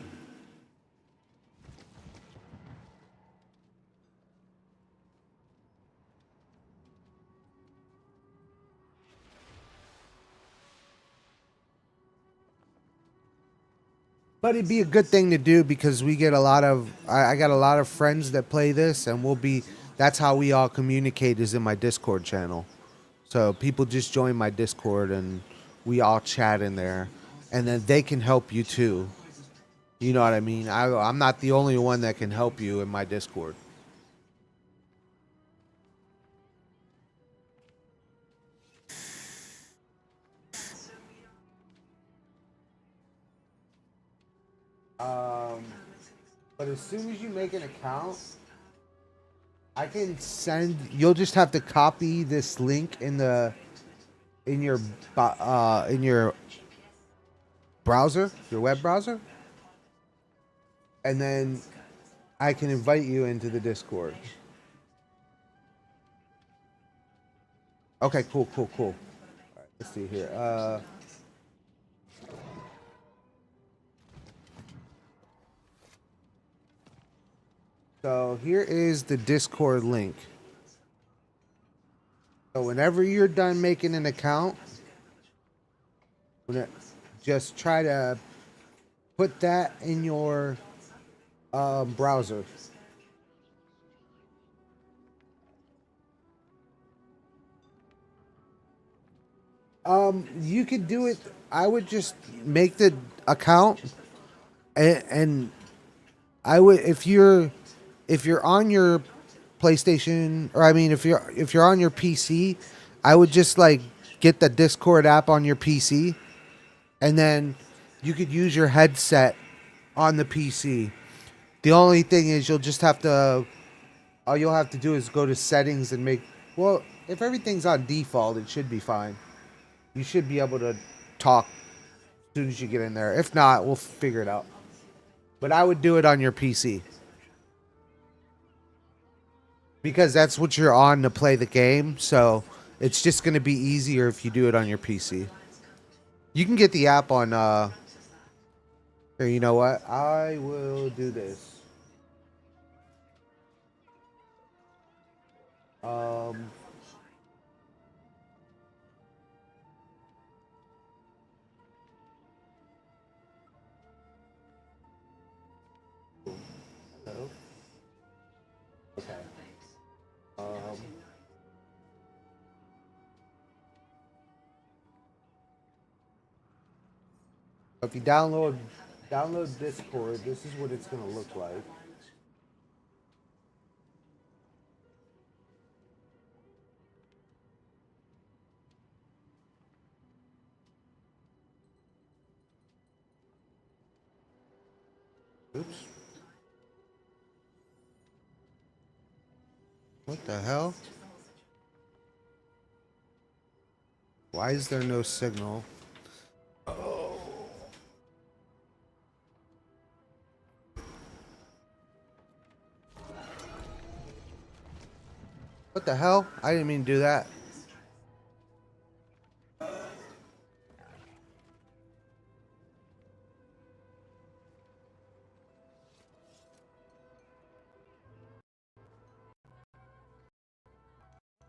But it'd be a good thing to do because we get a lot of I got a lot of friends that play this, and that's how we all communicate is in my Discord channel. So people just join my Discord and we all chat in there, and then they can help you too. You know what I mean? I'm not the only one that can help you in my Discord. But as soon as you make an account, I can send. You'll just have to copy this link in your browser, your web browser, and then I can invite you into the Discord. Okay, cool. All right, let's see here. So here is the Discord link. So whenever you're done making an account, just try to put that in your browser. You could do it. I would just make the account, and I would if you're on your PlayStation, or I mean if you're on your PC, I would just like get the Discord app on your PC, and then you could use your headset on the PC. The only thing is you'll just have to all you'll have to do is go to settings and well, if everything's on default, it should be fine. You should be able to talk as soon as you get in there. If not, we'll figure it out. But I would do it on your PC. Because that's what you're on to play the game, so it's just going to be easier if you do it on your PC. You can get the app on here, you know what? I will do this. Um hello? Okay. Um if you download Discord, this is what it's going to look like. Oops. What the hell? Why is there no signal? What the hell? I didn't mean to do that.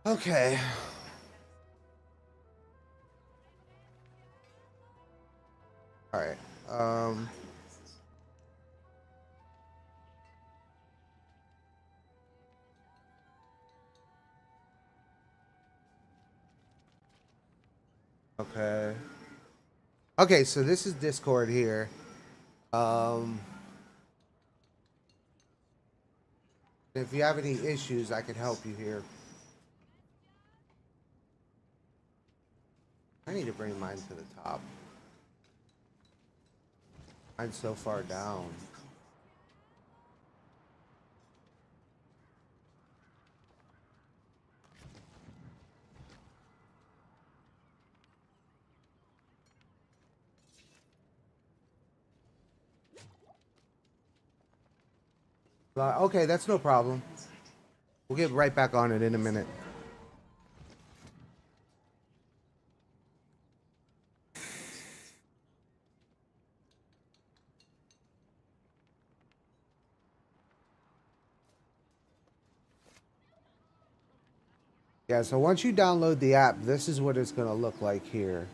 Okay. All right. Okay. Okay, so this is Discord here. If you have any issues, I can help you here. I need to bring mine to the top. Mine's so far down. Okay, that's no problem. We'll get right back on it in a minute. Yeah, so once you download the app, this is what it's going to look like here.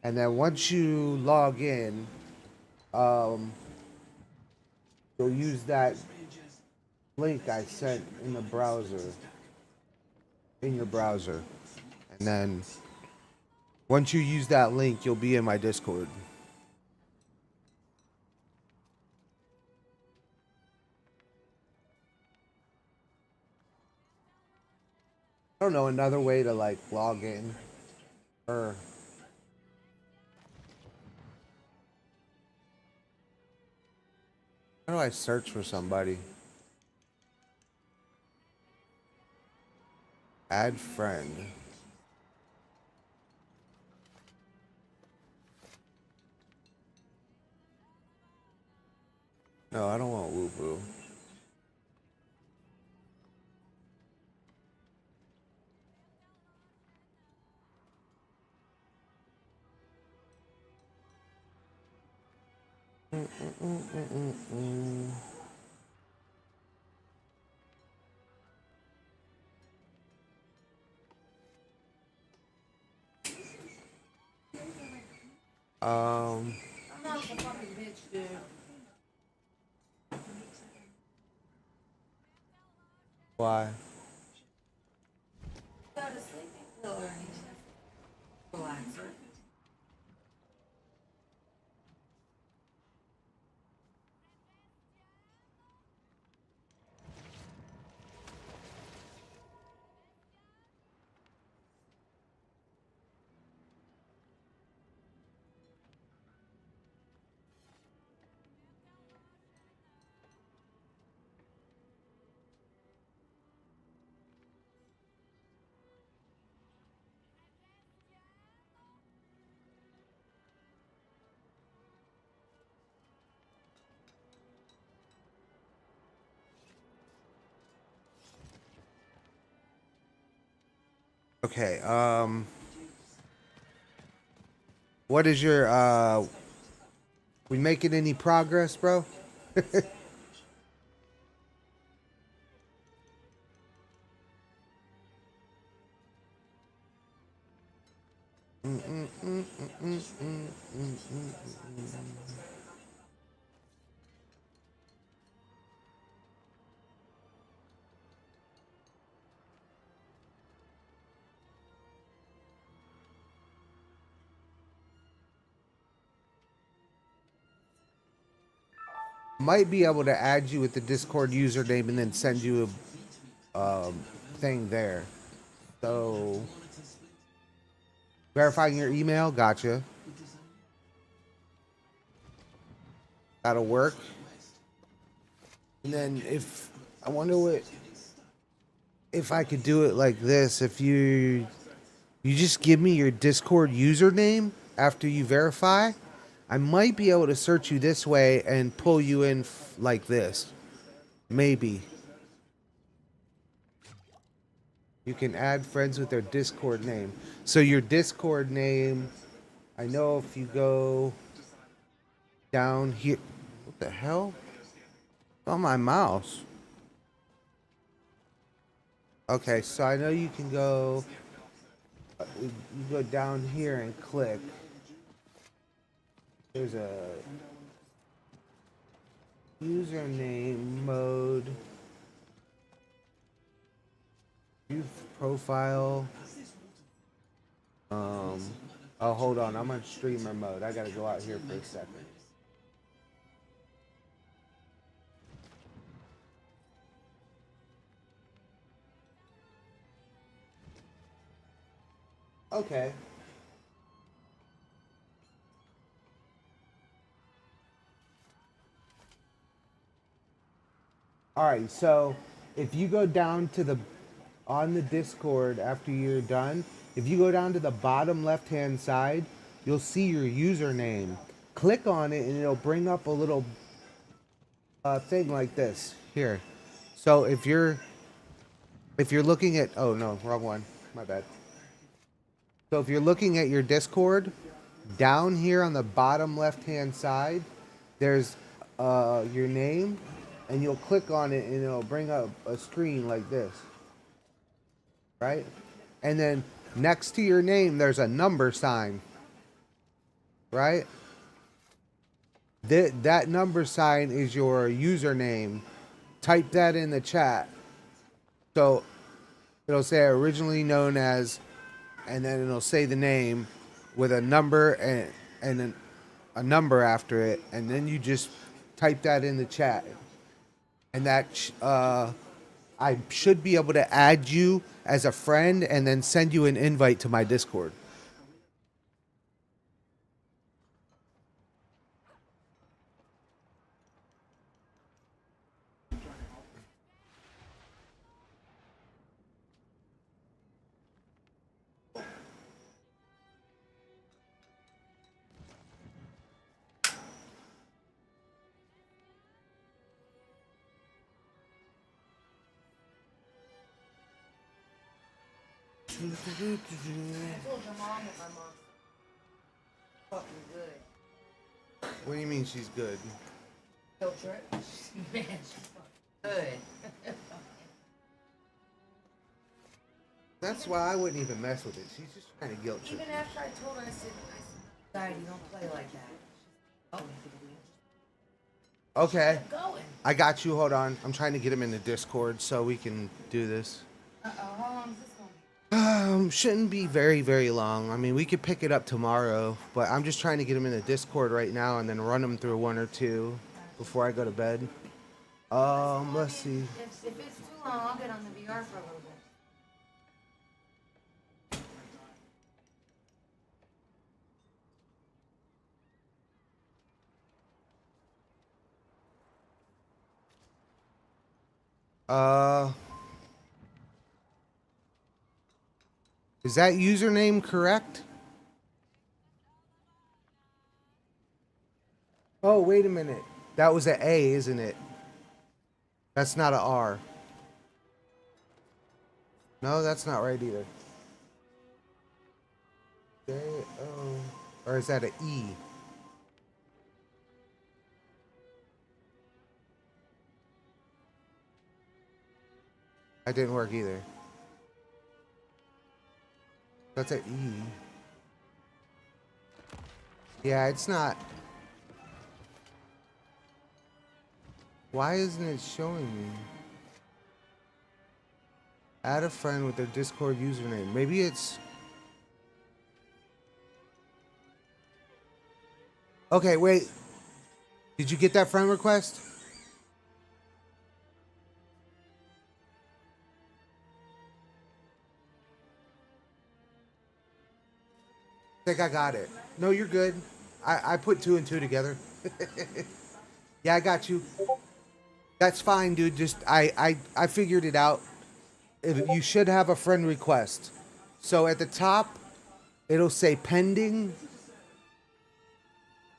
And then once you log in, you'll use that link I sent in the browser, in your browser. And then once you use that link, you'll be in my Discord. I don't know, another way to like log in or how do I search for somebody? Add friend. No, I don't want woo boo. I'm not the fucking bitch, dude. Why? Got a sleeping pill or anything. Relaxer. Okay, what is your we making any progress, bro? Might be able to add you with the Discord username and then send you a thing there. So verifying your email, gotcha. That'll work. And then if I wonder what if I could do it like this, if you just give me your Discord username after you verify, I might be able to search you this way and pull you in like this. Maybe. You can add friends with their Discord name. So your Discord name, I know if you go down here, what the hell? On my mouse. Okay, so I know you can go, you go down here and click. There's a username mode, youth profile, Oh, hold on. I'm on streamer mode. I gotta go out here for a second. Okay. All right. So if you go down to the on the Discord after you're done, if you go down to the bottom left-hand side, you'll see your username. Click on it, and it'll bring up a little thing like this here. So if you're looking at, oh no, wrong one, my bad. So if you're looking at your Discord, down here on the bottom left-hand side, there's your name, and you'll click on it, and it'll bring up a screen like this, right? And then next to your name, there's a number sign, right? That number sign is your username. Type that in the chat. So it'll say originally known as, and then it'll say the name with a number and then a number after it, and then you just type that in the chat, and that I should be able to add you as a friend and then send you an invite to my Discord. I told your mom that my mom's fucking good. What do you mean she's good? Guilt trip. Man, she's fucking good. That's why I wouldn't even mess with it. She's just trying to guilt trip. Even after I told her, I said, Daddy, you don't play like that. Oh, Okay. keep going. I got you. Hold on. I'm trying to get him in the Discord so we can do this. Uh-oh, how long is this going to be? Shouldn't be very, very long. I mean, we could pick it up tomorrow, but I'm just trying to get him in the Discord right now and then run him through one or two before I go to bed. Let's see. If it's too long, I'll get on the VR for a little bit. Is that username correct? Oh, wait a minute. That was an A, isn't it? That's not an R. No, that's not right either. J-O, or is that an E? That didn't work either. That's an E. Yeah, it's not. Why isn't it showing me? Add a friend with their Discord username. Maybe it's... Okay, wait. Did you get that friend request? I think I got it. No, you're good. I put two and two together. Yeah, I got you. That's fine, dude. Just I figured it out. You should have a friend request. So at the top, it'll say pending,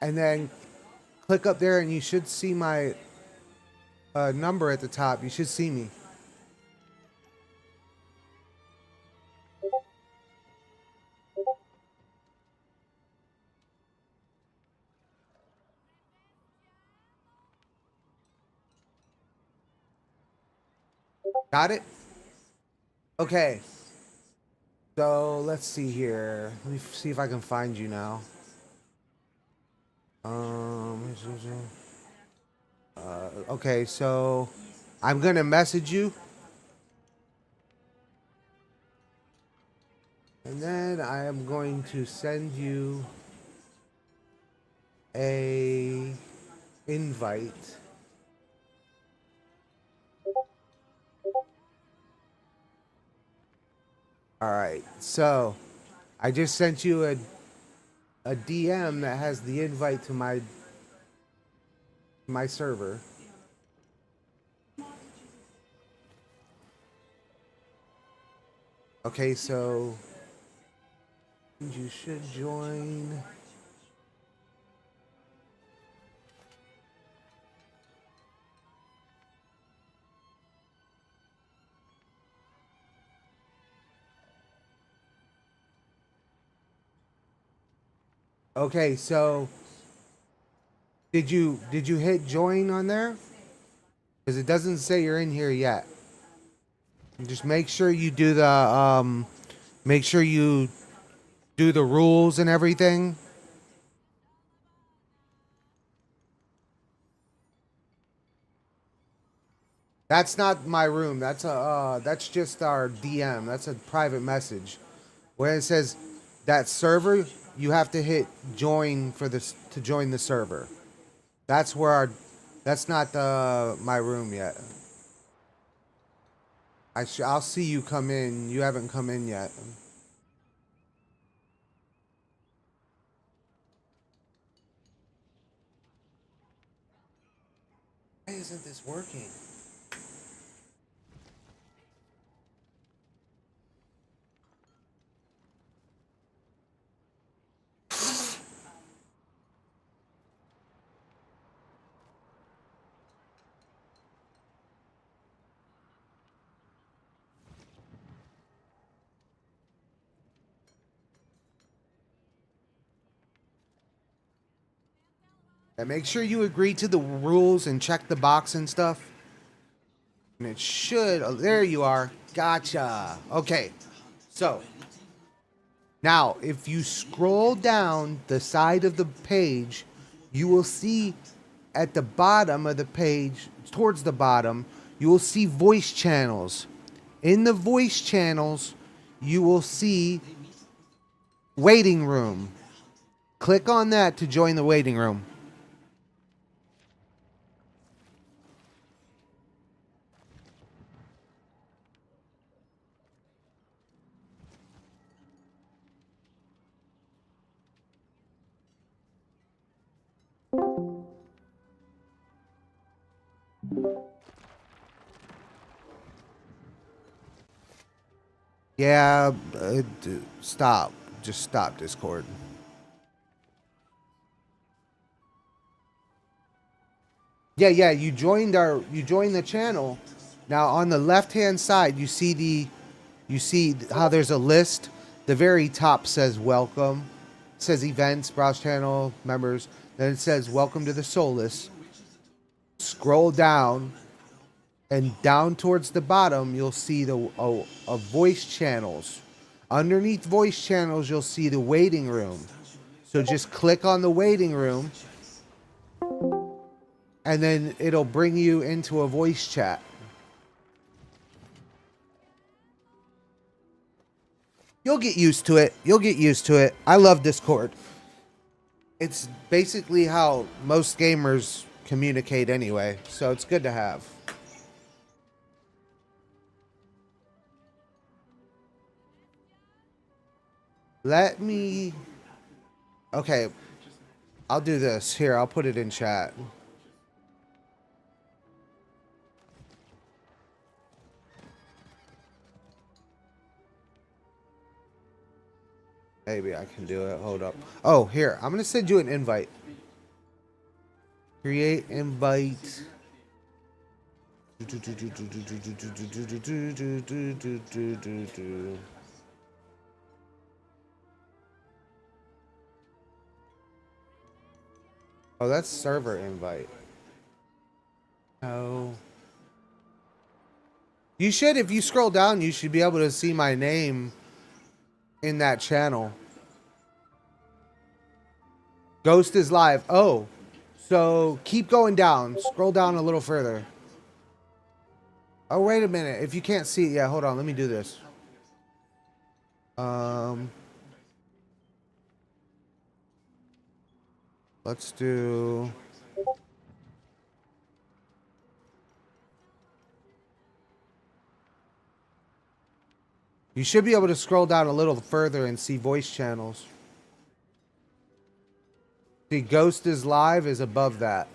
and then click up there, and you should see my number at the top. You should see me. Got it? Okay. So let's see here. Let me see if I can find you now. Okay, so I'm gonna message you. And then I am going to send you a invite. All right. So I just sent you a DM that has the invite to my server. Okay, so you should join. Okay, so did you hit join on there? Because it doesn't say you're in here yet. Just make sure you do the make sure you do the rules and everything. That's not my room. That's just our DM. That's a private message. Where it says that server, you have to hit join for this to join the server. That's where our that's not my room yet. I'll see you come in. You haven't come in yet. Why isn't this working? And make sure you agree to the rules and check the box and stuff. And it should. Oh, there you are. Gotcha. Okay. So now, if you scroll down the side of the page, you will see at the bottom of the page, towards the bottom, you will see voice channels. In the voice channels, you will see waiting room. Click on that to join the waiting room. Yeah, stop. Just stop Discord. Yeah, you joined the channel. Now on the left-hand side, you see how there's a list. The very top says welcome. It says events, browse channel, members. Then it says welcome to the Solus. Scroll down, and down towards the bottom, you'll see the voice channels. Underneath voice channels, you'll see the waiting room. So just click on the waiting room, and then it'll bring you into a voice chat. You'll get used to it. You'll get used to it. I love Discord. It's basically how most gamers communicate anyway, so it's good to have. Let me... Okay, I'll do this. Here, I'll put it in chat. Maybe I can do it. Hold up. Oh, here. I'm going to send you an invite. Create invite. Oh, that's server invite. Oh. You should, if you scroll down, you should be able to see my name in that channel. Ghost is live. Oh, so keep going down. Scroll down a little further. Oh, wait a minute. If you can't see it, yeah, hold on. Let me do this. Um, let's do. You should be able to scroll down a little further and see voice channels. See, Ghost is Live is above that.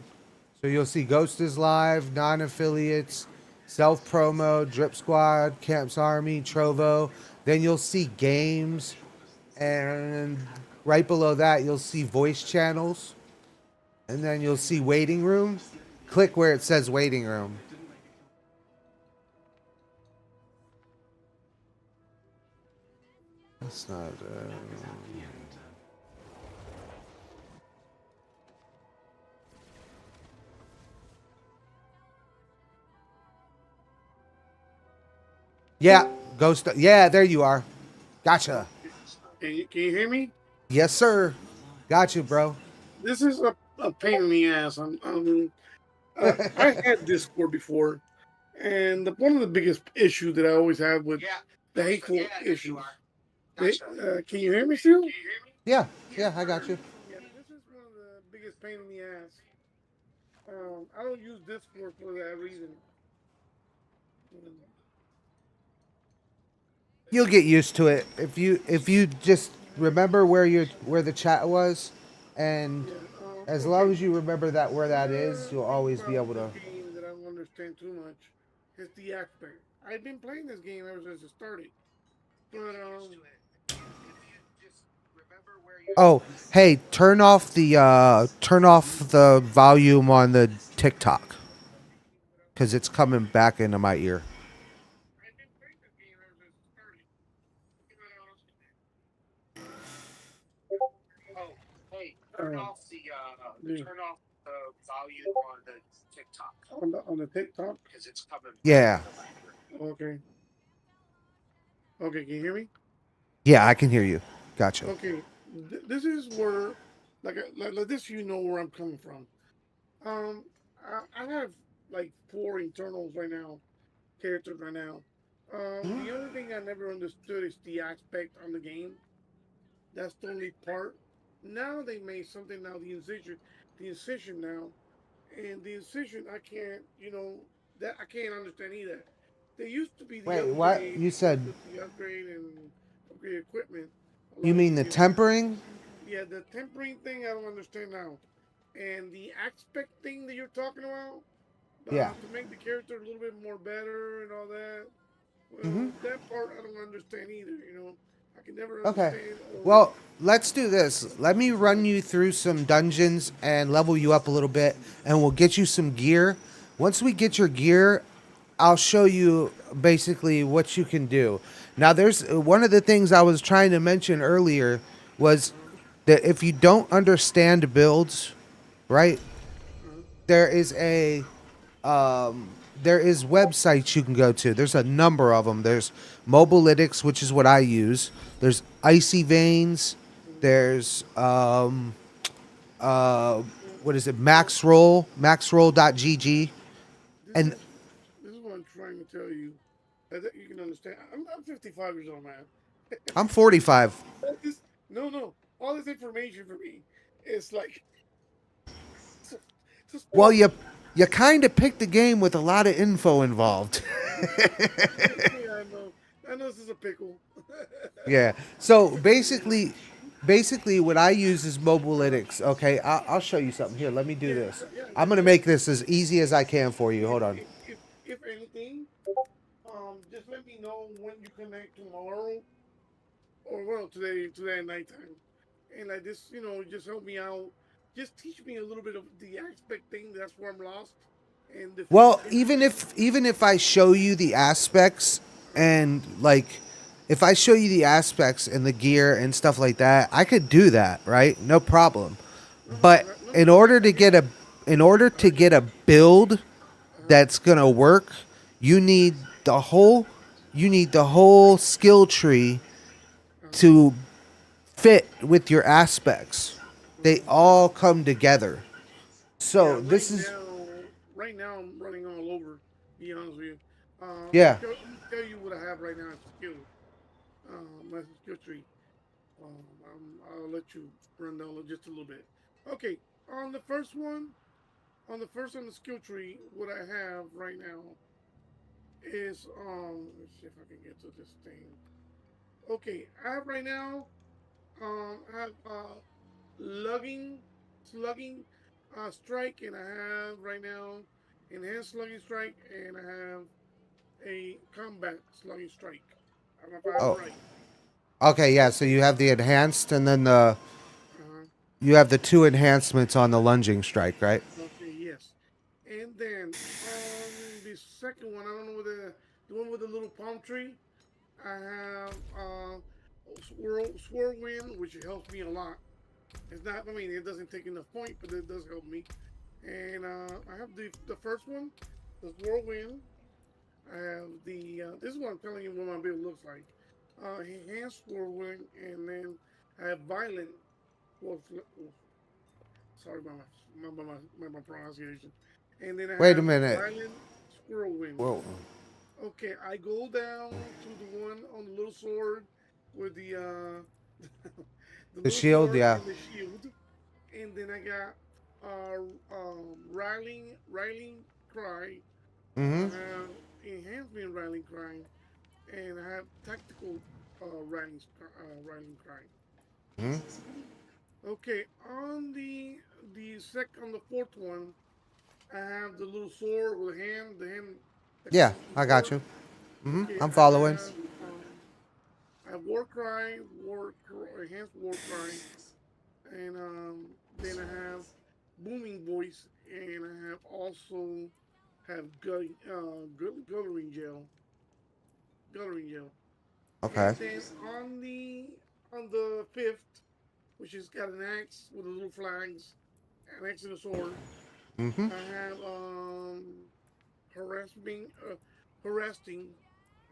So you'll see Ghost is Live, non-affiliates, self-promo, Drip Squad, Camps Army, Trovo. Then you'll see games. And right below that, you'll see voice channels. And then you'll see waiting room. Click where it says waiting room. That's not... Yeah, Ghost. Yeah, there you are. Gotcha. Can you hear me? Yes, sir. Got you, bro. This is a pain in the ass. I had Discord before, and one of the biggest issues that I always have with the hateful issues. Can you hear me still? Yeah, I got you. Yeah, this is one of the biggest pain in the ass. I don't use Discord for that reason. You'll get used to it if you just remember where the chat was, and Yeah, as okay. long as you remember that where that is, you'll Only always be problem able to. with this game that I don't understand too much is the aspect. I've been playing this game ever since it started, but Oh, hey, turn off the volume on the TikTok because it's coming back into my ear. I've been playing this game ever since it started. On the TikTok. Yeah, Okay. Okay. Can you hear me? yeah, I can hear you. Gotcha. Okay. This is where, like this, you know where I'm coming from. Um, I have like 4 internals right now, characters right now. The only thing I never understood is the aspect on the game. That's the only part. Now they made something now the incision now, and the incision I can't, that I can't understand either. There used to be the Wait, what? upgrade You said with the upgrade and upgrade equipment you along mean with the the tempering? yeah, the tempering thing I don't understand now, and the aspect thing that you're talking about Yeah. to make the character a little bit more better and all that. Mm-hmm. Well, that part I don't understand either. I can never Okay. understand. Or Well, let's do this. Let me run you through some dungeons and level you up a little bit, and we'll get you some gear. Once we get your gear, I'll show you basically what you can do. Now, there's one of the things I was trying to mention earlier was that if you don't understand builds, right? There is a there is websites you can go to. There's a number of them. There's Mobilytics, which is what I use. There's Icy Veins. There's what is it? Maxroll.gg. this And is this is what I'm trying to tell you. That you can understand. I'm 55 years old, man. I'm 45. No. All this information for me is like it's a Well, struggle. you kind of picked a game with a lot of info involved. Yeah, I know. I know this is a pickle. Yeah. So basically, what I use is Mobilytics. Okay, I'll show you something here. Let me do Yeah, this. yeah. I'm gonna make this as easy as I can for you. If Hold on. if anything, just let me know when you connect tomorrow, or well, today at nighttime, and like this, just help me out. Just teach me a little bit of the aspect thing. That's where I'm lost, and the Well, fusion. even if I show you the aspects and like if I show you the aspects and the gear and stuff like that, I could do that, right? No problem. But No, in no, order I to get get it. a build that's going to work, you need the whole skill tree to fit with your aspects. They all come together. Yeah, So this is right now I'm running all over. To be honest with you, yeah. I'm gonna tell you what I have right now as a skill. My skill tree. I'll let you run down just a little bit. Okay, on the first one, on the skill tree, what I have right now is let's see if I can get to this thing. Okay, I have right now I have lugging slugging strike, and I have right now enhanced slugging strike, and I have a combat slugging strike. I don't know if I have it Oh, right. okay, yeah. So you have the enhanced, and then the Uh-huh. you have the two enhancements on the lunging strike, right? Okay, yes. And then on the second one, I don't know what the one with the little palm tree. I have swirlwind, which helps me a lot. It's not. I mean, it doesn't take enough point, but it does help me. And I have the first one, the whirlwind. I have the. This is what I'm telling you what my build looks like. Enhanced whirlwind, and then I have violent. Well, sorry about my pronunciation. And then I Wait a have minute. violent squirrel wind. Whoa. Okay, I go down to the one on the little sword with the the The little shield, sword yeah. and the shield, and then I got Riling Cry. I Mm-hmm. have enhancement Riling Cry, and I have tactical Riling Cry. Hmm. Okay, on the fourth one, I have the little sword with the hand that Yeah, can I got sword. you. Hmm. Okay, I'm following. I have War Cry, enhanced War Cry, and then I have Booming Voice, and I have also have Guttering Gel, Okay. and then on the fifth, which has got an axe with the little flags, an axe and a sword. Mm-hmm. I have harassing, harassing,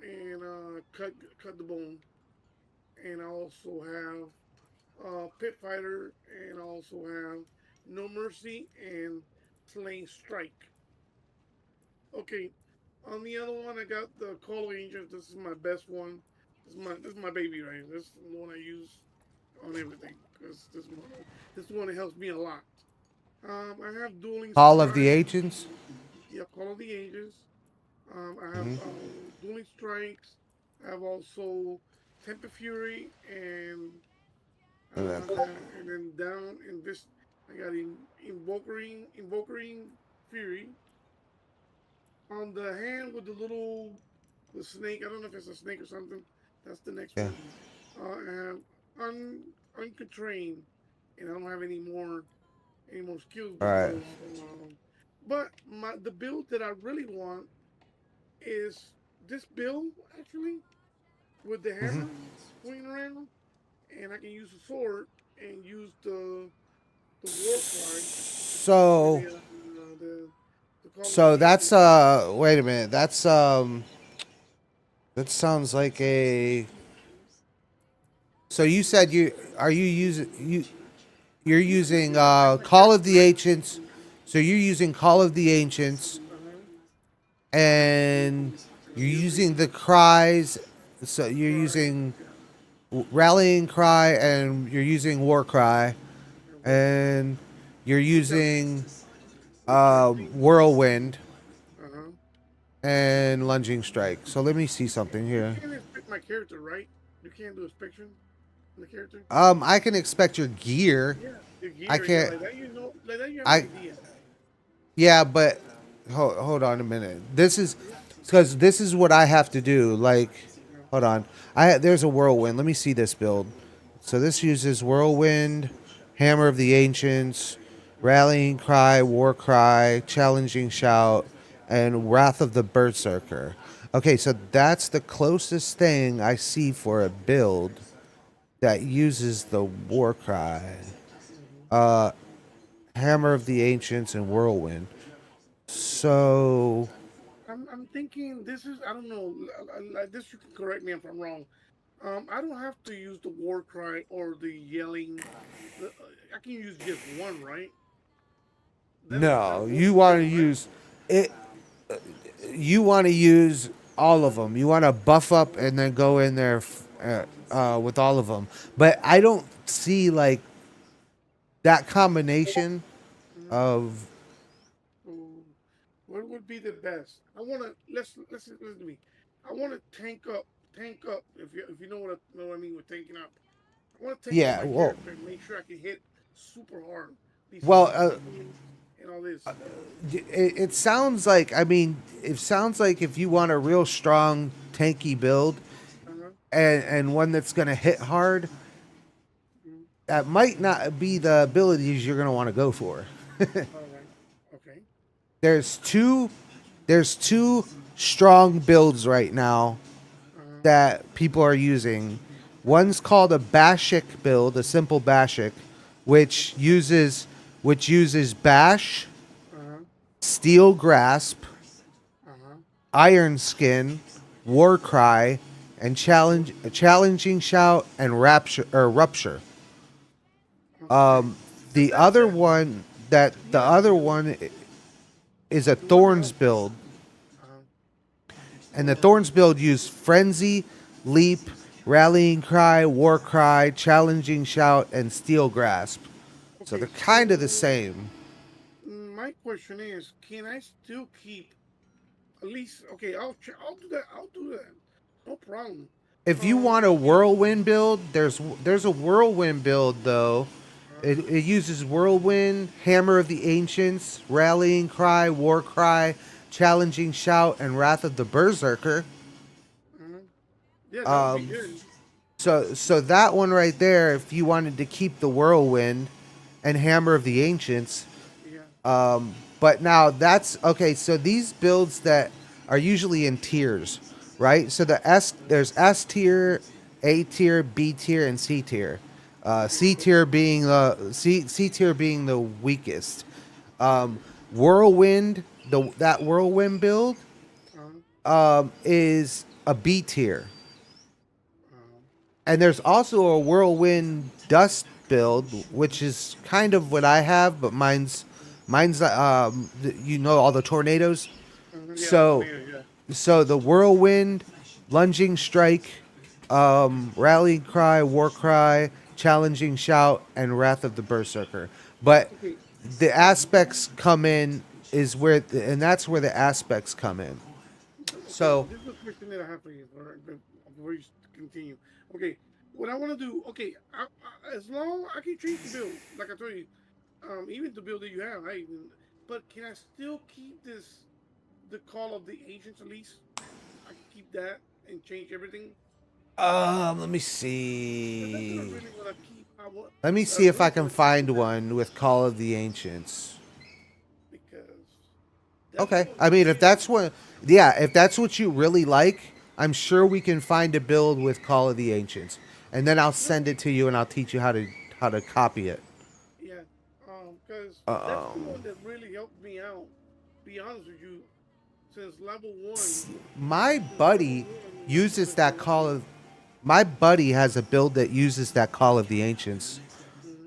and cut the bone, and I also have pit fighter, and I also have no mercy and slain strike. Okay, on the other one, I got the Call of Angels. This is my best one. This is my baby right here. This is the one I use on everything because this one helps me a lot. I have dueling Call of the strike. Agents. Yeah, Call of the Ages. I have Mm-hmm. dueling strikes. I have also Temper Fury, and And then, and then down in this, I got Invoking Fury on the hand with the snake. I don't know if it's a snake or something. That's the next yeah. one. I have Uncontrained, and I don't have any more skills All right. because. But the build that I really want is this build actually with the Mm-hmm. hammer swinging around, and I can use the sword and use the war cry and So, the call of so the that's angels. Wait a minute. That sounds like a. So you said you using you're using My Call character, of the right? Ancients. So you're using Call of the Ancients, Uh-huh. and you're using the cries. So you're Cry, using yeah, rallying cry, and you're using war cry, and war cry. and you're using Harassing. whirlwind Uh-huh. and lunging strike. So let me see something You here. can't inspect my character, right? You can't do inspection on the character. I can expect your gear. Yeah, the I gear, yeah, can't. like that. You know, like that. You have an I idea. Yeah, but hold on a minute. This is because this is what I have to do. Like, Yeah. hold on. There's a whirlwind. Let me see this build. So this uses whirlwind, hammer of the ancients, rallying cry, war cry, challenging shout, and wrath of the berserker. Okay, so that's the closest thing I see for a build that uses the war cry, Mm-hmm. hammer of the ancients, and whirlwind. So I'm thinking this is I don't know. This you can correct me if I'm wrong. I don't have to use the war cry or the yelling. I can use just one, right? That'll no, work you for want both, to right? use it. You want to use all of them. You want to buff up and then go in there with all of them. But I don't see like that combination of. So, what would be the best? I want to listen to me. I want to tank up. If you know know what I mean with tanking up. I want to tank up Yeah, my well, character and make sure I can hit super hard. These well, and all this. it sounds like. I mean, it sounds like if you want a real strong tanky build Uh-huh. and one that's gonna hit hard, Mm-hmm. that might not be the abilities you're gonna want to go for. All right. Okay. There's two strong builds right now Uh-huh. that people are using. One's called a Bashik build, a simple Bashik, which uses Bash, Uh-huh. Steel Grasp, Uh-huh. Iron Skin, War Cry, and Challenging Shout and Rupture. The other one is a Thorns build, and the Thorns build use Frenzy, Leap, Rallying Cry, War Cry, Challenging Shout, and Steel Grasp. So they're kind of the same. My question is, can I still keep at least? Okay, I'll do that. I'll do that. No problem. If you want a Whirlwind build, there's a Whirlwind build though. It uses Whirlwind, Hammer of the Ancients, Rallying Cry, War Cry, Challenging Shout, and Wrath of the Berserker. Yeah, that would be good. So that one right there, if you wanted to keep the Whirlwind and Hammer of the Ancients. Yeah. But now that's okay. So these builds that are usually in tiers, right? So there's S tier, A tier, B tier, and C tier. C tier being the weakest. Whirlwind, that Whirlwind build, is a B tier. And there's also a Whirlwind Dust build, which is kind of what I have, but mine's all the tornadoes. Yeah, So yeah. so the Whirlwind, Lunging Strike, Rallying Cry, War Cry, Challenging Shout, and Wrath of the Berserker. But Okay. the aspects come in and that's where the aspects come in. So This is a question that I have for you before you continue. Okay, what I want to do. Okay, as long I can change the build, like I told you, even the build that you have, but can I still keep the Call of the Ancients at least? I can keep that and change everything. let me That's what I see. really want to keep. Let me see if I can find one with Call of the Ancients. Because Okay. I mean, if that's what you really like, I'm sure we can find a build with Call of the Ancients, and then I'll send it to you and I'll teach you how to copy it. yeah, because that's the one that really helped me out. Be honest with you, since level 1. My buddy uses that Call of. My buddy has a build that uses that Call of the Ancients.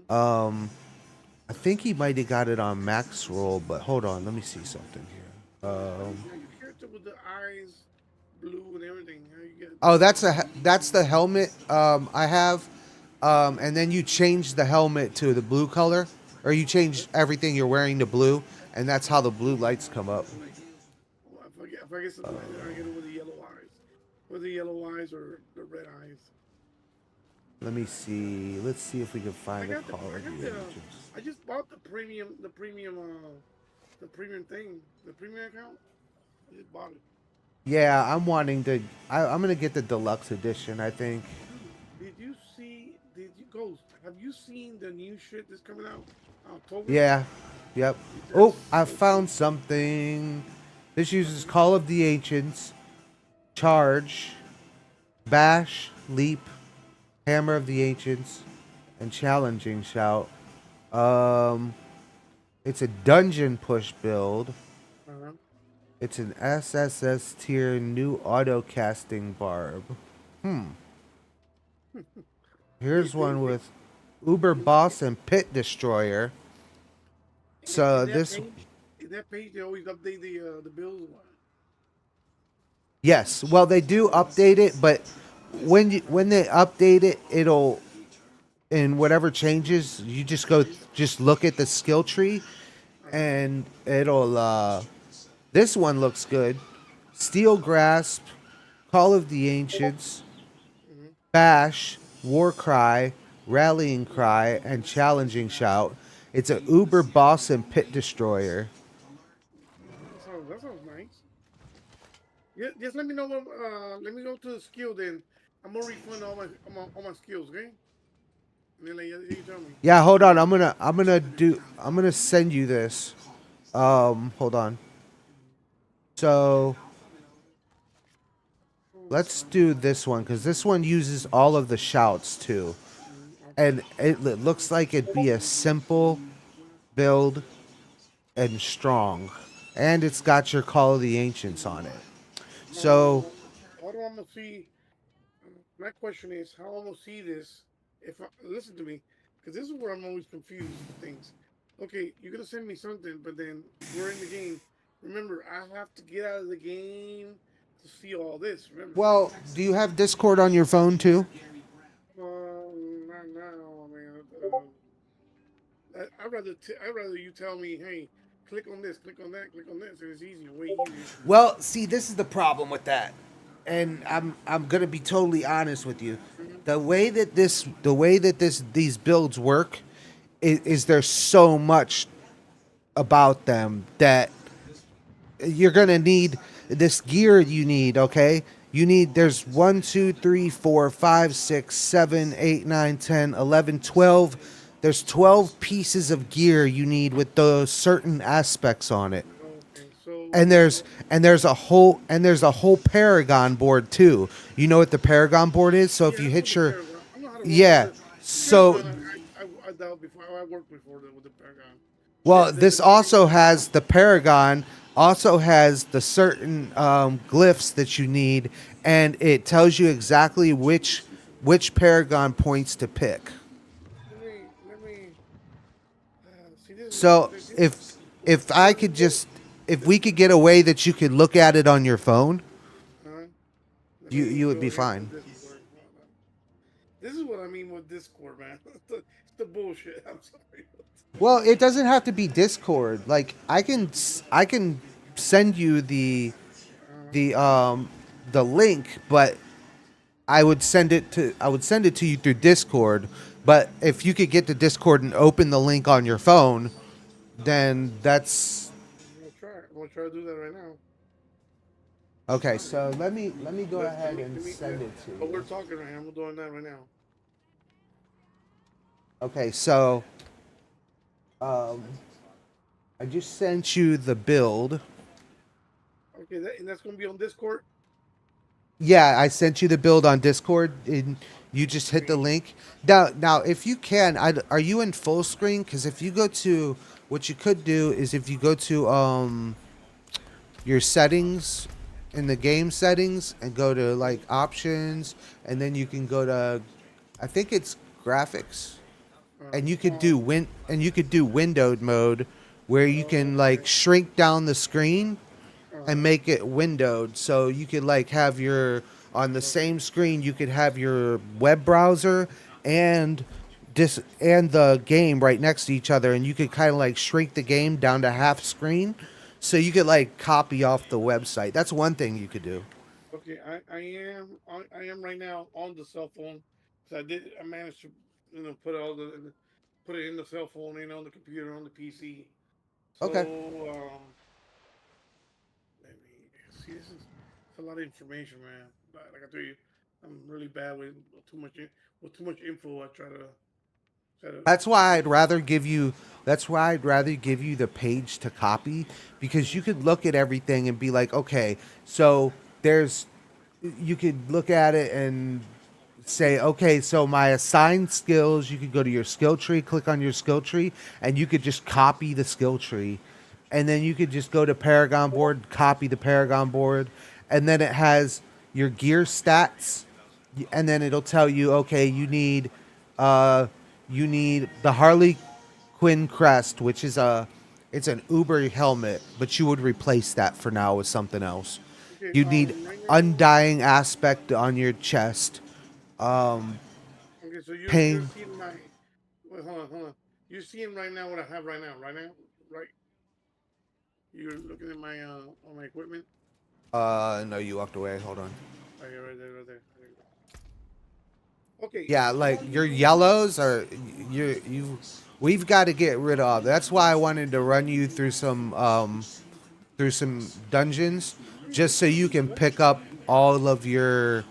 I think he might have got it on max roll, but hold on, let me see something here. Your character with the eyes blue and everything. How you get? Oh, that's the helmet I have, and then you change the helmet to the blue color, or you change everything you're wearing to blue, and that's how the blue lights come up. Well, if I get something, I get it with the yellow eyes, with the yellow eyes or the red eyes. Let me see. Let's see if we can find a Call of the Ancients. I just bought the premium thing, the premium account. I just bought it. Yeah, I'm gonna get the deluxe edition. I think. Did you Ghost? Have you seen the new shit that's coming out? October. Yeah. Yep. Oh, I found something. This uses Call of the Ancients, Charge, Bash, Leap, Hammer of the Ancients, and Challenging Shout. It's a dungeon push build. Uh-huh. It's an SSS tier new auto casting barb. Here's one with Uber Boss and Pit Destroyer. So In this, that page they always update the bills. Yes. Well, they do update it, but when they update it, it'll in whatever changes, you just look at the skill tree and it'll this one looks good. Steel Grasp, Call of the Ancients, Mm-hmm. Bash, War Cry, Rallying Cry, and Challenging Shout. It's a Uber Boss and Pit Destroyer. That sounds nice. Yeah, just let me know what. Let me go to the skill then. I'm gonna refund all my skills, okay? And then you tell me. Yeah, hold on. I'm gonna send you this. Hold on. So let's do this one because this one uses all of the shouts too, Okay. and it looks like it'd be a simple build and strong, and it's got your Call of the Ancients on it. So How do I gonna see? My question is, how I'm gonna see this? If I, listen to me, because this is where I'm always confused with things. Okay, you're gonna send me something, but then we're in the game. Remember, I have to get out of the game to see all this. Remember? well, do you have Discord on your phone too? Not now. I mean, I'd rather you tell me, hey, click on this, click on that, click on this, and it's easier, way easier. Well, see, this is the problem with that, and I'm gonna be totally honest with you. Mm-hmm. The way that these builds work is there's so much about them that you're gonna need this gear you need, okay? You need there's 1, 2, 3, 4, 5, 6, 7, 8, 9, 10, 11, 12. There's 12 pieces of gear you need with those certain aspects on it. Okay, so And there's a whole Paragon board too. You know what the Paragon board is? So if yeah, you I know hit the your Paragon. I know how to work with yeah. the So Paragon. I dealt before. I worked before with the Paragon. well, this also has the Paragon, also has the certain glyphs that you need, and it tells you exactly which Paragon points to pick. Let me see this. So if I could just if we could get a way that you could look at it on your phone, Uh, let you me would go be here to fine. Discord. This is what I mean with Discord, man. It's the bullshit. I'm sorry. Well, it doesn't have to be Discord. Like I can send you the um the link, but I would send it to you through Discord. But if you could get to Discord and open the link on your phone, then that's I'm gonna try. I'm gonna try to do that right now. okay. So let me go ahead and Let me. send it to But we're you. talking right now. I'm doing that right now. Okay, so um I just sent you the build. Okay, and that's gonna be on Discord. Yeah, I sent you the build on Discord, and you just hit the link. Now, if you can, are you in full screen? Because if you go to, what you could do is if you go to your settings in the game settings and go to like options, and then you can go to, I think it's graphics, and you could do windowed mode, where you can like shrink down the screen and make it windowed, so you could like have your on the same screen you could have your web browser and and the game right next to each other, and you could kind of like shrink the game down to half screen, so you could like copy off the website. That's one thing you could do. Okay, I am right now on the cell phone. So I managed to put it in the cell phone and on the computer on the PC. So Okay. let me see. This is it's a lot of information, man. Like I tell you, I'm really bad with too much info. I try to. That's why I'd rather give you. That's why I'd rather give you the page to copy, because you could look at everything and be like, okay, so there's. You could look at it and say, okay, so my assigned skills. You could go to your skill tree, click on your skill tree, and you could just copy the skill tree, and then you could just go to Paragon board, copy the Paragon board, and then it has your gear stats, and then it'll tell you, okay, uh, you need the Harley Quinn crest, which is it's an Uber helmet, but you would replace that for now with something else. Okay. You need Right now. undying aspect on your chest. Um, Okay, so you're pain. seeing my. Wait, hold on. You're seeing right now what I have right now. Right now, right. You're looking at my on my equipment. No, you walked away. Hold on. Right here, right there, right there. There you go. Okay, Yeah, like all you your do. yellows are you. We've got to get rid of. That's why I wanted to run you through some dungeons, just so you can pick up all of your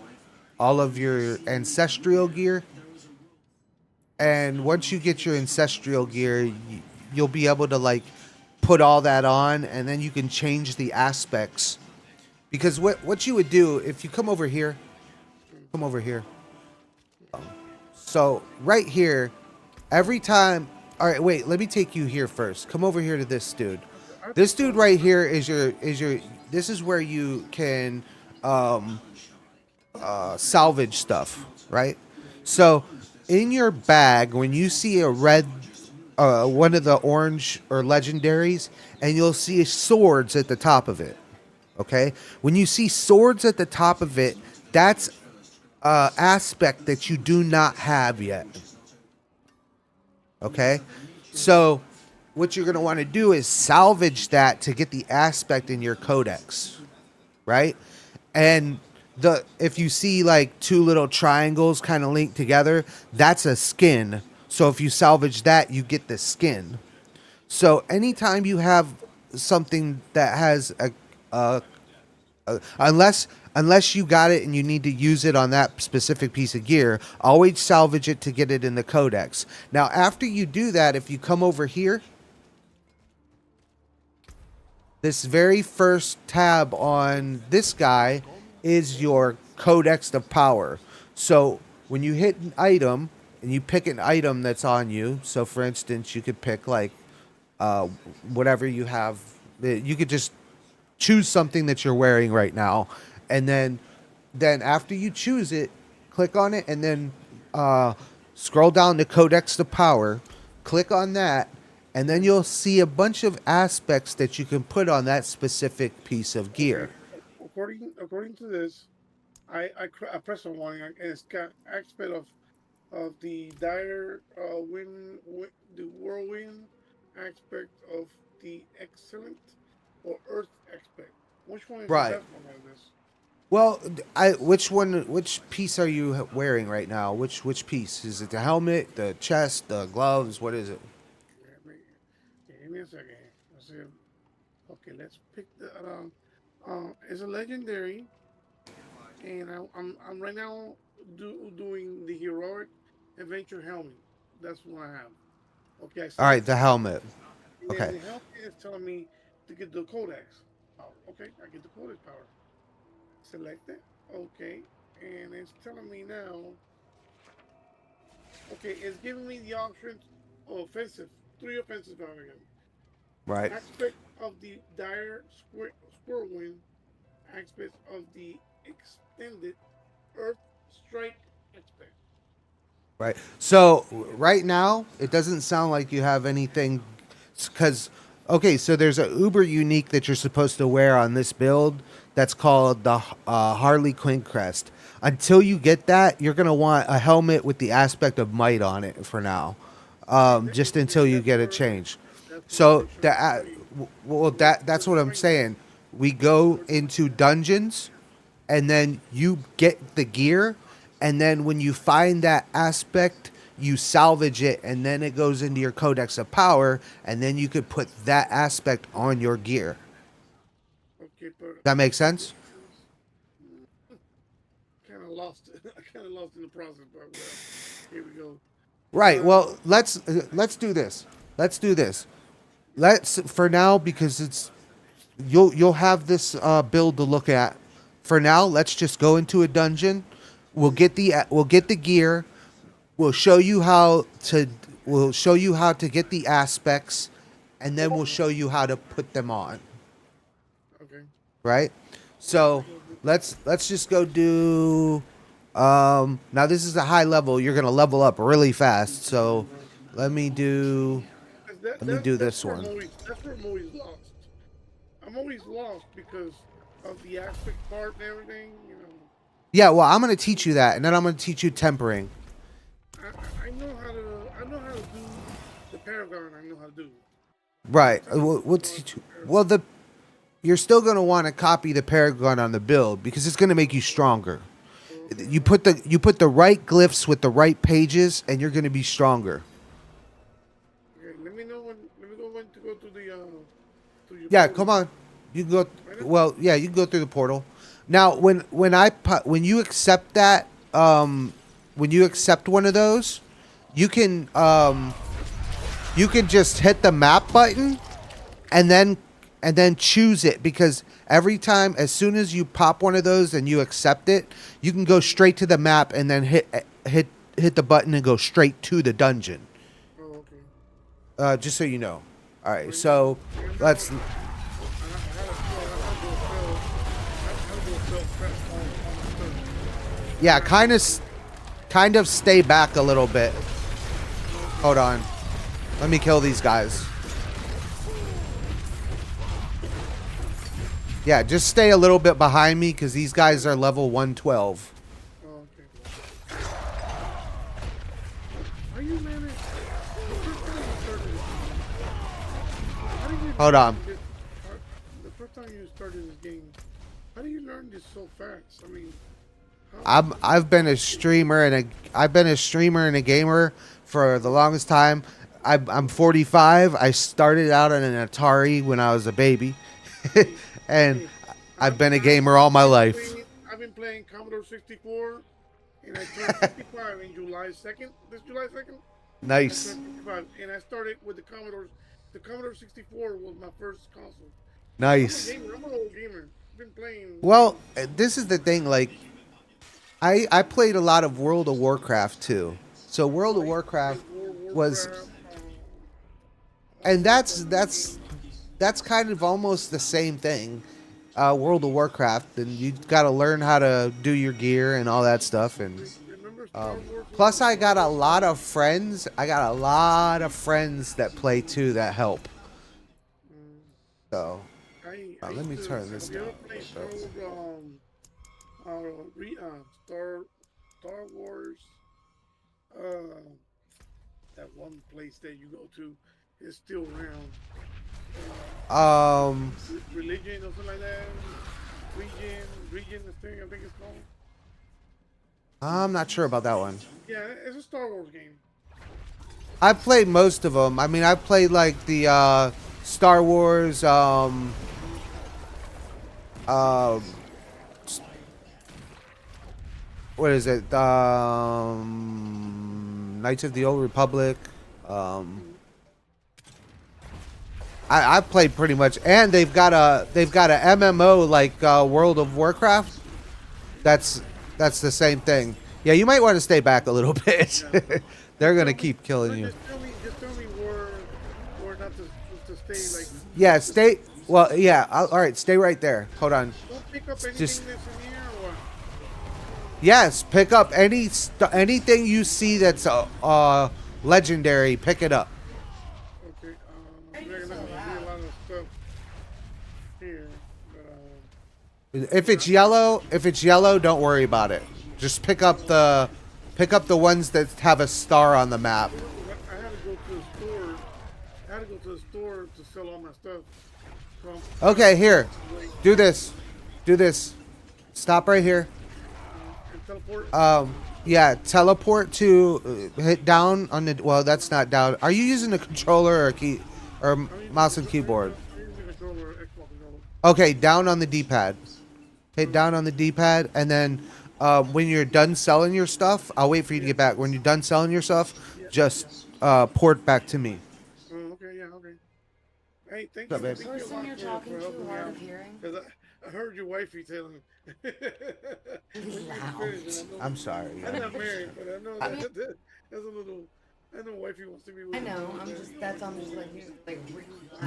ancestral gear. And once you get your ancestral gear, you'll be able to like put all that on, and then you can change the aspects. Because what you would do if you come over here. So right here, every time. All right, wait. Let me take you here first. Come over here to this dude. This dude right here is your. This is where you can salvage stuff, right? So in your bag, when you see a red, one of the orange or legendaries, and you'll see swords at the top of it. Okay, when you see swords at the top of it, that's aspect that you do not have yet. Okay, so what you're gonna want to do is salvage that to get the aspect in your codex, right? And the if you see like two little triangles kind of linked together, that's a skin. So if you salvage that, you get the skin. So anytime you have something that has a unless you got it and you need to use it on that specific piece of gear, always salvage it to get it in the codex. Now, after you do that, if you come over here, this very first tab on this guy is your codex of power. So when you hit an item and you pick an item that's on you, so for instance, you could pick like whatever you have. You could just choose something that you're wearing right now, and then after you choose it, click on it, and then scroll down to Codex to Power, click on that, and then you'll see a bunch of aspects that you can put on that specific piece of gear. According to this, I press on one and it's got aspect of the dire the whirlwind aspect of the excellent or earth aspect. Which one is the Right. best one out of this? Well, which piece are you wearing right now? Which piece? Is it the helmet, the chest, the gloves? What is it? Give me a second. Let's see. Okay, let's pick the. It's a legendary, and I'm right now doing the heroic adventure helmet. That's what I have. Okay, I All right, the selected that, helmet. and then Okay. the helmet is telling me to get the codex power. Okay, I get the codex power. Select it. Okay, and it's telling me now. Okay, it's giving me the options of offensive, three offensive power again. Right. Aspect of the dire whirlwind, aspects of the extended earth strike aspect. Right. So right now, it doesn't sound like you have anything, because okay, so there's a uber unique that you're supposed to wear on this build that's called the Harley Quinn crest. Until you get that, you're gonna want a helmet with the aspect of might on it for now, just until you get a change. That's what So they're showing me that right. well, that's what I'm Right now. saying. We go into dungeons, and then you get the gear, and then when you find that aspect, you salvage it, and then it goes into your codex of power, and then you could put that aspect on your gear. Okay, but That makes sense? kind of lost it. I kind of lost in the process, but well, here we go. Right. Well, let's do this. Let's do this. Let's for now, because it's you'll have this build to look at. For now, let's just go into a dungeon. We'll get the gear. We'll show you how to get the aspects, and then we'll show you how to put them on. Okay. Right? So let's just go do. Now this is a high level. You're gonna level up really fast. So let me do. 'Cause Let me do this where I'm one. always, that's where I'm always lost. I'm always lost because of the aspect part and everything. Yeah, well, I'm gonna teach you that, and then I'm gonna teach you tempering. I know how to do the paragon. I know how to do. Right. We'll teach you. Well, you're still gonna want to copy the paragon on the build because it's gonna make you stronger. You put the right glyphs with the right pages, and you're gonna be stronger. Okay, let me know when. Let me know when to go to the to your. Yeah, portal. come on. You can go. Right now? Well, yeah, you can go through the portal. Now, when you accept that, when you accept one of those, you can just hit the map button, and then choose it, because every time, as soon as you pop one of those and you accept it, you can go straight to the map and then hit the button and go straight to the dungeon. Oh, okay. Just so you know. All right, so let's. Yeah, kind of stay back a little bit. Hold on. Let me kill these guys. Yeah, just stay a little bit behind me because these guys are level 112. Oh, okay. Are you man? Hold on. The first time you started this game, how do you learn this so fast? I mean, I've been a streamer and a gamer for the longest time. I'm 45. I started out on an Atari when I was a baby, and I've been a gamer all my life. I've been playing Commodore 64, and I turned 55 in July 2nd. This July 2nd. Nice. I turned 55, and I started with the Commodore. The Commodore 64 was my first console. Nice. I'm an old gamer. I've been playing. Well, this is the thing. Like, I played a lot of World of Warcraft too. So World of Warcraft was, and that's kind of almost the same thing. World of Warcraft, and you got to learn how to do your gear and all that stuff. And plus, I got a lot of friends. I got a lot of friends that play too that help. So let me turn this down. Star Wars. That one place that you go to is still around. Religion or something like that. Region, this thing I think it's called. I'm not sure about that one. Yeah, it's a Star Wars game. I played most of them. I mean, I played like the Star Wars. What is it? Knights of the Old Republic. I played pretty much, and they've got a MMO like World of Warcraft. That's the same thing. Yeah, you might want to stay back a little bit. They're gonna keep killing you. Just tell me where not to stay. Like, Yeah, stay. Well, yeah. All right, stay right there. Hold on. don't pick up anything Just. that's in here or what? Yes, pick up anything you see that's legendary. Pick it up. Okay, there's not gonna be a lot of stuff here, but If it's yellow, don't worry about it. Just pick up the ones that have a star on the map. I had to go to the store. I had to go to the store to sell all my stuff. Okay, here. Do this. Stop right here. And teleport. Yeah, teleport to hit down on the. Well, that's not down. Are you using a controller or key or mouse and keyboard? I'm using the controller, Xbox controller. Okay, down on the D-pad. Hit down on the D-pad, and then when you're done selling your stuff, I'll wait for you to get back. When you're done selling your stuff, just port back to me. Oh, okay, yeah, okay. Hey, thank What's you. up, babe? Thank you a Person lot you're for talking to, helping me hard out. of hearing. Because I heard your wifey telling me. I'm sorry. I'm not married, but I know that's a little. I know wifey wants to be with I me. know. I'm just like you, like.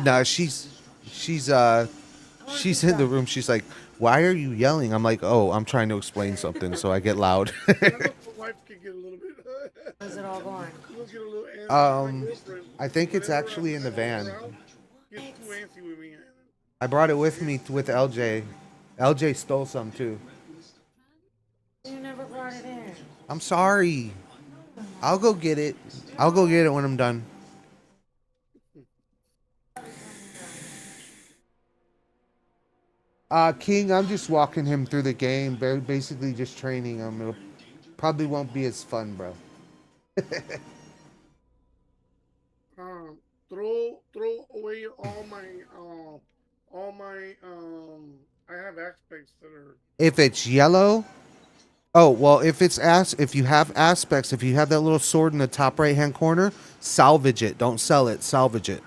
No, she's in the room. She's like, "Why are you yelling?" I'm like, "Oh, I'm trying to explain something," so I get loud. I know my wife can get a little bit. How's it all going? She'll get a little antsy. My girlfriend. I think it's Whenever actually in the van. Gets too antsy with me. I brought it with me with LJ. LJ stole some too. You never brought it in. I'm sorry. I'll go get it. I'll go get it when I'm done. King, I'm just walking him through the game, basically just training him. It probably won't be as fun, bro. Throw away all my I have aspects that are If it's yellow, oh well. If you have aspects, if you have that little sword in the top right hand corner, salvage it. Don't sell it. Salvage it.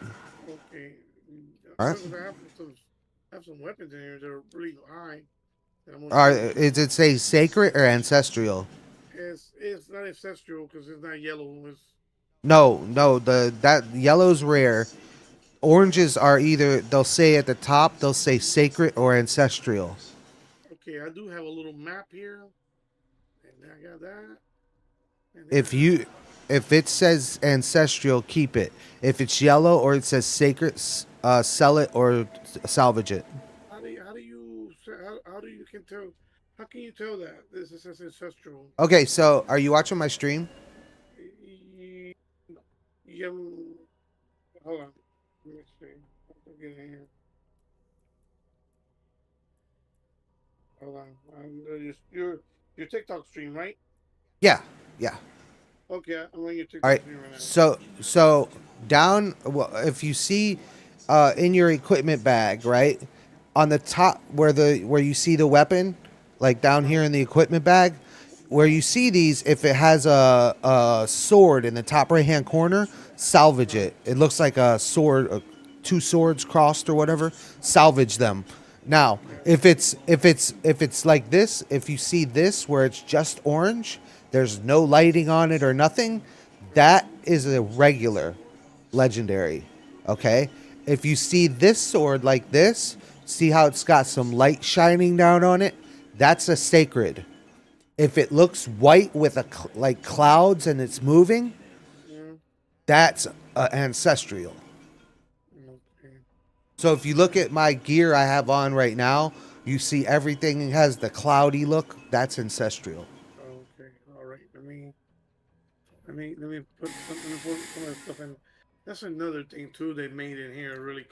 okay. All right. Because I have some weapons in here that are really high. That I'm All gonna right. Is it say sacred or ancestral? it's not ancestral because it's not yellow. It's No. That yellow's rare. Oranges are either they'll say at the top they'll say sacred or ancestral. okay. I do have a little map here, and I got that. And If then if it says ancestral, keep it. If it's yellow or it says sacred, sell it or salvage it. how do you can tell? How can you tell that this is ancestral? Okay, so are you watching my stream? Yeah, hold on. Let me see. I'll get in here. Hold on. Your TikTok stream, right? Yeah, yeah. Okay, I'm on your All TikTok right. stream right now. So down. Well, if you see, in your equipment bag, right, on the top where you see the weapon, like down here in the equipment bag, where you see these, if it has a sword in the top right hand corner, salvage it. It looks like a sword, two swords crossed or whatever. Salvage them. Now, if it's like this, if you see this where it's just orange, there's no lighting on it or nothing, that is a regular legendary. Okay? If you see this sword like this, see how it's got some light shining down on it? That's a sacred. If it looks white with like clouds and it's moving, that's ancestral. Okay. So if you look at my gear I have on right now, you see everything has the cloudy look. That's ancestral. Okay. All right. Let me put some of the stuff in. That's another thing too. They made in here really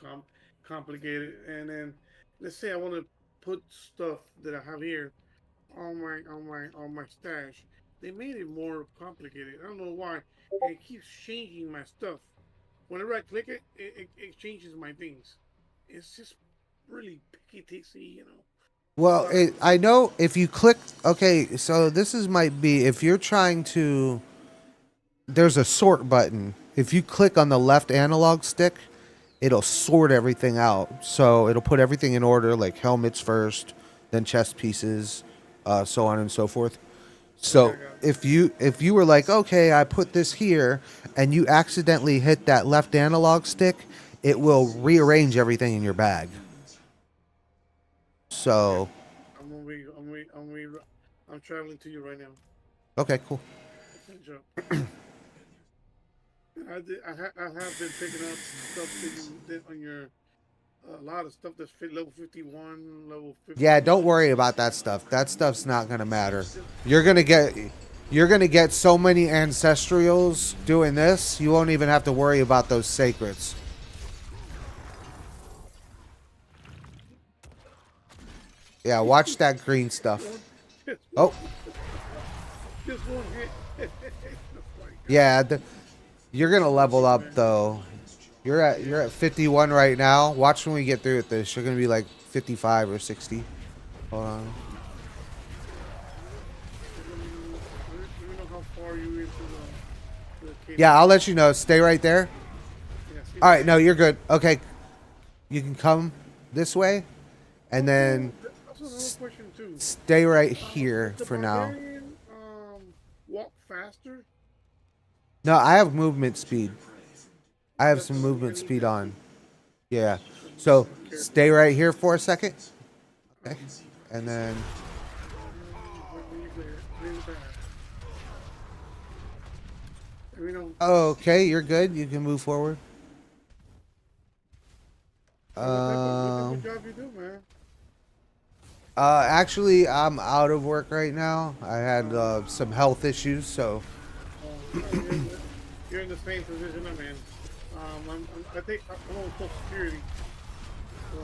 complicated. And then let's say I want to put stuff that I have here on my stash. They made it more complicated. I don't know why. And it keeps changing my stuff. Whenever I click it, it changes my things. It's just really picky tixy, you know. Well, I know if you click. Okay, so this is might be if you're trying to. There's a sort button. If you click on the left analog stick, it'll sort everything out. So it'll put everything in order, like helmets first, then chest pieces, so on and so forth. So if you were like, okay, I put this here, and you accidentally hit that left analog stick, it will rearrange everything in your bag. So I'm traveling to you right now. okay, cool. I have been picking up stuff that you did on your a lot of stuff that's fit level 51, level 50. Yeah, don't worry about that stuff. That stuff's not gonna matter. You're gonna get so many ancestrals doing this, you won't even have to worry about those sacreds. Yeah, watch that green stuff. Oh. Just one hit. Yeah, you're gonna level up though. You're at 51 right now. Watch when we get through with this. You're gonna be like 55 or 60. Hold on. Let me know how far you into the Yeah, I'll let you know. Stay right there. All right, no, you're good. Okay, you can come this way, and then stay right here for now. Walk faster. No, I have movement speed. I have some movement speed on. Yeah. So stay right here for a second. Okay. And then. Okay, you're good. You can move forward. What type of job you do, man? Actually, I'm out of work right now. I had some health issues, so Oh, you're in the same position I'm in. I'm on Social Security. So,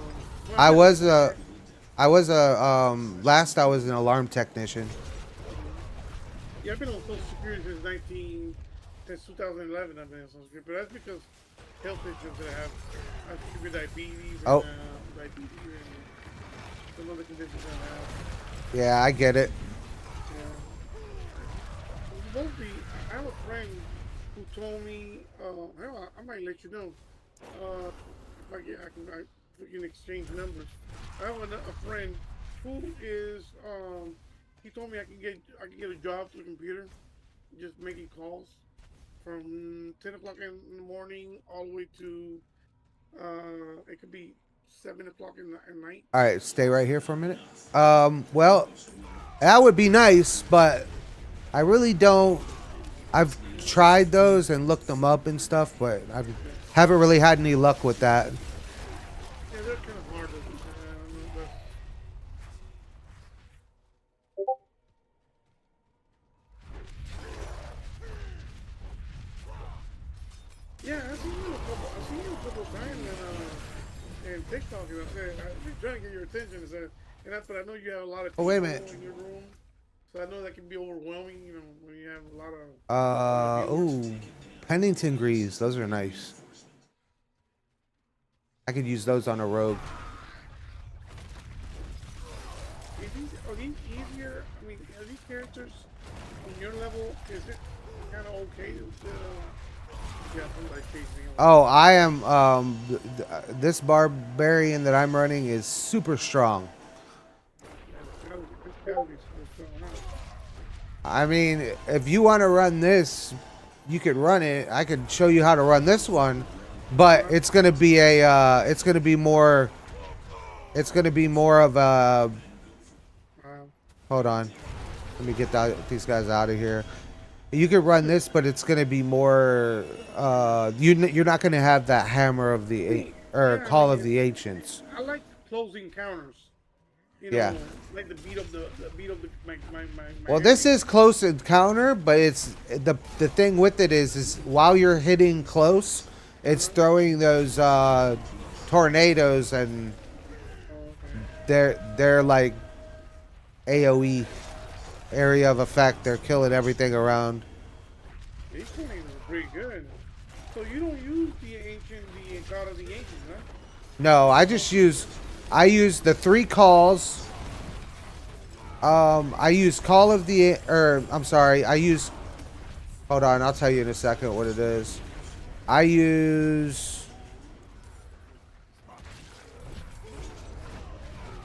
well, I've I been on was Social a, Security. I was a, last I was an alarm technician. Yeah, I've been on Social Security since 2011. I've been on Social Security, but that's because health issues that I have. I have severe diabetes and Oh, some other conditions that I have. yeah, I get it. Yeah. I'm supposed to be. I have a friend who told me. Hell, I might let you know. If I get, I can. We can exchange numbers. I have a friend who is. He told me I can get a job through the computer, just making calls from 10 o'clock in the morning all the way to it could be 7 o'clock at night. All right, stay right here for a minute. Well, that would be nice, but I really don't. I've tried those and looked them up and stuff, but I Yeah, haven't really had any luck with that. yeah, they're kind of hard. I don't know, but yeah, I've seen you a couple. I've seen you a couple of times in TikTok, and I said I've been trying to get your attention. But I know you have a lot of Oh, wait a people minute. in your room, so I know that can be overwhelming. You know, when you have a lot of viewers. Ooh, Pennington Greaves. Those are nice. I could use those on a rogue. Are these easier? I mean, are these characters on your level? Is it kind of okay to? Yeah, somebody chasing me. Oh, I am. This barbarian that I'm running is super strong. It's gotta be so strong, huh? I mean, if you want to run this, you could run it. I could show you how to run this one, but it's gonna be it's gonna be more. It's gonna be more of a. Uh, Hold on, let me get these guys out of here. You could run this, but it's gonna be more. You're not gonna have that hammer of or yeah, I call mean, of the ancients. I like close encounters. You Yeah. know, like the beat of my Well, this enemy. is close encounter, but it's the thing with it is while you're hitting close, it's Uh-huh. throwing those tornadoes, and Oh, okay. they're like AOE, area of effect. They're killing everything around. These tornadoes are pretty good. So you don't use the God of the Ancients, huh? No, I use the 3 calls. I use Call of the, or I'm sorry, I use. Hold on, I'll tell you in a second what it is. I use.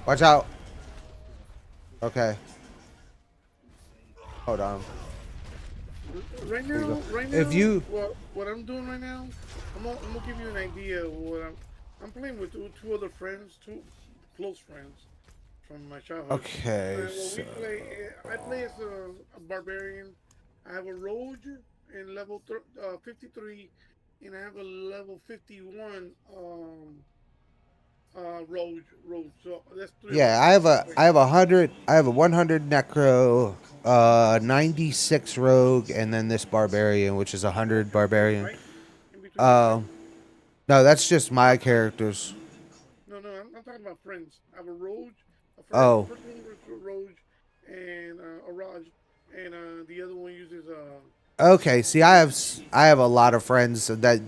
Watch out. Okay. Hold on. Right There you go. now, If you. what I'm doing right now, I'm gonna give you an idea of what I'm playing with two other friends, two close friends from my childhood. Okay. And what So, we play, I play as a barbarian. I have a rogue in level 53, and I have a level 51 rogue. So that's three of us yeah, playing. I have 100. I have a 100 necro, 96 rogue, and then this barbarian, which is 100 Friends, barbarian. right? In between your Um. friends? No, that's just my characters. No, I'm talking about friends. I have a rogue, Oh. first one was a rogue, and a Raj, and the other one uses Okay. See, I have a lot of friends that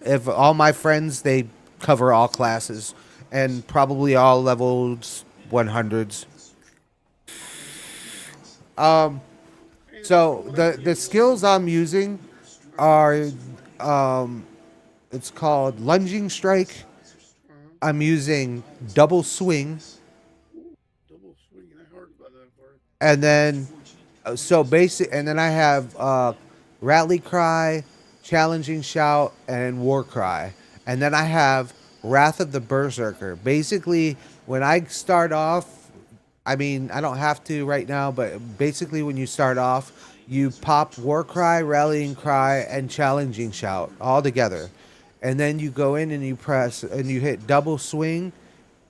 if all my friends, they cover all classes and probably all levels 100s. okay. Um. And so So what I'm the using, skills I'm using uh are it's called lunging strike. huh, I'm using double swing, ooh, double swing. I heard about that part. and then and then I have rally cry, challenging shout, and war cry, and then I have wrath of the berserker. Basically, when I start off, I mean I don't have to right now, but basically when you start off, you pop war cry, rallying cry, and challenging shout all together, and then you go in and you press and you hit double swing,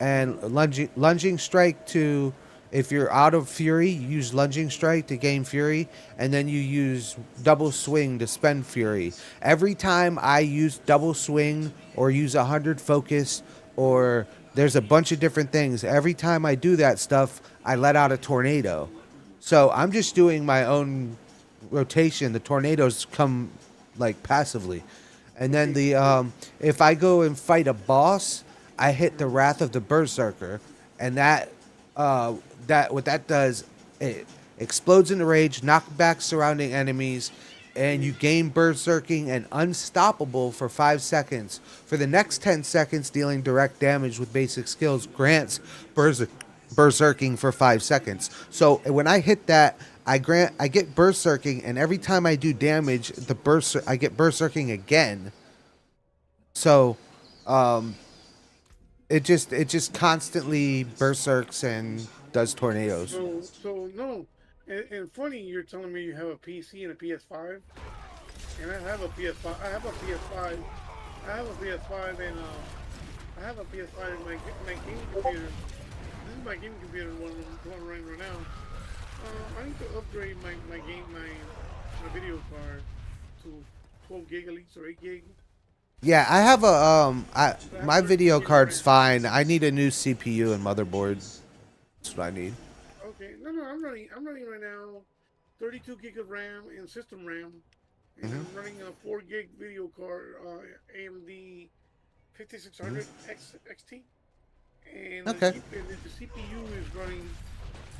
and lunging strike to, if you're out of fury, you use lunging strike to gain fury, and then you use double swing to spend fury. Every time I use double swing or use 100 focus, or there's a bunch of different things, every time I do that stuff, I let out a tornado. So I'm just doing my own rotation. The tornadoes come like passively. And then Okay. the if I go and fight a boss, I hit the Wrath of the Berserker, and that what that does, it explodes into rage, knock back surrounding enemies, and you gain berserking and unstoppable for 5 seconds. For the next 10 seconds, dealing direct damage with basic skills grants berserking for 5 seconds. So when I hit that, I get berserking, and every time I do damage, I get berserking again. So it just constantly berserks and does tornadoes. So no, and funny, you're telling me you have a PC and a PS5, and I have a PS5. I have a PS5. I have a PS5, and I have a PS5 in my gaming computer. This is my gaming computer, one running right now. I need to upgrade my video card to 12 gig at least, or 8 gig. Yeah, I have a So I have my 32 video gig of card's RAM. fine. I need a new CPU and motherboard. That's what I need. Okay, no, I'm running right now 32 gig of RAM and system RAM, and Hmm. I'm running a 4 gig video card, AMD 5600 XT, and Okay. the CPU is running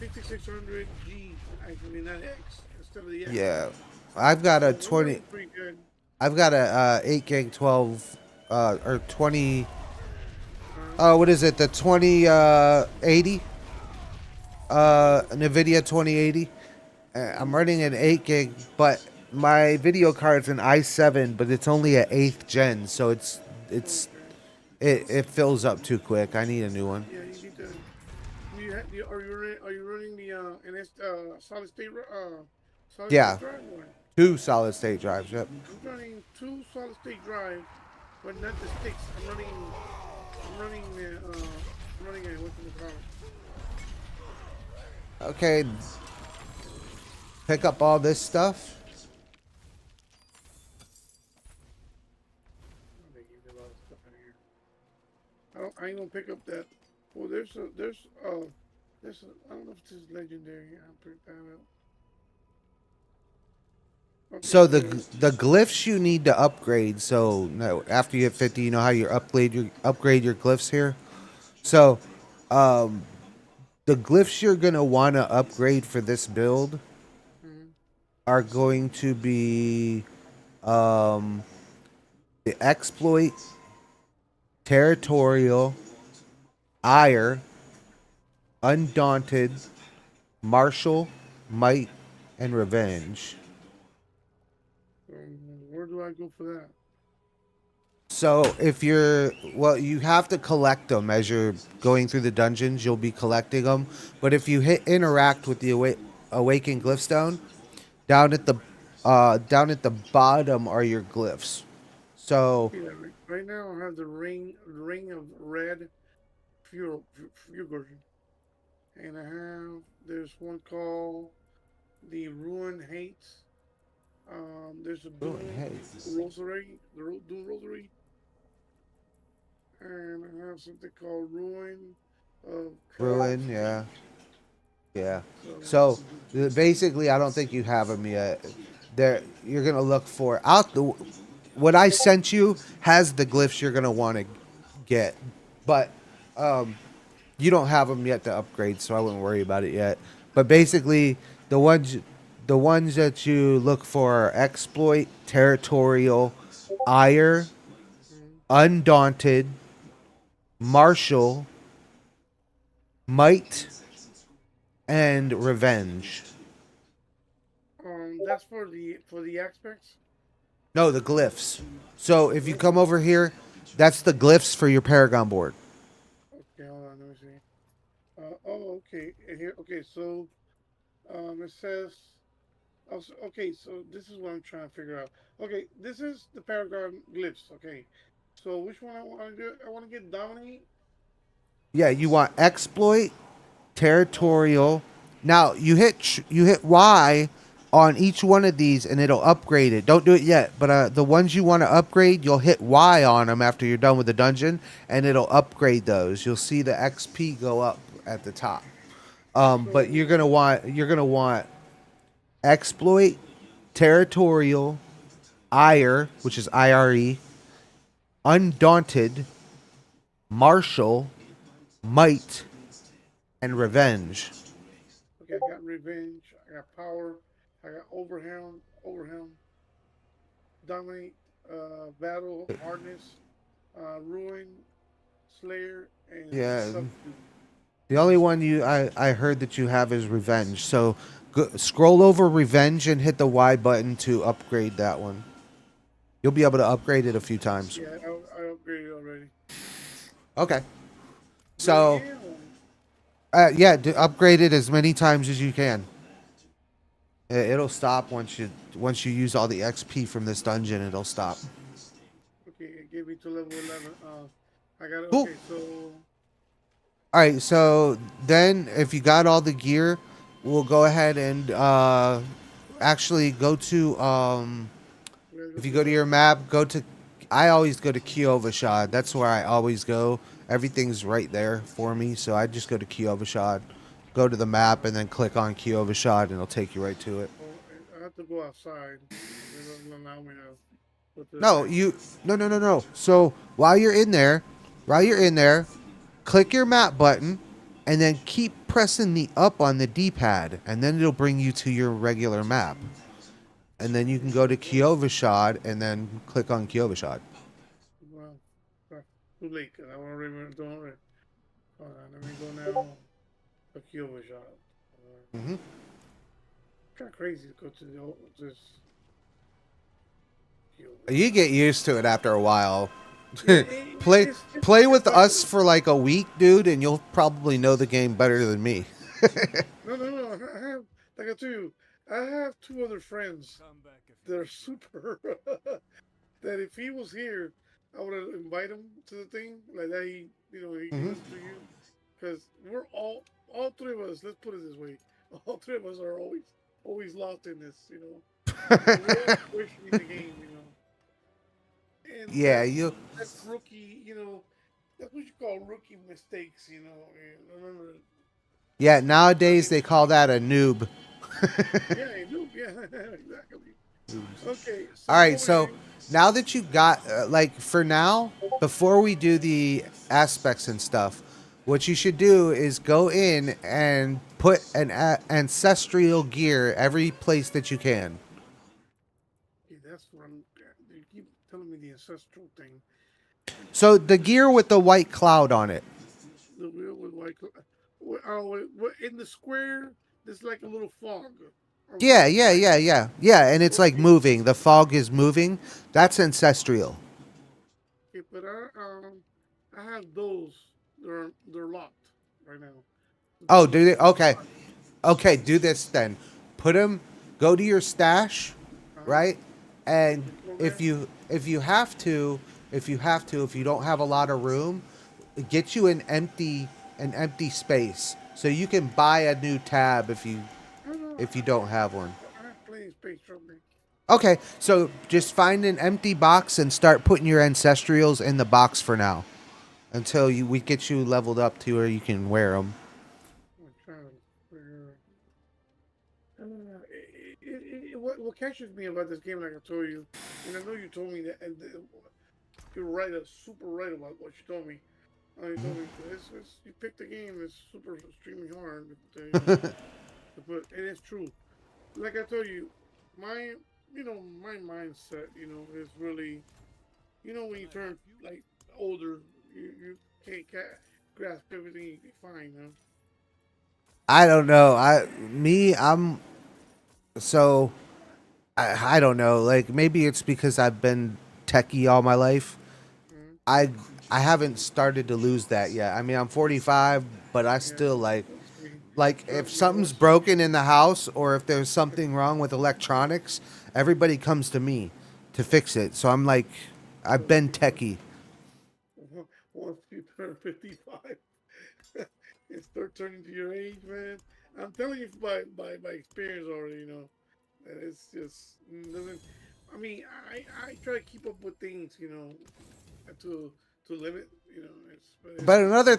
5600G, actually not X instead of the X. Yeah, I've got a So we're 20. running pretty good. I've got a 8 gig 12 or 20. Uh, What is it? The 2080 Nvidia 2080. I'm running an 8 gig, but my video card's an i7, but it's only a 8th gen, so it's okay. it fills up too quick. I need a new one. Yeah, you need to. Are you running the solid state Yeah, drive one? 2 solid state drives. Yep. I'm running two solid state drive, but not the sticks. I'm running a what's it called? Okay, pick up all this stuff. Oh, they gave me a lot of stuff in here. I ain't gonna pick up that. Well, I don't know if this is legendary. I'll pick that up. Okay, So the so the glyphs you need to upgrade. So no, after you hit 50, you know how you upgrade your glyphs here. So the glyphs you're gonna want to upgrade for this build mhm. are going to be um, the exploit, territorial, ire, undaunted, martial, might, and revenge. Where do I go for that? So you have to collect them as you're going through the dungeons. You'll be collecting them, but if you hit interact with the awakened glyphstone, down at the down at the bottom are your glyphs. So Yeah, right now I have the ring of red fuel, and there's one called the ruin hates. There's a hey, Doom Rosary, and I have something called Ruin of Claws. ruin, yeah, yeah. So, So basically, I don't think you have them yet. There, you're gonna look for out the. What I sent you has the glyphs you're gonna want to get, but you don't have them yet to upgrade, so I wouldn't worry about it yet. But basically, the ones the ones that you look for are exploit, territorial, ire, mm, undaunted, martial, might, and revenge. that's for the aspects. No, the glyphs. So if you come over here, that's the glyphs for your Paragon board. Okay, hold on, let me see. Okay, here. Okay, so it says. Okay, so this is what I'm trying to figure out. Okay, this is the Paragon glyphs. Okay, so which one I want to do? I want to get Dominate, Yeah, you want exploit, territorial. Now you hit Y on each one of these, and it'll upgrade it. Don't do it yet, but the ones you want to upgrade, you'll hit Y on them after you're done with the dungeon, and it'll upgrade those. You'll see the XP go up at the top. But So you're gonna want exploit, territorial, ire, which is IRE, undaunted, martial, might, and revenge. okay, I got revenge. I got power. I got overhelm, dominate, battle, hardness, ruin, slayer, and Yeah. subdue. The only one I heard that you have is revenge. So scroll over revenge and hit the Y button to upgrade that one. You'll be able to upgrade it a few times. Yeah, I upgraded already. Okay. Do it So again? yeah, upgrade it as many times as you can. It'll stop once you use all the XP from this dungeon. It'll stop. Okay, it gave me to level 11. I got it. Cool. Okay, so All right. So then, if you got all the gear, we'll go ahead and actually go to if you go to your map, go to. I always go to Kiovashad. That's where I always go. Everything's right there for me, so I just go to Kiovashad, go to the map, and then click on Kiovashad, and it'll take you right to it. I have to go outside. They don't allow me to put this. No, no. So while you're in there, click your map button, and then keep pressing the up on the D-pad, and then it'll bring you to your regular map. And then you can go to Kiovashad, and then click on Kiovashad. Well, too late. 'Cause I already don't already. Hold on, let me go now. A Kyoto shot. Mm-hmm. Kind of crazy to go to this. You get used to it after a while. Yeah, Play with us for like a week, dude, and you'll probably know the game better than me. No. I have, like I told you, I have two other friends that are super. That if he was here, I would invite him to the thing like that. He Mhm. listens to you because we're all three of us. Let's put it this way: all three of us are always lost in this. We're pushing the game. And Yeah, you. that's rookie. That's what you call rookie mistakes. And remember. Yeah, nowadays they call that a noob. Yeah, noob. Yeah, exactly. Okay. So All right, what so now that you got for now, before we do the aspects and stuff, what you should do is go in and put an ancestral gear every place that you can. Okay, that's what I'm. You keep telling me the ancestral thing. So the gear with the white cloud on it. The wheel with white. In the square, there's like a little fog. Yeah, and it's like moving. The fog is moving. That's ancestral. Okay, but I have those. They're locked right now. Oh, do they? Okay. Okay, do this then. Put them. Go to your stash, right? And if you have to, if you don't have a lot of room, get you an empty space so you can buy a new tab if you don't have one. I have plenty of space from me. Okay, so just find an empty box and start putting your ancestrals in the box for now, until we get you leveled up to where you can wear them. I'm trying to figure. What catches me about this game, like I told you, and I know you told me that, and you're right, super right about what you told me. You told me you picked the game that's super extremely hard to put, and it's true. Like I told you, my my mindset, is really, when you turn like older, you can't grasp everything you find, I don't know. I'm so I don't know. Like maybe it's because I've been techie all my life. Mm-hmm. I haven't started to lose that yet. I mean, I'm 45, but I still like if something's broken in the house or if there's something wrong with electronics, everybody comes to me to fix it. So I'm like, I've been techie. Once you turn 55, and start turning to your age, man. I'm telling you by experience already, you know. And it's just doesn't. I mean, I try to keep up with things, you know, to limit, you know. It's But just another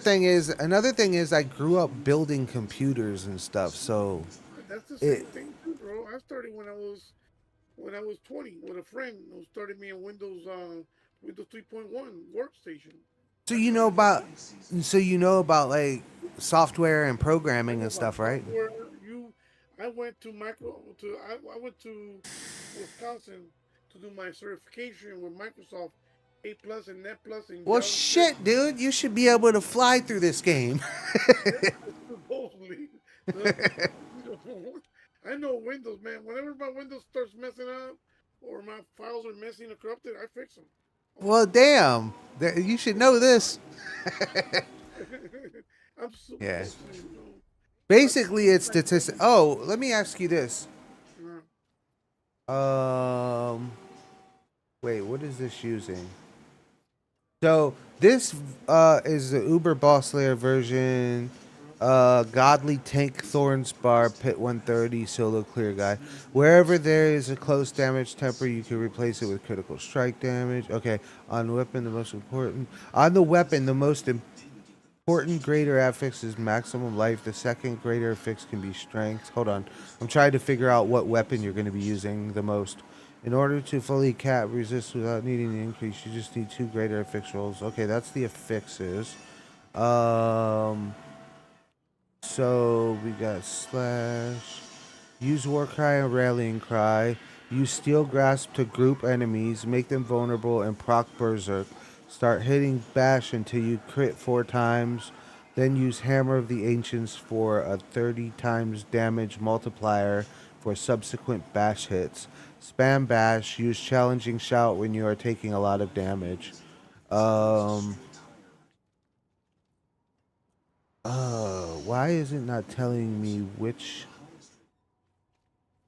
thing is I grew up building computers and stuff, so that's the it. same thing too, bro. I started when I was 20 with a friend who started me on Windows 3.1 workstation. So That's you how know I started. about, so you know about like software and I programming know and about stuff, right? software. I went to I went to Wisconsin to do my certification with Microsoft A plus and Net plus in Well, JavaScript. shit, dude, you should be able to fly through this game. Supposedly, so, you know, I know Windows, man. Whenever my Windows starts messing up or my files are messing or corrupted, I fix them. Well, damn, you should know this. I'm Yeah. supposed to, you know. But Basically, it's like, statistics. Oh, let me ask you this. uh, Um, wait, what is this using? So this is the Uber Boss Layer version. Godly Tank Thorns Bar Pit 130 Solo Clear Guy. Wherever there is a close damage temper, you can replace it with critical strike damage. Okay, on weapon the most important. On the weapon, the most important greater affix is maximum life. The second greater affix can be strength. Hold on, I'm trying to figure out what weapon you're going to be using the most. In order to fully cap resist without needing the increase, you just need 2 greater affix rolls. Okay, that's the affixes. Um, so we got slash. Use war cry and rallying cry. Use steel grasp to group enemies, make them vulnerable, and proc berserk. Start hitting bash until you crit 4 times. Then use hammer of the ancients for a 30 times damage multiplier for subsequent bash hits. Spam bash. Use challenging shout when you are taking a lot of damage. Um. Why is it not telling me which?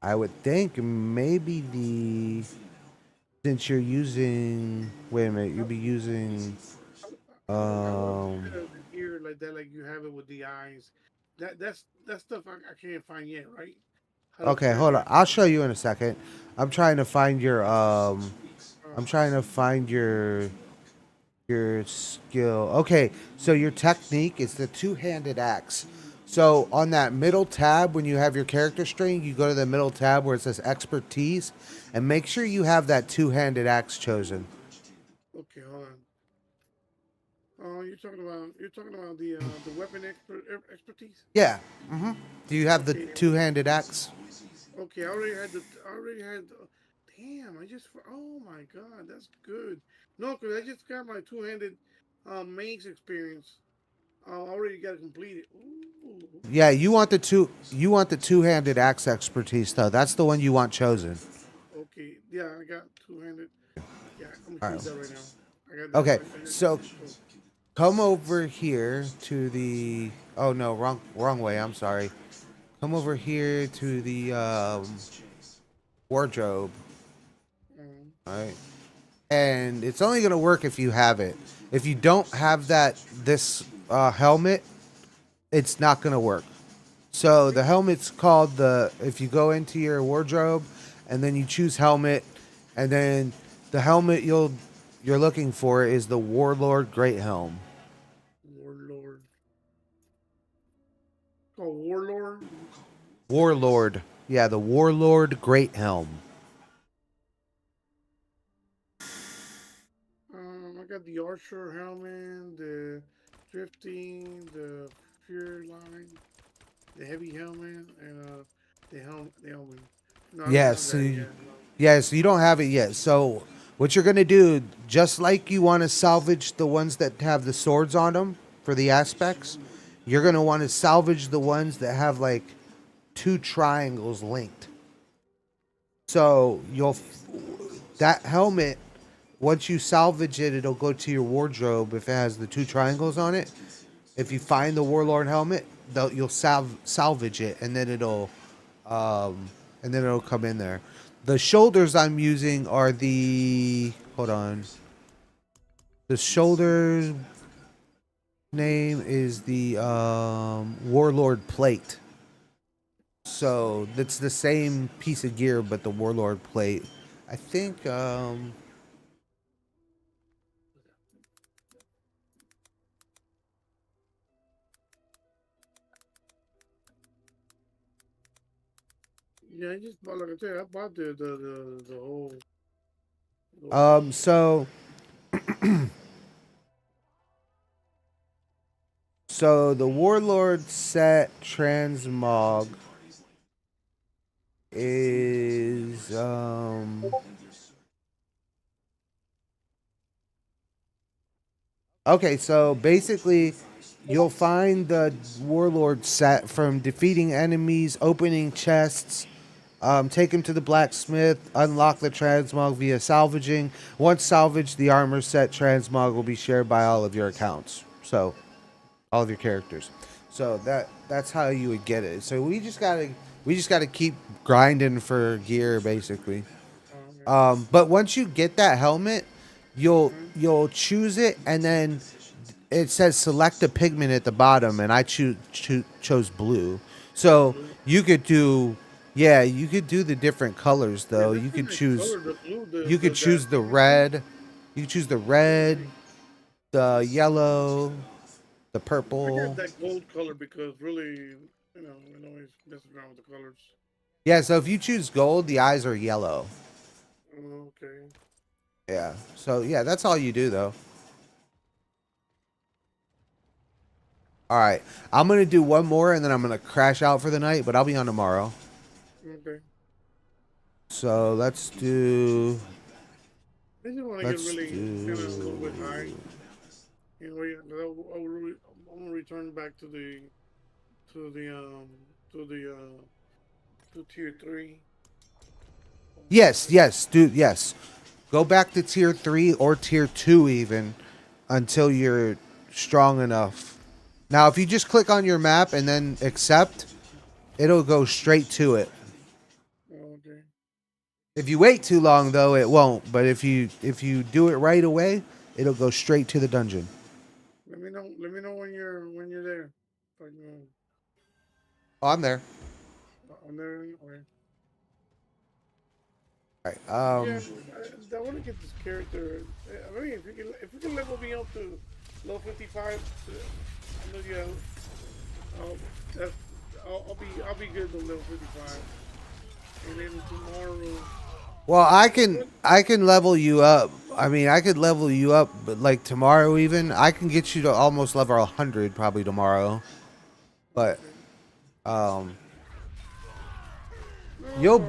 I would think maybe since you're using, wait a minute, you'll be using, I want um, better than here like that, like you have it with the eyes. That stuff I can't find yet, right? How to okay, turn hold on. your I'll show you in a second. I'm trying to find your, I'm uh, trying to find your skill. Okay, so your technique is the two-handed axe. So on that middle tab, when you have your character string, you go to the middle tab where it says expertise, and make sure you have that two-handed axe chosen. okay, hold on. You're talking about the weapon expertise. Yeah. Do you have the Okay, two-handed axe? okay. I already had. Damn, Oh my god, that's good. No, cause I just got my two-handed mace experience. I already got it completed. Ooh, Yeah, you want the two-handed axe expertise though. That's the one you want chosen. okay. Yeah, I got two-handed. Yeah, I'm gonna All choose right. that right now. I got that. Okay, I got so that. So, come over here to the. Oh no, wrong way. I'm sorry. Come over here to the wardrobe. um, All right, and it's only gonna work if you have it. If you don't have this helmet, it's not gonna work. So okay. the helmet's called the. If you go into your wardrobe, and then you choose helmet, and then the helmet you're looking for is the Warlord Great Helm. Warlord. Oh, Warlord. Warlord, yeah, the Warlord Great Helm. I got the Archer helmet, the drifting, the fear line, the heavy helmet, and the helmet. No, I don't Yes, have so that yet. No. you don't have it yet. So what you're gonna do, just like you want to salvage the ones that have the swords on them for the aspects, you're gonna want to salvage the ones that have like 2 triangles linked. So that helmet, once you salvage it, it'll go to your wardrobe if it has the 2 triangles on it. If you find the Warlord helmet, you'll salvage it, um, and then it'll come in there. The shoulders I'm using are the hold on. The shoulders name is the Warlord plate. So it's the same piece of gear, but the Warlord plate. I think. Yeah, I just bought, like I said, I bought the whole. So so the Warlord set transmog is okay, so basically you'll find the Warlord set from defeating enemies, opening chests, take him to the blacksmith, unlock the transmog via salvaging. Once salvaged, the armor set transmog will be shared by all of your accounts. So all of your characters. So that's how you would get it. So we just gotta keep grinding for gear basically. But once you get that helmet, you'll choose it, and then it says select a pigment at the bottom, and I chose blue. So you could do, yeah, you could do the different colors though. You could choose, you could choose the red, you could choose the red, the yellow, the I purple. got that gold color because really, I always mess around with the colors. Yeah, so if you choose gold, the eyes are yellow. Okay. Yeah. So yeah, that's all you do though. All right. I'm going to do one more and then I'm going to crash out for the night, but I'll be on tomorrow. Okay. So let's do. I just want to get really kind of a little bit high. Yeah, I'm gonna return back to the to the to tier 3. Yes, dude, yes. Go back to tier 3 or tier 2 even until you're strong enough. Now, if you just click on your map and then accept, it'll go straight to it. Okay. If you wait too long though, it won't, but if you do it right away, it'll go straight to the dungeon. Let me know when you're there. Oh, I'm there. I'm there. Okay. All right. Yeah, I want to get this character. I mean, if we can level me up to level 55, I know you. That's, I'll be good to level 55. And then tomorrow. Well, I can level you up. I mean, I could level you up, but like tomorrow even, I can get you to almost level 100 probably tomorrow. But you'll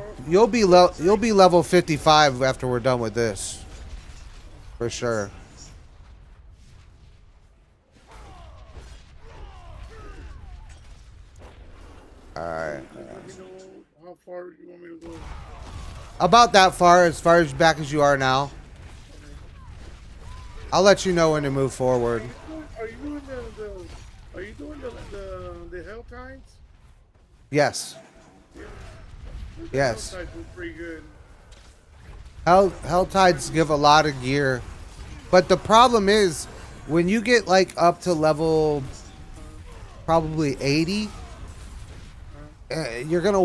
be level 55 after we're done with this. For sure. All right. Let me know how far you want me to go. About that far as back as you are now. I'll let you know when to move forward. Are you doing the Hell Tides? Yes. Yes. Hell Tides were pretty good. Hell Tides give a lot of gear. But the problem is when you get like up to level probably 80, you're going to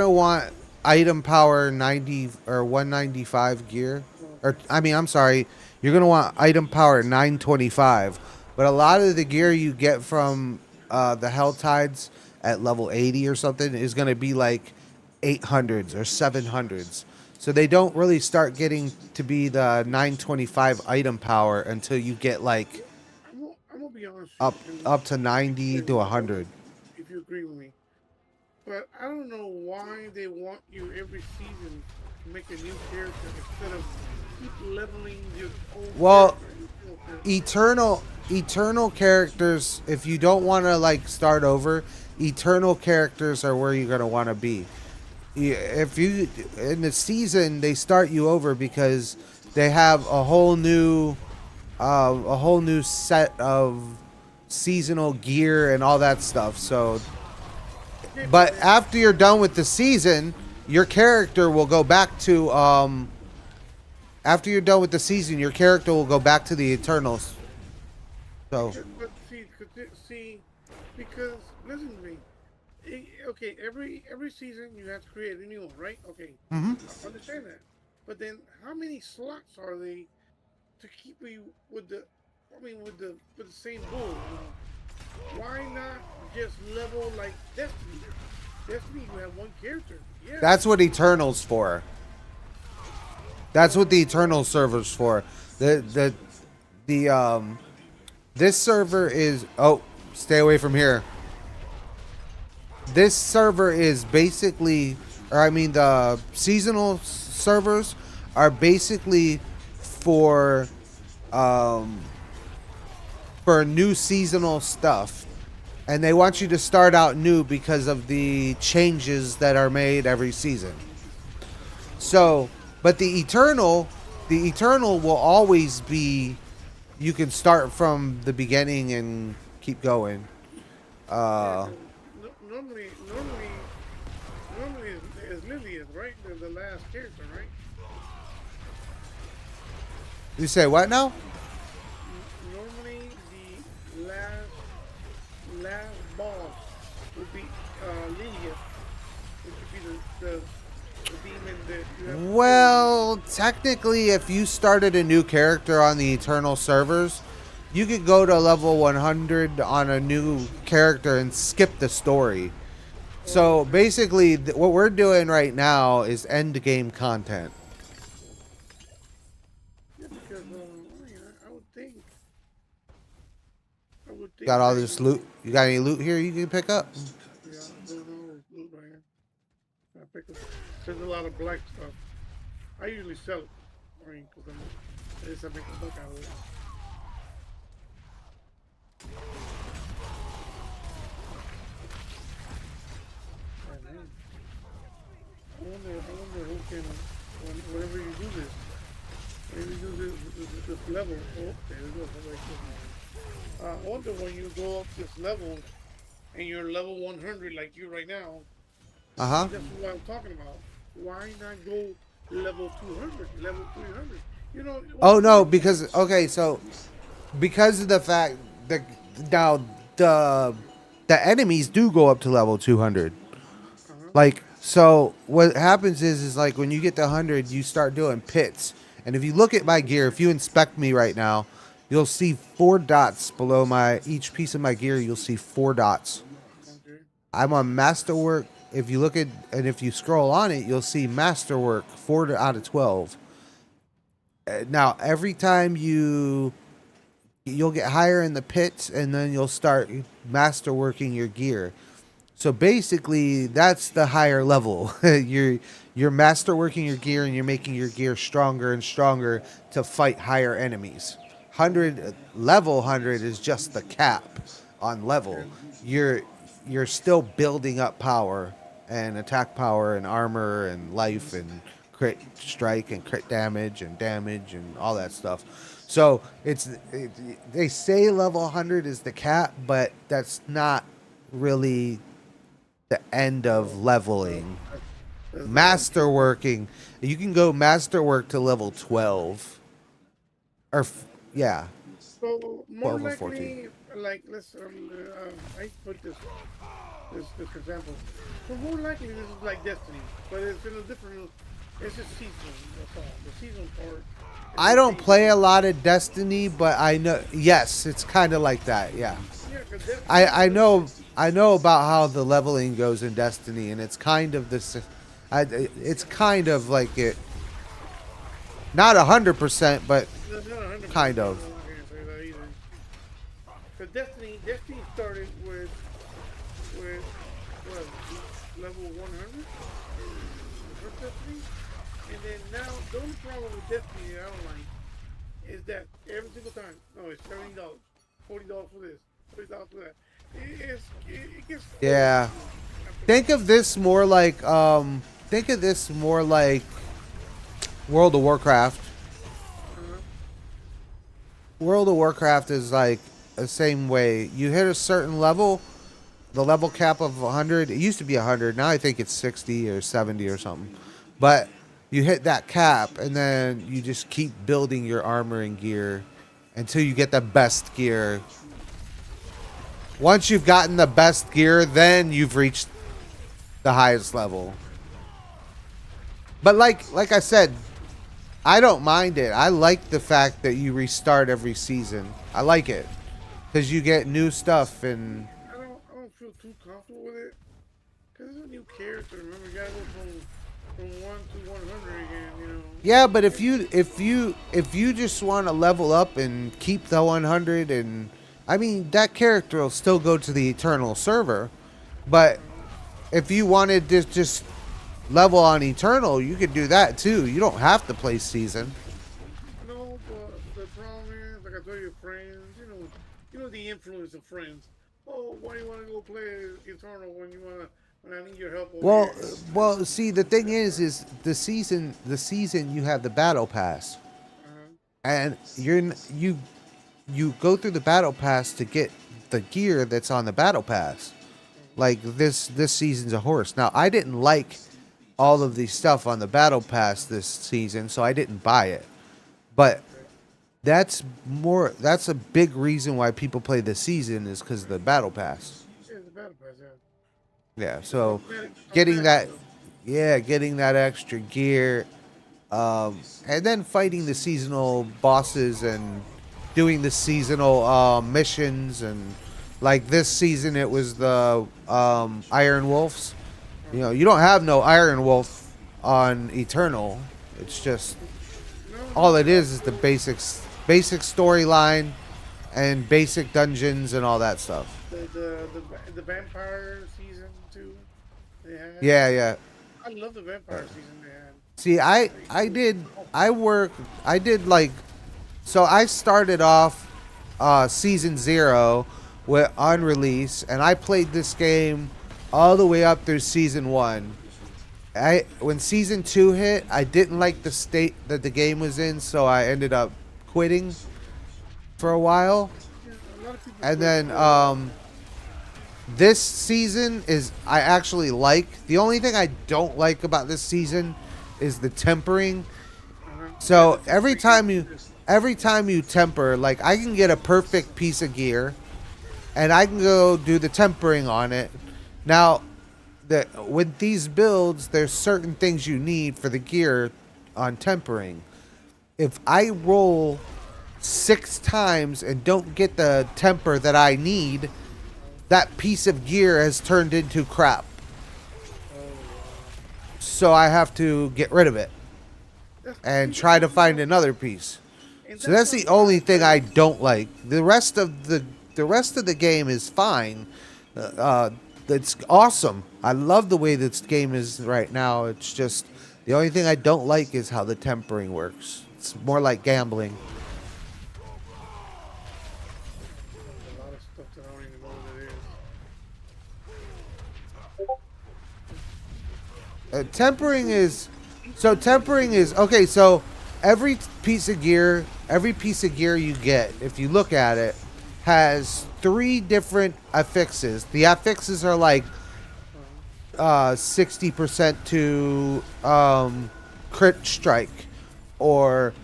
want item power 90 or 195 gear. Or I'm sorry, you're going to want item power 925. But a lot of the gear you get from the Hell Tides at level 80 or something is going to be like 800s or 700s. So they don't really start getting to be the 925 item power until you get like I'm gonna be honest. up to 90 to 100. If you agree with me, but I don't know why they want you every season to make a new character instead of keep leveling your old. Well, eternal characters. If you don't want to like start over, eternal characters are where you're gonna want to be. If you in the season they start you over because they have a whole new set of seasonal gear and all that stuff. So, but after you're done with the season, your character will go back to after you're done with the season, your character will go back to the Eternals. So But see, because listen to me. Okay, every season you have to create a new one, right? Okay, mhm. I understand that. But then, how many slots are they to keep you with the? I mean, with the same bull. Why not just level like Destiny? Destiny, you have one character. Yeah. That's what Eternal's for. That's what the Eternal server's for. The this server is, oh, stay away from here. This server is basically, or I mean the seasonal servers are basically for um for new seasonal stuff. And they want you to start out new because of the changes that are made every season. So, but the eternal will always be. You can start from the beginning and keep going. Yeah, Uh, because normally is Lilius, right? The last character, right? you say what now? Normally the last boss would be Lilius, which would be the demon that you have to kill. Well, technically, if you started a new character on the eternal servers, you could go to level 100 on a new character and skip the story. Oh, So okay. basically, what we're doing right now is end game content. Yeah, because I mean, I would Got think all that this loot. You got any loot here you can pick up? yeah, there's no loot right here. I pick up. There's a lot of black stuff. I usually sell it. I mean, because at least I make a buck out of it. Oh, man. I wonder who can, whenever you do this, whenever you do this level, oh, there we go. I wonder when you go up this level and you're level 100 like you right now, Uh huh. that's what I'm talking about. Why not go level 200, level 300? What's Oh the no, point? because okay, so because of the fact that now the the enemies do go up to level 200. Uh-huh. Like, so what happens is like when you get to 100, you start doing pits. And if you look at my gear, if you inspect me right now, you'll see 4 dots below my each piece of my gear. You'll see 4 dots. Okay. I'm on masterwork. If you look at and if you scroll on it, you'll see masterwork 4 out of 12. Now every time you'll get higher in the pits, and then you'll start masterworking your gear. So basically, that's the higher level. You're masterworking your gear, and you're making your gear stronger and stronger to fight higher enemies. 100 is just the cap on level. Okay. You're still building up power and attack power and armor and life and crit strike and crit damage and all that stuff. So they say level 100 is the cap, but that's not really the end of leveling. That's not what I'm saying. Masterworking, you can go masterwork to level 12, or yeah, So more 12 or 14. likely, like let's I put this example. So more likely this is like Destiny, but it's in a different. It's just seasonal. That's all. The seasonal part. It I just don't changes. play a lot of Destiny, but I know, yes, it's kind of like that. Yeah, Yeah, because Destiny I doesn't. I know about how the leveling goes in Destiny, and it's kind of this. It's kind of like it, not 100%, but That's not 100%. kind of. I'm not gonna say that either. Because Destiny started with what level 100 for Destiny, and then now the only problem with Destiny that I don't like is that every single time, no, it's $70, $40 for this, $40 for that. It gets old Yeah. after a Think while. of this more like World of Warcraft. Uh-huh. World of Warcraft is like the same way. You hit a certain level, the level cap of 100. It used to be 100. Now I think it's 60 or 70 or something. But you hit that cap, and then you just keep building your armor and gear, until you get the best gear. Once you've gotten the best gear, then you've reached the highest level. But like I said, I don't mind it. I like the fact that you restart every season. I like it because you get new stuff and. I don't feel too comfortable with it because it's a new character. Remember, you gotta go from 1 to 100 again. You know. Yeah, but if you just want to level up and keep the 100, and I mean that character will still go to the Eternal server, but if you wanted to just level on Eternal, you could do that too. You don't have to play season. No, but the problem is, like I told your friends, you know the influence of friends. Oh, why do you want to go play Eternal when when I need your help over here? Well, see, the thing is the season you have the battle pass, and you go through the battle pass to get the gear that's on the battle pass. Like this season's a horse. Now, I didn't like all of the stuff on the battle pass this season, so I didn't buy it. But that's a big reason why people play this season is because of the battle pass. Yeah, the battle pass, yeah. Yeah, so getting that extra gear, and then fighting the seasonal bosses and doing the seasonal missions, and like this season it was the Iron Wolves. You know, you don't have no Iron Wolf on Eternal. It's just all it is the basic storyline and basic dungeons and all that stuff. The vampire season 2 they had. Yeah. I love the vampire season they had. See, so I started off season 0 on release, and I played this game all the way up through season 1. When season 2 hit, I didn't like the state that the game was in, so I ended up quitting for a while. And then this season I actually like. The only thing I don't like about this season is the tempering. So every time you temper, like I can get a perfect piece of gear and I can go do the tempering on it. Now, with these builds, there's certain things you need for the gear on tempering. If I roll 6 times and don't get the temper that I need, that piece of gear has turned into crap. So I have to get rid of it and try to find another piece. So that's the only thing I don't like. The rest of the game is fine. It's awesome. I love the way this game is right now. It's just the only thing I don't like is how the tempering works. It's more like gambling. A lot of stuff that I don't even know what it is. Tempering is okay. So every piece of gear you get, if you look at it, has 3 different affixes. The affixes are like 60% to crit strike, or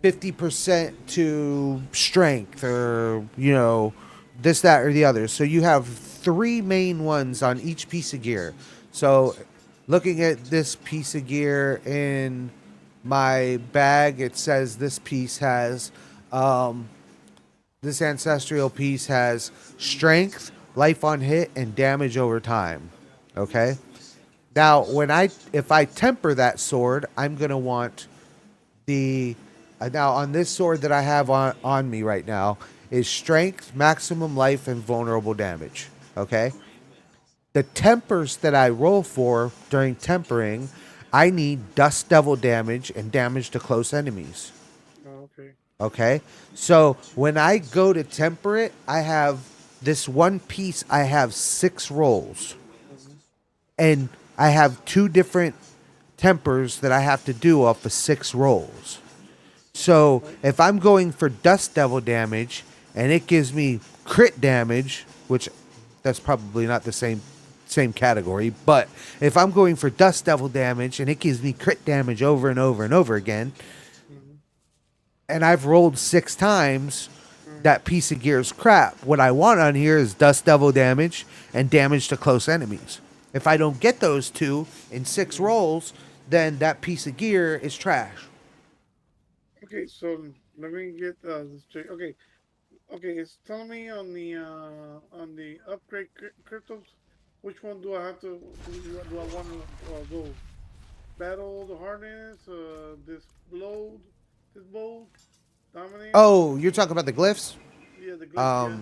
50% to strength, or this, that, or the other. So you have 3 main ones on each piece of gear. So looking at this piece of gear in my bag, it says this piece has this ancestral piece has strength, life on hit, and damage over time. Okay? Now, if I temper that sword, I'm going to want now on this sword that I have on me right now is strength, maximum life, and vulnerable damage. Okay? The tempers that I roll for during tempering, I need dust devil damage and damage to close enemies. Oh, okay. Okay, so when I go to temper it, I have this one piece. I have 6 rolls, and I have 2 different tempers that I have to do off of 6 rolls. So if I'm going for dust devil damage and it gives me crit damage, which that's probably not the same category, but if I'm going for dust devil damage and it gives me crit damage over and over and over again, and I've rolled 6 times, that piece of gear is crap. What I want on here is Dust Devil damage and damage to close enemies. If I don't get those 2 in 6 rolls, then that piece of gear is trash. Okay, so let me get this straight. Okay, okay, it's telling me on the upgrade crystals, which one do I have to do I want to go? Battle the hardness, this bold, dominate. Oh, you're talking about the glyphs? Yeah, the glyphs. Yeah.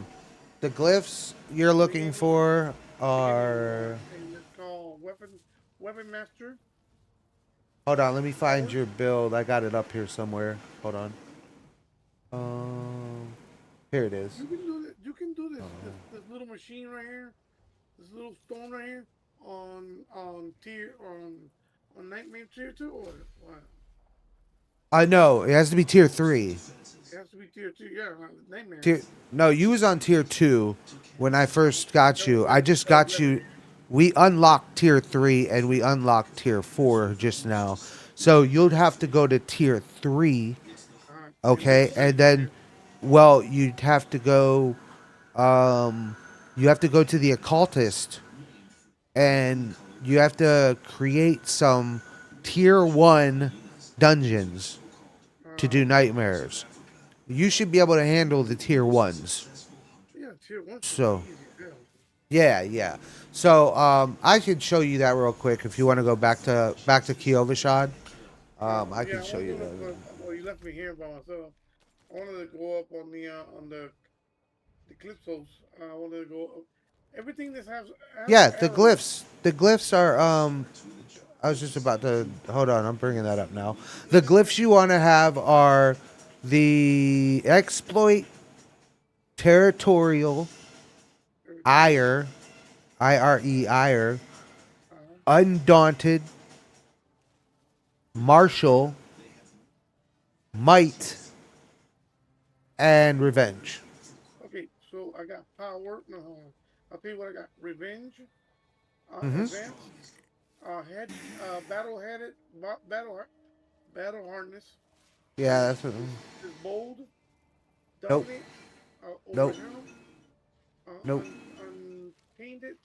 The glyphs you're looking for They are... give you it's called weapon master. Hold on, let me find your build. I got it up here somewhere. Hold on. Here it is. You can do this. You can do this little machine right here, this little stone right here on tier on nightmare tier 2 or what? No, it has to be tier 3. It has to be tier 2. Yeah, nightmare. No, you was on tier 2 when I first got you. I just got you. We unlocked tier 3 and we unlocked tier 4 just now. So you'd have to go to tier 3. Okay, and then, well, you'd have to go. You have to go to the occultist, and you have to create some tier 1 dungeons to do nightmares. You should be able to handle the tier 1s. Yeah, tier 1. So, yeah. So, I could show you that real quick if you want to go back to Kiovashad. I can show you that. Well, you left me here by myself. I wanted to go up on the Calypsos. I wanted to go up. Everything that has Yeah, the glyphs. The glyphs are I was just about to hold on. I'm bringing that up now. The glyphs you want to have are the exploit, territorial, ire, ire, undaunted, martial, might, and revenge. Okay, so I got power. No, hold on. I'll tell you what I got. Revenge, advance, battle harness. Yeah, that's what. Is bold. Nope. Dominate. Nope. Overwhelm, Nope. Untainted.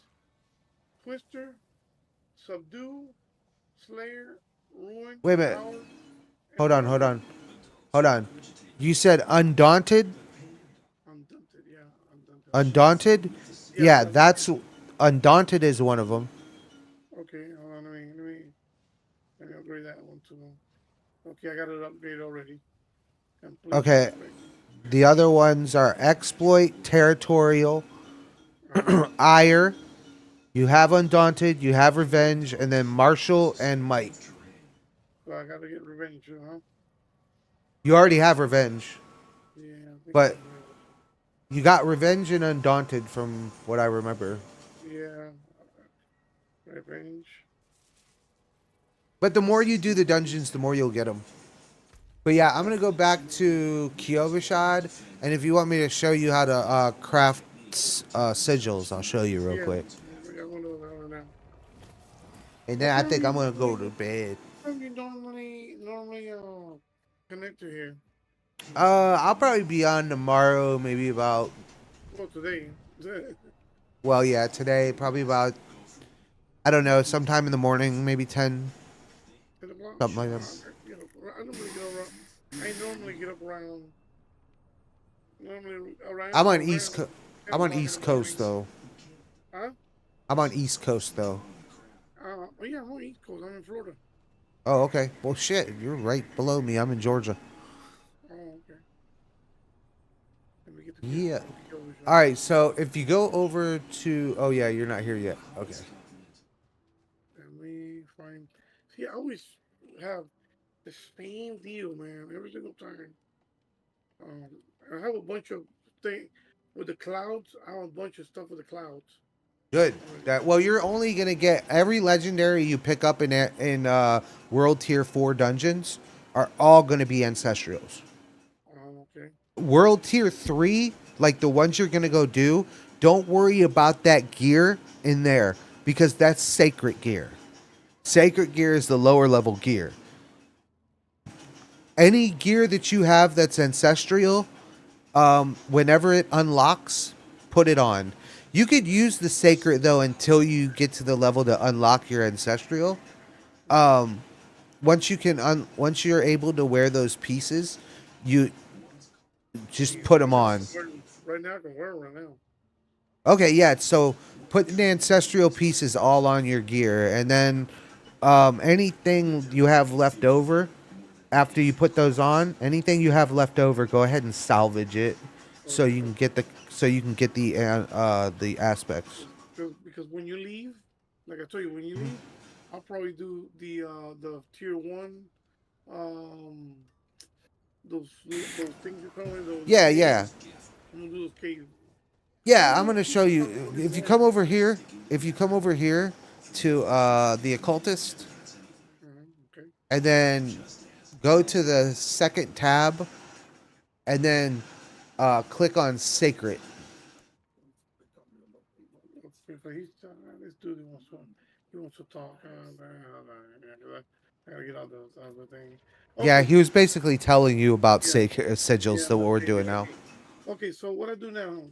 Twister. Subdue. Slayer. Ruin. Wait a minute. Power, Hold on. You said undaunted? Undaunted, yeah. Undaunted? Yeah, that's undaunted is one of them. Okay, hold on. Let me upgrade that one too. Okay, I got it upgraded already. Complete Okay. upgrade. The other ones are exploit, territorial, ire. You have undaunted, you have revenge, and then martial and might. So I gotta get revenge too, huh? You already have revenge, Yeah. but you got revenge and undaunted from what I remember. Yeah. Revenge. But the more you do the dungeons, the more you'll get them. But yeah, I'm gonna go back to Kiovashad, and if you want me to show you how to craft sigils, I'll show you real quick. I got one of those right now. And then I think I'm gonna go to bed. How do you normally connect to here? I'll probably be on tomorrow, maybe about. Well, today. Well, yeah, today probably about. I don't know, sometime in the morning, maybe 10. 10 o'clock? Something like that. I normally get around. I normally get up around. I'm on East Coast though. Huh? I'm on East Coast though. Oh yeah, I'm on East Coast. I'm in Florida. Oh, okay. Well, shit, you're right below me. I'm in Georgia. Oh, okay. Let me get the Yeah. All right. So if you go over to, oh yeah, you're not here yet. Okay. Let me find. See, I always have the same deal, man. Every single time. I have a bunch of things with the clouds. I have a bunch of stuff with the clouds. Good. Well, you're only gonna get every legendary you pick up in World Tier 4 dungeons are all gonna be ancestrals. Okay. World Tier 3, like the ones you're gonna go do, don't worry about that gear in there because that's sacred gear. Sacred gear is the lower level gear. Any gear that you have that's ancestral, whenever it unlocks, put it on. You could use the sacred though until you get to the level to unlock your ancestral. Once you're able to wear those pieces, you just put them on. Right now, I can wear them right now. Okay, yeah. So put the ancestral pieces all on your gear, and then anything you have left over after you put those on, anything you have left over, go ahead and salvage it, so you can get the aspects. Because when you leave, like I told you, when you leave, I'll probably do the tier one, um, those things you call it, those Yeah, caves. yeah. I'm gonna do those caves. Yeah, I'm gonna show you. If you come over here to the occultist, Okay. and then go to the second tab, and then click on sacred. This dude he wants to talk. I gotta get out the other thing. Yeah, Okay. he was basically telling you about Yeah. sigils, Yeah. so what we're Okay. doing now. Okay. So what I do now?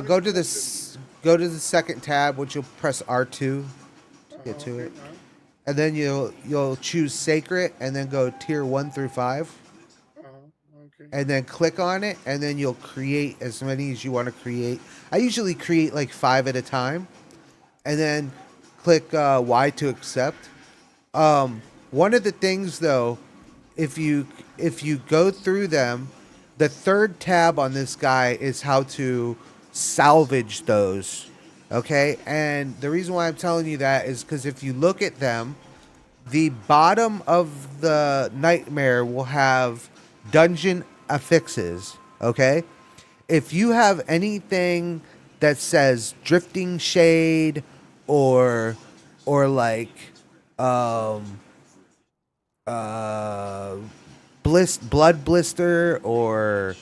Go to go to the second tab, which you'll press R2 to get to Okay. it, and then you'll choose sacred, and then go tier 1 through 5, Okay. and then click on it, and then you'll create as many as you want to create. I usually create like 5 at a time, and then click Y to accept. One of the things though, if you go through them, the third tab on this guy is how to salvage those. Okay, and the reason why I'm telling you that is because if you look at them, the bottom of the nightmare will have dungeon affixes. Okay, if you have anything that says drifting shade or like um uh blood blister or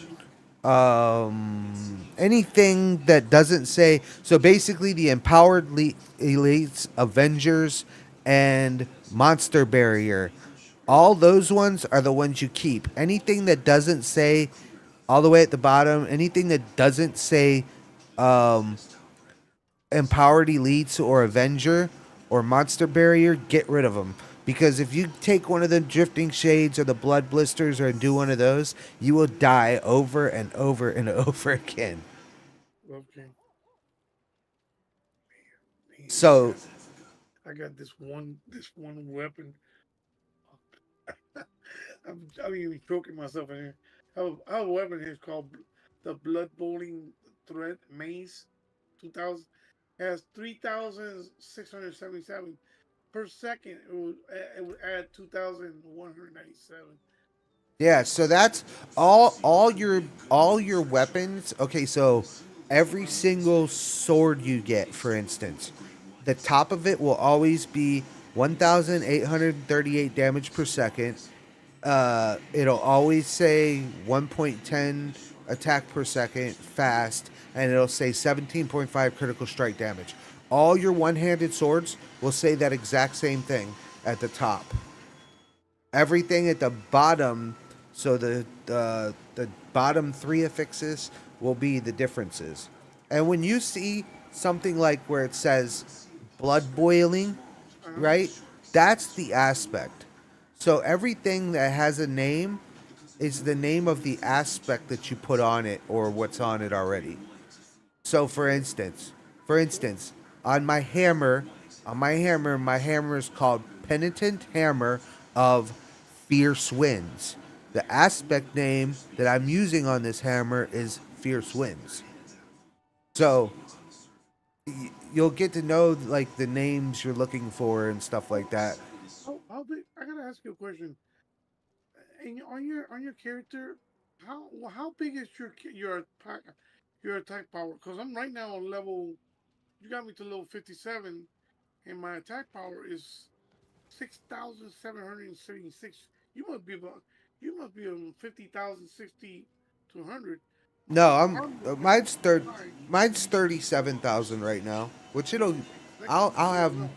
anything that doesn't say, so basically the empowered elites, avengers, and monster barrier, all those ones are the ones you keep. Anything that doesn't say, all the way at the bottom, anything that doesn't say empowered elites or avenger or monster barrier, get rid of them, because if you take one of the drifting shades or the blood blisters or do one of those, you will die over and over and over again. Okay. So I got this one weapon. I'm even choking myself in here. I have a weapon here called the Blood Bowling Thread Maze 2000. Has 3,677 per second. It would add 2,197. yeah, so that's all your weapons. Okay, so every single sword you get, for instance, the top of it will always be 1,838 damage per second. It'll always say 1.10 attack per second fast, and it'll say 17.5 critical strike damage. All your one-handed swords will say that exact same thing at the top. Everything at the bottom, so the bottom 3 affixes will be the differences. And when you see something like where it says blood boiling, right? That's the aspect. So everything that has a name is the name of the aspect that you put on it or what's on it already. So for instance, on my hammer is called Penitent Hammer of Fierce Winds. The aspect name that I'm using on this hammer is Fierce Winds. So you'll get to know like the names you're looking for and stuff like that. How big? I gotta ask you a question. On your character, how big is your attack power? Because I'm right now on level. You got me to level 57, and my attack power is 6,776. You must be about. You must be on 50,000, 60 to 100. No, My I'm armor is high. mine's 37,000 right now, which That I'll goes have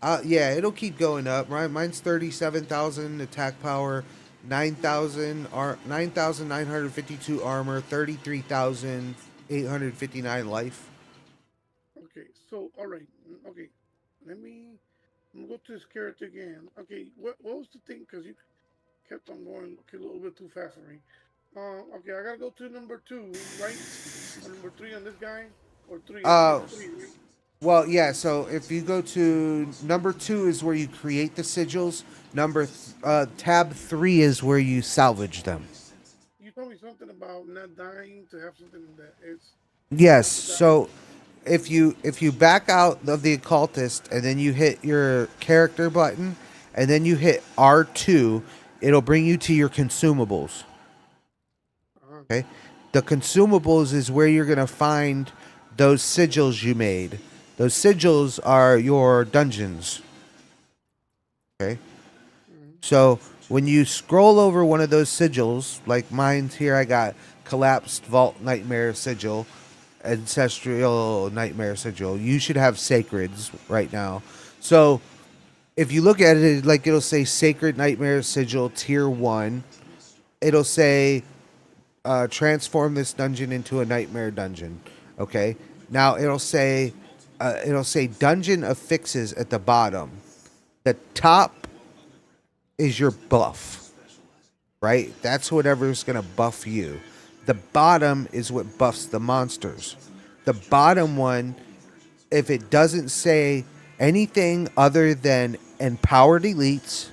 up. yeah, it'll keep going up. Right, mine's 37,000 attack power, 9,952 armor, 33,859 life. Okay, so all right, okay. Let me go to this character again. Okay, what was the thing? Because you kept on going okay, a little bit too fast for me. Okay, I gotta go to number two, right? Or number three on this guy, or three? I think Uh, it's three, right? well, yeah. So if you go to number 2 is where you create the sigils. Tab 3 is where you salvage them. You told me something about not dying to have something that it's Yes. not to die. So if you back out of the occultist and then you hit your character button and then you hit R2, it'll bring you to your consumables. Uh-huh. Okay. The consumables is where you're gonna find those sigils you made. Those sigils are your dungeons. Okay. Mm-hmm. So when you scroll over one of those sigils, like mine's here, I got collapsed vault nightmare sigil, ancestral nightmare sigil. You should have sacreds right now. So if you look at it, like it'll say sacred nightmare sigil tier 1. It'll say transform this dungeon into a nightmare dungeon. Okay. Now it'll say dungeon affixes at the bottom. The top is your buff, right? That's whatever's gonna buff you. The bottom is what buffs the monsters. The bottom one, if it doesn't say anything other than empowered elites,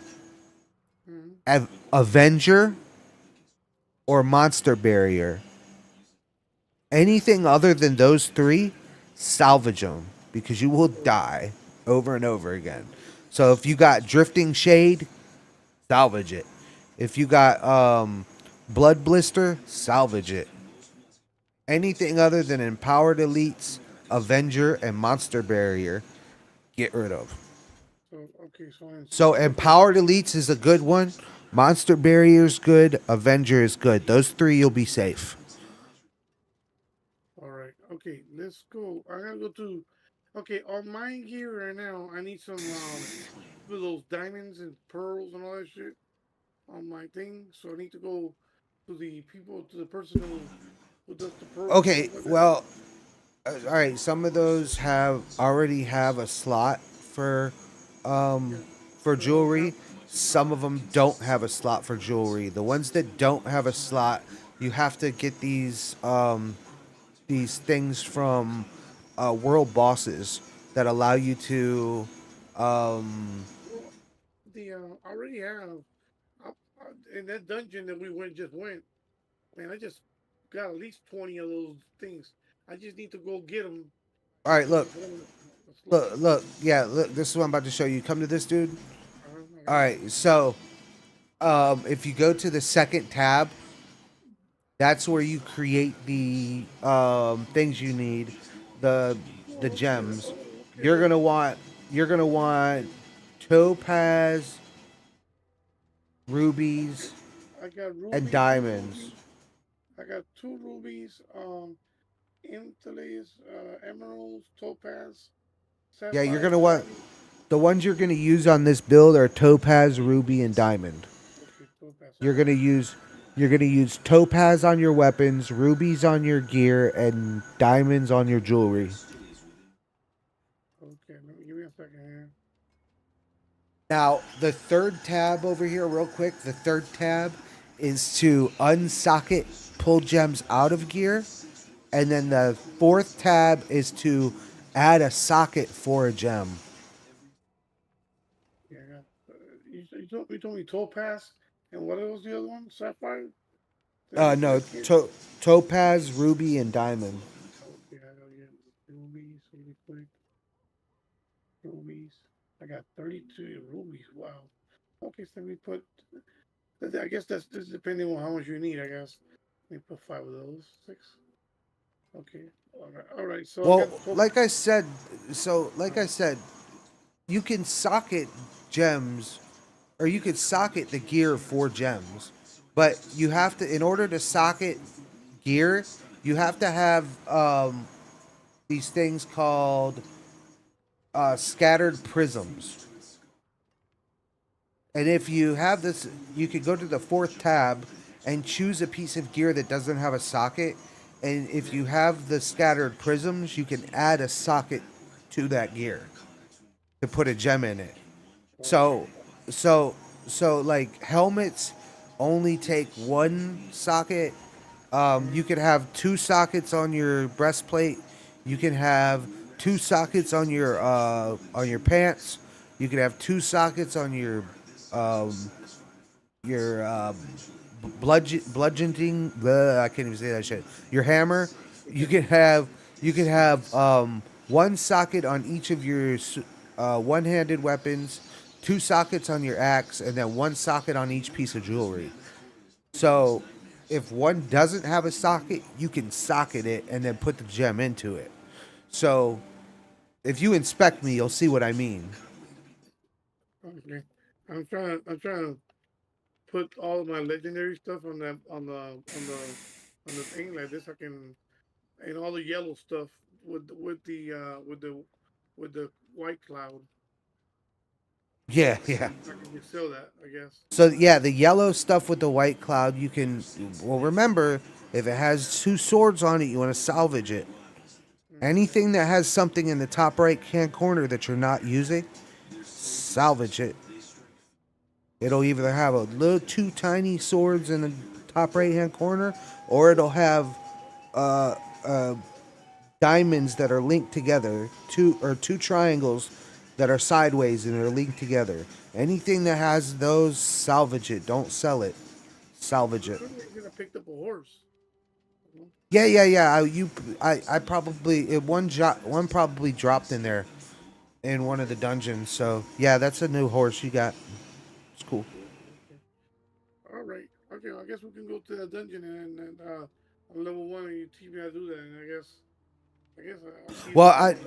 Mm-hmm. Avenger, or monster barrier, anything other than those three, salvage them because you will die over and over again. So if you got drifting shade, salvage it. If you got blood blister, salvage it. Anything other than empowered elites, avenger, and monster barrier, get rid of. So okay, so So empowered elites is a good one. Monster barrier is good. Avenger is good. Those three you'll be safe. all right, okay, let's go. I gotta go to. Okay, on my gear right now, I need some of those diamonds and pearls and all that shit on my thing. So I need to go to the person who does the pearls and Okay, stuff like that. well, all right. Some of those already have a slot um, Yeah, for the ones that jewelry. Some of them don't have a slot for jewelry. The ones that don't have a slot, you have to get these things from world bosses that allow you to. Um, well, the I already have in that dungeon that we went. Man, I just got at least 20 of those things. I just need to go get them all right, because look, it's one of the slots. look, yeah, look. This is what I'm about to show you. Come to this, dude. I All got you. right, so if you go to the second tab, that's where you create the things you need, the the Oh, okay. gems. Oh, okay. You're gonna want you're gonna want topaz, rubies, I got and rubies, two diamonds. rubies. I got two rubies, intellis, emeralds, topaz, Yeah, you're sapphire, gonna want diamond. the ones you're gonna use on this build are topaz, ruby, and diamond. Okay, topaz. I You're got gonna it. use you're gonna use topaz on your weapons, rubies on your gear, and diamonds on your jewelry. Okay, give me a second here. Now, the third tab over here, real quick, the third tab is to unsocket, pull gems out of gear. And then the fourth tab is to add a socket for a gem. Yeah, I got. You told me topaz, and what was the other one? Sapphire. Did I No, get? topaz, ruby, and diamond. Okay, I gotta get rubies really quick. Rubies. I got 32 rubies. Wow. Okay, so we put. I guess that's depending on how much you need. I guess we put five of those. Six. Okay. All right. All right. So I Well, got the top. like I said, you can socket gems, or you could socket the gear for gems, but you have to, in order to socket gear, you have to have these things called scattered prisms, And if you have this, you could go to the fourth tab and choose a piece of gear that doesn't have a socket. And if you have the scattered prisms, you can add a socket to that gear to put a gem in it. So, so, so like helmets only take one socket. You could have two sockets on your breastplate. You can have two sockets on your pants. You could have two sockets on um, your bludgeoning. I can't even say that shit. Your hammer. You could have one socket on each of your one-handed weapons, two sockets on your axe, and then one socket on each piece of jewelry. So if one doesn't have a socket, you can socket it and then put the gem into it. So if you inspect me, you'll see what I mean. Okay. I'm trying to put all of my legendary stuff on that on the thing like this. I can and all the yellow stuff with the white cloud. Yeah, yeah. I can just sell that, I guess. So yeah, the yellow stuff with the white cloud, you can. Well, remember, if it has two swords on it, you want to salvage it. Anything that has something in the top right hand corner that you're not using, salvage it. It'll either have a little two tiny swords in the top right hand corner, or it'll have uh, uh, diamonds that are linked together, two triangles that are sideways and are linked together. Anything that has those, salvage it. Don't sell it. Salvage it. I think I picked up a horse. Yeah, yeah, yeah. I probably one probably dropped in there in one of the dungeons. So yeah, that's a new horse you got. It's cool. All right. Okay. I guess we can go to the dungeon and on level one, and you teach me how to do that. And I guess I'll see you Well, later.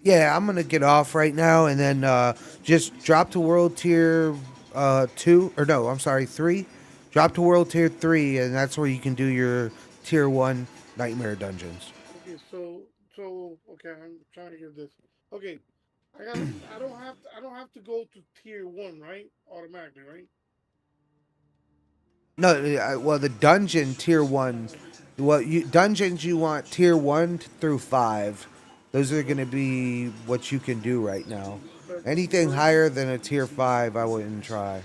yeah, I'm gonna get off right now and then just drop to world tier 2 or no, I'm sorry, 3. Drop to world tier 3, and that's where you can do your tier 1 nightmare dungeons. Okay. Okay. I'm trying to get this. Okay. I don't have to go to tier one, right? Automatically, right? No, well, the dungeon tier 1. Well, dungeons you want tier 1 through 5. Those are going to be what you can do right now. But Anything for higher than a tier 5, I wouldn't try.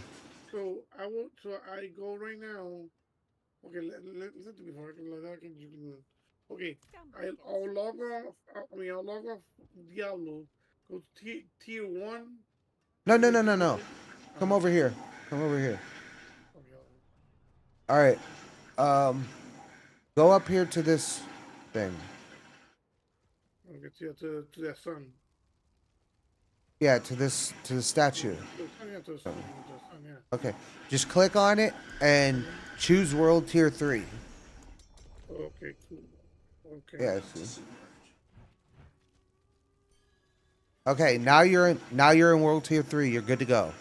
so I go right now. Okay, listen to me before I can like that. You can. Okay, I'll log off. I'll log off Diablo. Go to tier one. No, And no, then no, no, no. Come over here. Come over here. All right. Um, Go up here to this thing. Okay, to that sun. Yeah, to the statue. To the sun, yeah. Okay. Just click on it and choose world tier 3. Okay, cool. Okay. Yeah. See? Okay, now you're in world tier 3. You're good to go.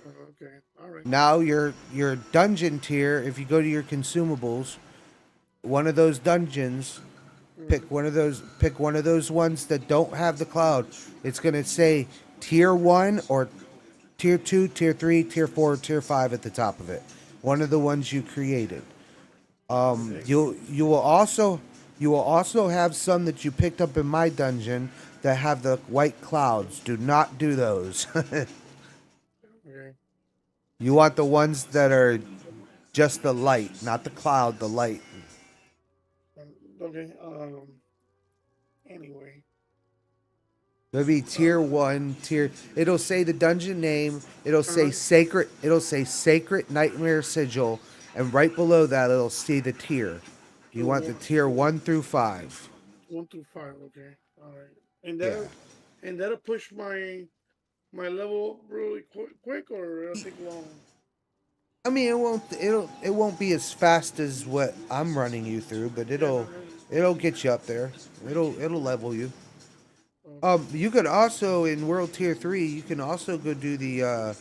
Okay, all right. Now your dungeon tier, if you go to your consumables, one of those dungeons, pick one of those ones that don't have the cloud. It's going to say tier 1 or tier 2, tier 3, tier 4, tier 5 at the top of it. One of the ones you created. You will also have some that you picked up in my dungeon that have the white clouds. Do not do those. Okay. You want the ones that are just the light, not the cloud, the light. Okay. Anyway. It'll be tier 1, tier. It'll say the dungeon name. It'll say sacred. It'll say sacred nightmare sigil, and right below that it'll see the tier. You want the tier 1 through 5. 1 through 5. Okay. All right. Yeah. And that'll push my level really quick, or it'll take long. I mean, it won't be as fast as what I'm running you through, but it'll get you up there. It'll level you. You could also in World Tier 3, you can also go do the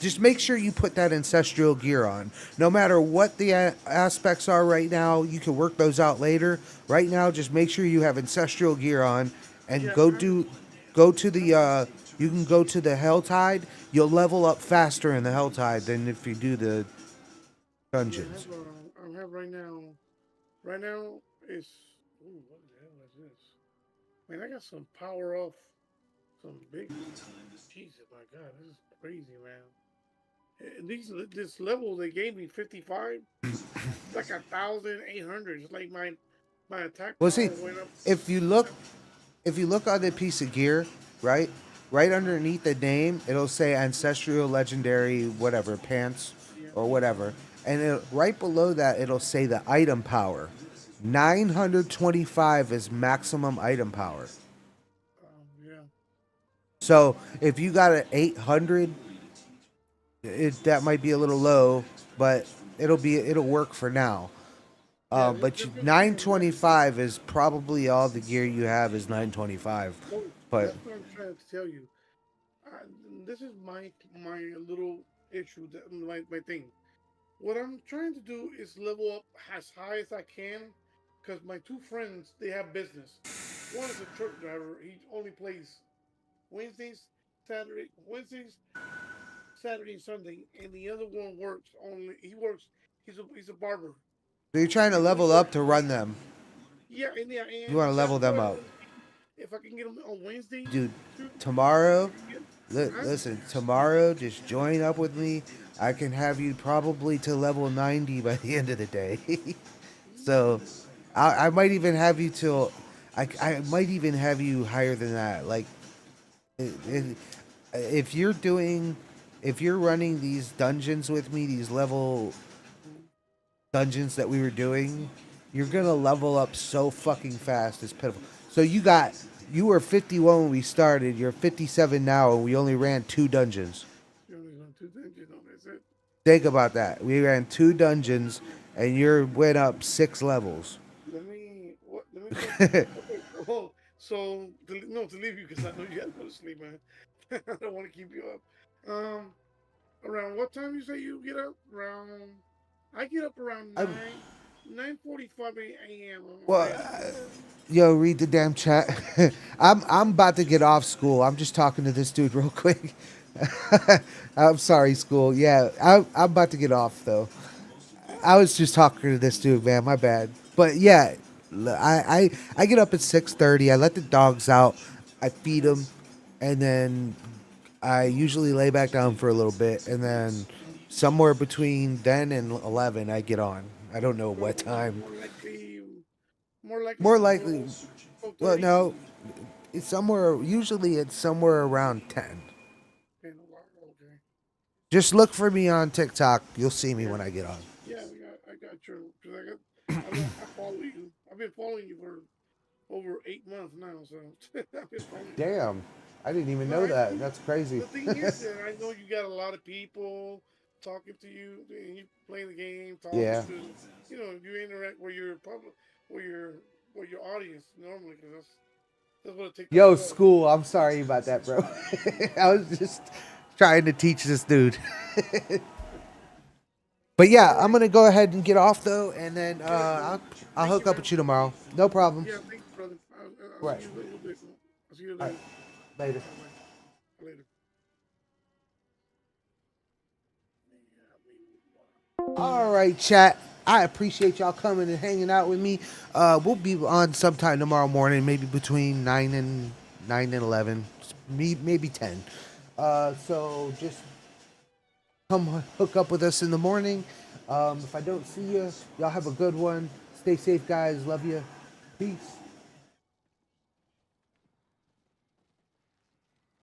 just make sure you put that ancestral gear on. No matter what the aspects are right now, you can work those out later. Right now, just make sure you have ancestral gear on and go to the you can go to the Helltide. You'll level up faster in the Helltide than if you do the dungeons. I have right now. Right now it's. Ooh, what the hell is this? Man, I got some power off. Some big. Jesus, my God, this is crazy, man. This level they gave me 55. It's like 1,800. It's like my attack Well, power see, went up. if you look, if you look on the piece of gear, right, right underneath the name, it'll say ancestral, legendary, whatever pants Yeah, or whatever, and right below that it'll say the item power. 925 is maximum item power. yeah. So if you got an 800, that might be a little low, but it'll work for now. Yeah, But that's what I'm saying. 925 is probably all the gear you have is 925. No, But that's what I'm trying to tell you. I, this is my little issue that my thing. What I'm trying to do is level up as high as I can, because my two friends they have business. One is a truck driver. He only plays Wednesdays, Saturday, and Sunday, and the other one works only. He works. He's a barber. you're trying to He only level up works. to run them. Yeah, You want to and that's level what them I up. want to see if I can get him on Wednesday. Dude, Too. If tomorrow, I can get, huh? listen, tomorrow, just join up with me. I can have you probably to level 90 by the end of the day. So I might even have you till, I might even have you higher than that. Like, it, it, if you're doing, if you're running these dungeons with me, these level dungeons that we were doing, you're gonna level up so fucking fast. It's pitiful. So you were 51 when we started. You're 57 now, and we only ran 2 dungeons. You only going two things, that's it. Think about that. We ran 2 dungeons, and you went up 6 levels. Let me think. Okay. Oh, so to leave you because I know you got to go to sleep, man. I don't want to keep you up. Around what time you say you get up? Around. I get up around I, 9:45 a.m. well, yo, read the damn chat. I'm about to get off school. I'm just talking to this dude real quick. I'm sorry, school. Yeah, I'm about to get off though. I was just talking to this dude, man. My bad. But yeah, I get up at 6:30. I let the dogs out. I feed them, and then I usually lay back down for a little bit, and then somewhere between then and 11, I get on. I don't know what So time. more likely More likely, 12, well, 12:30. no, it's somewhere. Usually, it's somewhere around 10. Okay. Just look for me on TikTok. You'll see me Yeah. when I get on. Yeah, I got you. Cause I follow you. I've been following you for over 8 months now. So I've been following you. Damn, I didn't even No, know that. That's crazy. the thing is that I know you got a lot of people talking to you, and you playing the game, talking Yeah. to, you interact with your public, with your with your audience normally, because that's what a TikTok Yo, does. school. I'm sorry about that, bro. I was just trying to teach this dude. But yeah, All I'm right. gonna go ahead and get off though, and then Yeah. Well, I'll thank hook you, up man. with you tomorrow. No problem. Yeah. Thank you, brother. I'll see Right. you in a little bit. I'll see you All right. later. Later. Bye bye. Later. All right, chat. I appreciate y'all coming and hanging out with me. We'll be on sometime tomorrow morning, maybe between 9 and 11, maybe 10. So just come hook up with us in the morning. If I don't see you, y'all have a good one. Stay safe, guys. Love you. Peace.